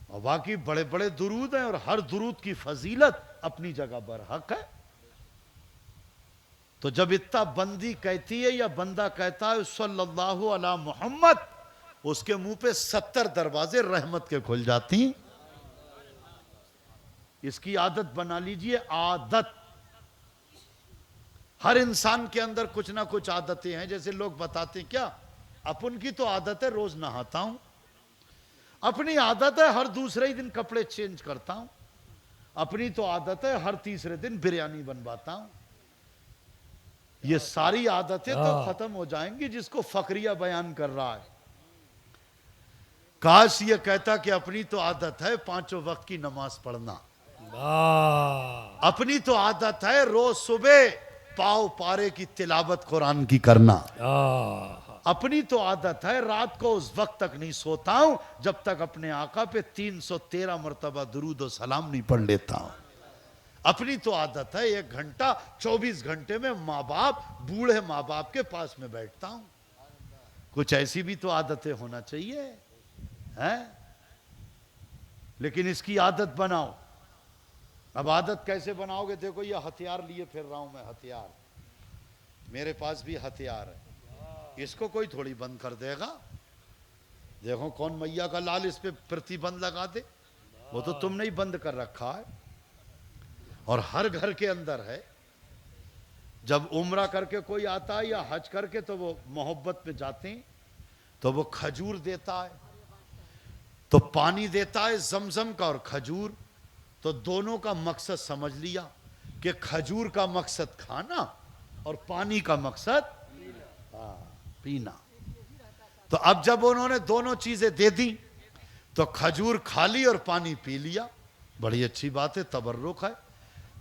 और बाकी बड़े बड़े दुरूद हैं और हर दुरूद की फजीलत अपनी जगह बरहक है। तो जब इतना बंदी कहती है या बंदा कहता है सल्लल्लाहु अला मुहम्मद, उसके मुंह पे 70 दरवाजे रहमत के खुल जाती हैं। इसकी आदत बना लीजिए, आदत। हर इंसान के अंदर कुछ ना कुछ आदतें हैं। जैसे लोग बताते हैं, क्या अपन की तो आदत है रोज नहाता हूं, अपनी आदत है हर दूसरे ही दिन कपड़े चेंज करता हूं, अपनी तो आदत है हर तीसरे दिन बिरयानी बनवाता हूं। ये सारी आदतें तो खत्म हो जाएंगी जिसको फकरिया बयान कर रहा है। काश ये कहता कि अपनी तो आदत है 5 वक्त की नमाज पढ़ना, वाह, अपनी तो आदत है रोज सुबह पाव पारे की तिलावत कुरान की करना, अपनी तो आदत है रात को उस वक्त तक नहीं सोता हूं जब तक अपने आका पे 313 मरतबा दुरूद और सलाम नहीं पढ़ लेता हूं। अपनी तो आदत है 1 घंटा 24 घंटे में माँ बाप, बूढ़े माँ बाप के पास में बैठता हूं। कुछ ऐसी भी तो आदतें होना चाहिए, हैं? लेकिन इसकी आदत बनाओ। अब आदत कैसे बनाओगे? देखो, ये हथियार लिए फिर रहा हूं मैं, हथियार मेरे पास भी हथियार है, इसको कोई थोड़ी बंद कर देगा। देखो कौन मैया का लाल इस पे प्रतिबंध लगा दे, वो तो तुमने ही बंद कर रखा है। और हर घर के अंदर है। जब उम्रा करके कोई आता है या हज करके तो वो मोहब्बत पे जाते हैं तो वो खजूर देता है, तो पानी देता है जमजम का और खजूर। तो दोनों का मकसद समझ लिया कि खजूर का मकसद खाना और पानी का मकसद पीना। तो अब जब उन्होंने दोनों चीजें दे दी तो खजूर खा ली और पानी पी लिया, बड़ी अच्छी बात है, तबर्रुक है।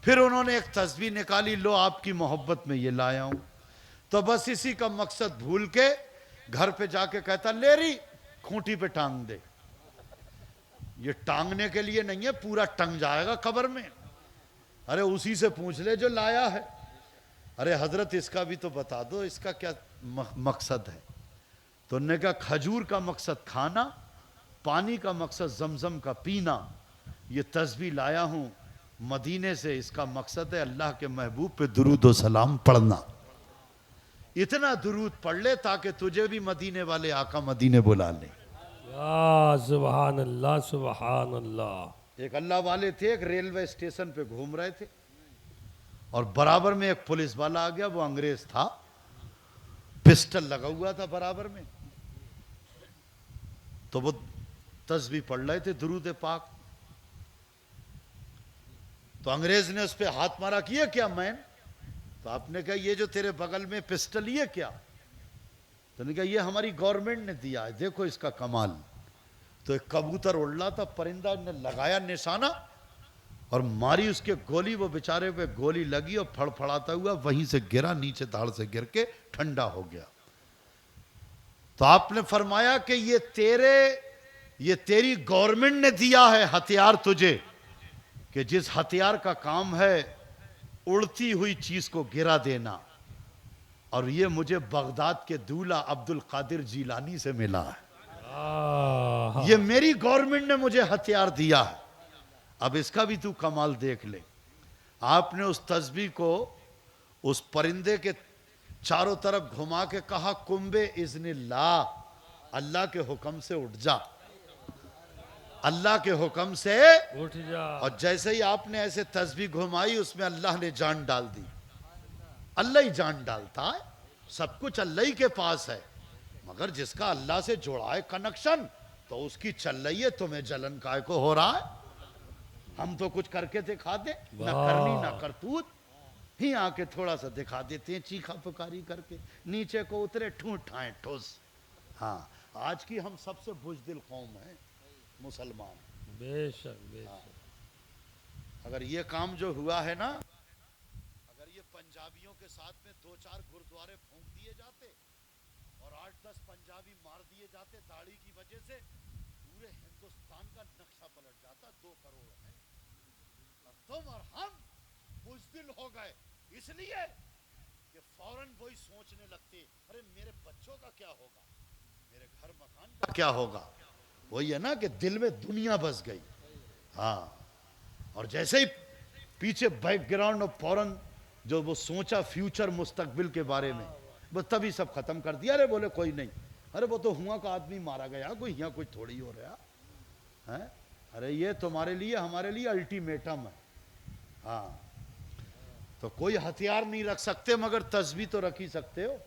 फिर उन्होंने एक तस्बीह निकाली, लो आपकी मोहब्बत में ये लाया हूं। तो बस इसी का मकसद भूल के घर पे जाके कहता, ले रही खूंटी पे टांग दे। ये टांगने के लिए नहीं है, पूरा टंग जाएगा कब्र में। अरे उसी से पूछ ले जो लाया है। अरे हजरत इसका भी तो बता दो, इसका क्या मकसद है? तो उन्होंने कहा खजूर का मकसद खाना, पानी का मकसद जमजम का पीना। ये तस्बीह लाया हूं मदीने से, इसका मकसद है अल्लाह के महबूब पे दुरूद और सलाम पढ़ना। इतना दुरूद पढ़ ले ताकि तुझे भी मदीने वाले आका मदीने बुला ले। या सुभान अल्लाह, सुभान अल्लाह। एक अल्लाह वाले थे, एक रेलवे स्टेशन पे घूम रहे थे और बराबर में एक पुलिस वाला आ गया। वो अंग्रेज था, पिस्टल लगा हुआ था बराबर में। तो वो तस्बीह पढ़ रहे थे दुरूद पाक। तो अंग्रेज ने उस पर हाथ मारा कि ये क्या मैन? तो आपने कहा ये जो तेरे बगल में पिस्टल ये क्या? तो ने कहा ये हमारी गवर्नमेंट ने दिया है, देखो इसका कमाल। तो एक कबूतर उड़ रहा था, परिंदा ने लगाया निशाना और मारी उसके गोली। वो बेचारे पे गोली लगी और फड़फड़ाता हुआ वहीं से गिरा, नीचे धाड़ से गिर के ठंडा हो गया। तो आपने फरमाया कि ये तेरी गवर्नमेंट ने दिया है हथियार तुझे, कि जिस हथियार का काम है उड़ती हुई चीज को गिरा देना। और ये मुझे बगदाद के दूल्हा अब्दुल कादिर जीलानी से मिला है। ये मेरी गवर्नमेंट ने मुझे हथियार दिया है। अब इसका भी तू कमाल देख ले। आपने उस तस्बीह को उस परिंदे के चारों तरफ घुमा के कहा कुंबे इज़्निल्लाह, अल्लाह के हुक्म से उठ जा, अल्लाह के हुक्म से उठ जा। और जैसे ही आपने ऐसे तस्बीह घुमाई उसमें अल्लाह ने जान डाल दी। अल्लाह ही जान डालता है, सब कुछ अल्लाह ही के पास है। मगर जिसका अल्लाह से जोड़ा है कनेक्शन, तो उसकी चल रही है। तुम्हें जलन काय को हो रहा है? हम तो कुछ करके दिखा दे, ना करनी ना करतूत ही आके थोड़ा सा दिखा देते हैं, चीखा पुकारी करके नीचे को उतरे ठूठ ठाए ठोस। हाँ, आज की हम सबसे बुजदिल कौम है मुसलमान। बेशक बेशक। अगर ये काम जो हुआ है ना, अगर ये पंजाबियों के साथ में 2-4 गुरुद्वारे फूंक दिए जाते और 8-10 पंजाबी मार दिए जाते दाढ़ी की वजह से, पूरे हिंदुस्तान का नक्शा पलट जाता। 2 करोड़ है और तुम और हम बुजदिल हो गए, इसलिए कि फौरन वही सोचने लगते, अरे मेरे बच्चों का क्या होगा, मेरे घर मकान का क्या होगा। वही है ना कि दिल में दुनिया बस गई। हाँ, और जैसे ही पीछे बैकग्राउंड और फौरन जो वो सोचा फ्यूचर मुस्तकबिल के बारे में, वो तभी सब खत्म कर दिया। अरे बोले कोई नहीं, अरे वो तो हुआ का आदमी मारा गया, कोई यहाँ कुछ थोड़ी हो रहा है। अरे ये तुम्हारे लिए हमारे लिए अल्टीमेटम है। हाँ, तो कोई हथियार नहीं रख सकते मगर तस्बीह तो रख ही सकते हो।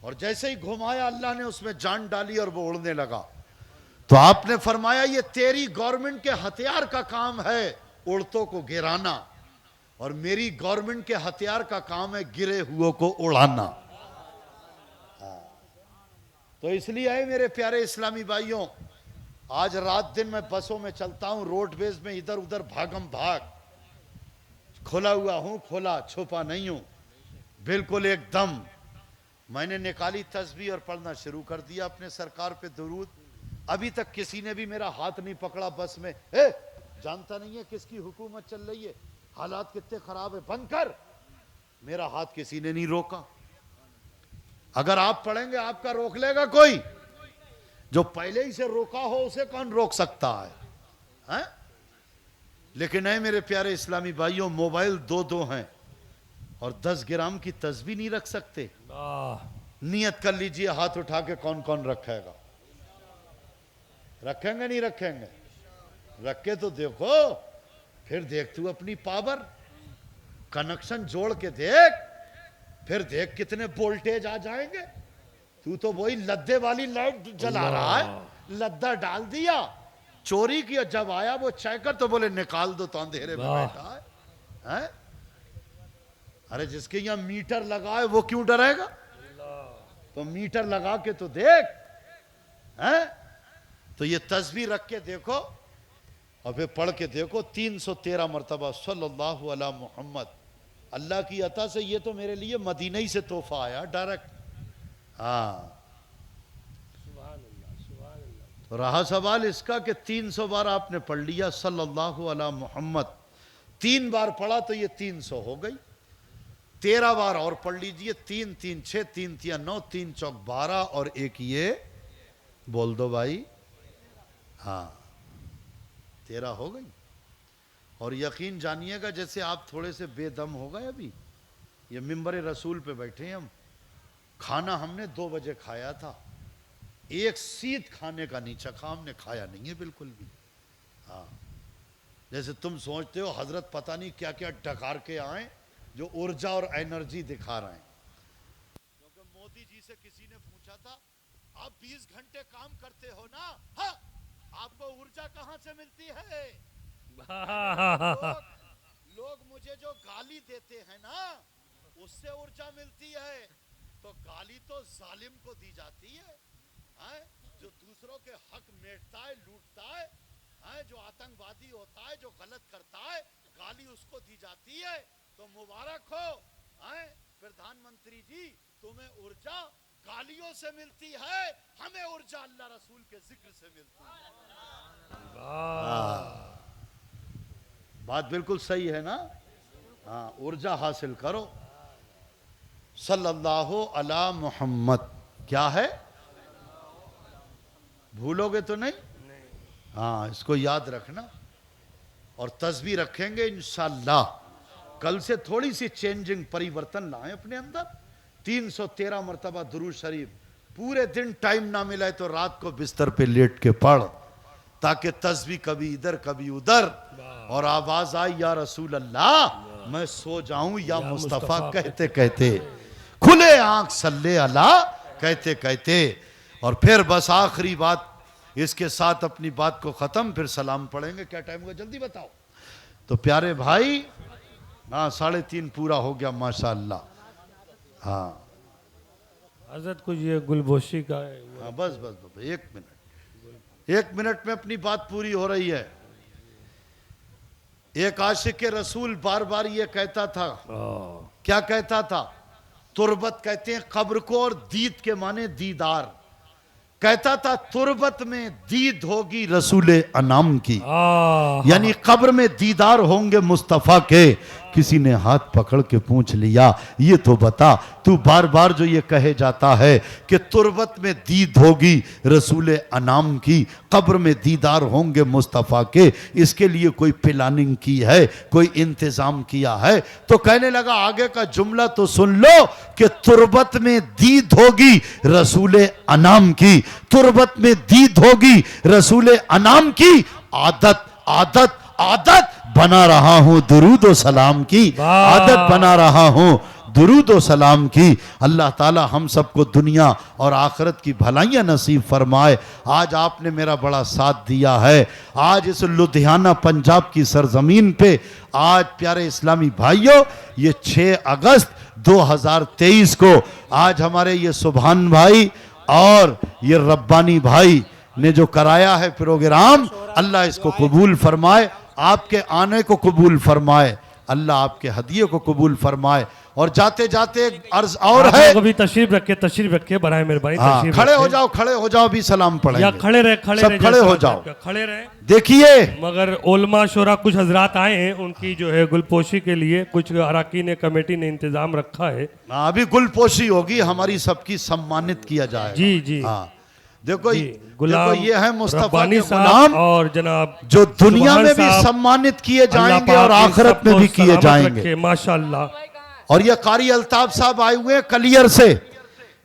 और जैसे ही घुमाया अल्लाह ने उसमें जान डाली और वो उड़ने लगा। तो आपने फरमाया ये तेरी गवर्नमेंट के हथियार का काम है उड़तों को गिराना, और मेरी गवर्नमेंट के हथियार का काम है गिरे हुओं को उड़ाना। तो इसलिए है मेरे प्यारे इस्लामी भाइयों, आज रात दिन मैं बसों में चलता हूं, रोडवेज में इधर उधर भागम भाग, खुला हुआ हूं, खुला छुपा नहीं हूं, बिल्कुल एकदम। मैंने निकाली तस्बीह और पढ़ना शुरू कर दिया अपने सरकार पे दुरूद। अभी तक किसी ने भी मेरा हाथ नहीं पकड़ा बस में, जानता नहीं है किसकी हुकूमत चल रही है, हालात कितने खराब है, बंद कर। मेरा हाथ किसी ने नहीं रोका। अगर आप पढ़ेंगे आपका रोक लेगा कोई? जो पहले ही से रोका हो उसे कौन रोक सकता है? लेकिन है मेरे प्यारे इस्लामी भाइयों, मोबाइल 2-2 हैं और 10 ग्राम की तस्बीह नहीं रख सकते। नियत कर लीजिए, हाथ उठा के कौन कौन रखेगा? रखेंगे नहीं रखेंगे? रख के तो देखो, फिर देख तू अपनी पावर, कनेक्शन जोड़ के देख, फिर देख कितने वोल्टेज आ जाएंगे। तू तो वही लद्दे वाली लाइट जला रहा है, लद्दा डाल दिया, चोरी किया, जब आया वो चेकर तो बोले निकाल दो, तो अंधेरे में बैठा है। अरे जिसके यहाँ मीटर लगा है वो क्यों डरेगा? तो मीटर लगा के तो देख। तो ये तस्बीह रख के देखो और फिर पढ़ के देखो 313 मरतबा सल्लल्लाहु अलैहि मुहम्मद। अल्लाह की अता से ये तो मेरे लिए मदीना ही से तोहफा आया डायरेक्ट। हाँ, तो रहा सवाल इसका कि 300 बार आपने पढ़ लिया सल्लल्लाहु अलैहि मुहम्मद, 3 बार पढ़ा तो ये 300 हो गई। 13 बार और पढ़ लीजिए। 3 3 6, 3 3 9, 3 चौक 12 और एक ये बोल दो भाई। हाँ 13 हो गई। और यकीन जानिएगा जैसे आप थोड़े से बेदम हो गए। अभी ये मिंबर रसूल पे बैठे हैं हम। खाना हमने 2 बजे खाया था, एक सीध खाने का नहीं चखा हमने, खाया नहीं है बिल्कुल भी। हाँ जैसे तुम सोचते हो हजरत पता नहीं क्या क्या डकार के आए जो ऊर्जा और एनर्जी दिखा रहे हैं। क्योंकि मोदी जी से किसी ने पूछा था आप 20 घंटे काम करते हो ना, हाँ, आपको ऊर्जा कहां से मिलती है? लोग मुझे जो गाली देते हैं ना उससे ऊर्जा मिलती है। तो गाली तो जालिम को दी जाती है, जो दूसरों के हक मेटता है, लूटता है, जो आतंकवादी होता है, जो गलत करता है, गाली उसको दी जाती है। तो मुबारक हो प्रधानमंत्री जी, तुम्हें ऊर्जा गालियों से मिलती है, हमें ऊर्जा अल्लाह रसूल के जिक्र से मिलती है। बात बिल्कुल सही है ना? हाँ ऊर्जा हासिल करो। सल्लल्लाहु अला मोहम्मद क्या है? भूलोगे तो नहीं? हाँ इसको याद रखना और तस्बीह रखेंगे इंशाअल्लाह। कल से थोड़ी सी चेंजिंग परिवर्तन लाएं अपने अंदर। 313 मरतबा दुरूद शरीफ। पूरे दिन टाइम ना मिला है तो रात को बिस्तर पे लेट के पढ़, ताकि तस्बीह कभी इधर कभी उधर और आवाज आई या रसूल अल्लाह, मैं सो जाऊं या मुस्तफा कहते कहते, खुले आंख सल्ले अला कहते कहते। और फिर बस आखिरी बात इसके साथ अपनी बात को खत्म, फिर सलाम पढ़ेंगे। क्या टाइम होगा जल्दी बताओ। तो प्यारे भाई, हाँ 3:30 पूरा हो गया माशाअल्लाह। हाँ हजरत कुछ ये गुलबोशी का है। हाँ बस बस बस 1 मिनट में अपनी बात पूरी हो रही है। एक आशिक के रसूल बार बार ये कहता था, क्या कहता था? तुरबत कहते हैं कब्र को, और दीद के माने दीदार। कहता था तुरबत में दीद होगी रसूल अनाम की, यानी कब्र में दीदार होंगे मुस्तफा के। किसी ने हाथ पकड़ के पूछ लिया, ये तो बता तू बार बार जो ये कहे जाता है कि तुरबत में दीद होगी रसूल अनाम की, कब्र में दीदार होंगे मुस्तफ़ा के, इसके लिए कोई प्लानिंग की है, कोई इंतज़ाम किया है? तो कहने लगा आगे का जुमला तो सुन लो कि तुरबत में दीद होगी रसूल अनाम की, तुरबत में दीद होगी रसूल अनाम की। आदत आदत आदत बना रहा हूं दुरूद व सलाम की, आदत बना रहा हूं दुरूद व सलाम की। अल्लाह ताला हम सबको दुनिया और आखिरत की भलाइयाँ नसीब फरमाए। आज आपने मेरा बड़ा साथ दिया है। आज इस लुधियाना पंजाब की सरजमीन पे आज प्यारे इस्लामी भाइयों, ये 6 अगस्त 2023 को आज हमारे ये सुभान भाई और ये रब्बानी भाई ने जो कराया है प्रोग्राम, अल्लाह इसको कबूल फरमाए, आपके आने को कबूल फरमाए, अल्लाह आपके हदिये को कबूल फरमाए। और जाते जाते एक अर्ज और है, कभी तशरीफ रखे बनाए मेरे भाई। हाँ, खड़े हो जाओ भी सलाम पढ़ेंगे। या खड़े रहे, सब खड़े हो जाओ, खड़े रहे। देखिए मगर उलमा शोरा कुछ हजरात आए हैं, उनकी जो है गुलपोशी के लिए कुछ अरकान कमेटी ने इंतजाम रखा है। अभी गुलपोशी होगी, हमारी सबकी सम्मानित किया जाएगा। जी जी हाँ देखो गुलाम ये है मुस्तफा के साहब गुलाम और जनाब जो दुनिया में भी सम्मानित किए जाएंगे और आखिरत में भी किए जाएंगे माशाअल्लाह। और ये कारी अल्ताफ साहब आए हुए हैं कलियर से,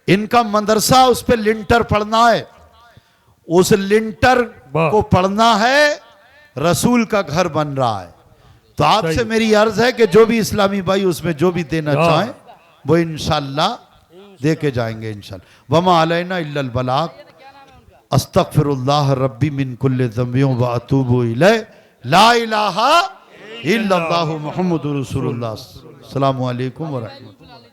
इनका मदरसा, उस पे लिंटर पढ़ना है, उस लिंटर को पढ़ना है, रसूल का घर बन रहा है। तो आपसे मेरी अर्ज है कि जो भी इस्लामी भाई उसमें जो भी देना चाहें वो इंशाअल्लाह दे के जाएंगे इंशाअल्लाह। वमा अलैना इल्लल बलाग। अस्तगफिरुल्लाह रब्बी मिन कुल्लि ज़ंबिन व अतूबु इलैह। ला इलाहा इल्लल्लाहु मुहम्मदुर रसूलुल्लाह। अस्सलामु अलैकुम व रहमतुल्लाह।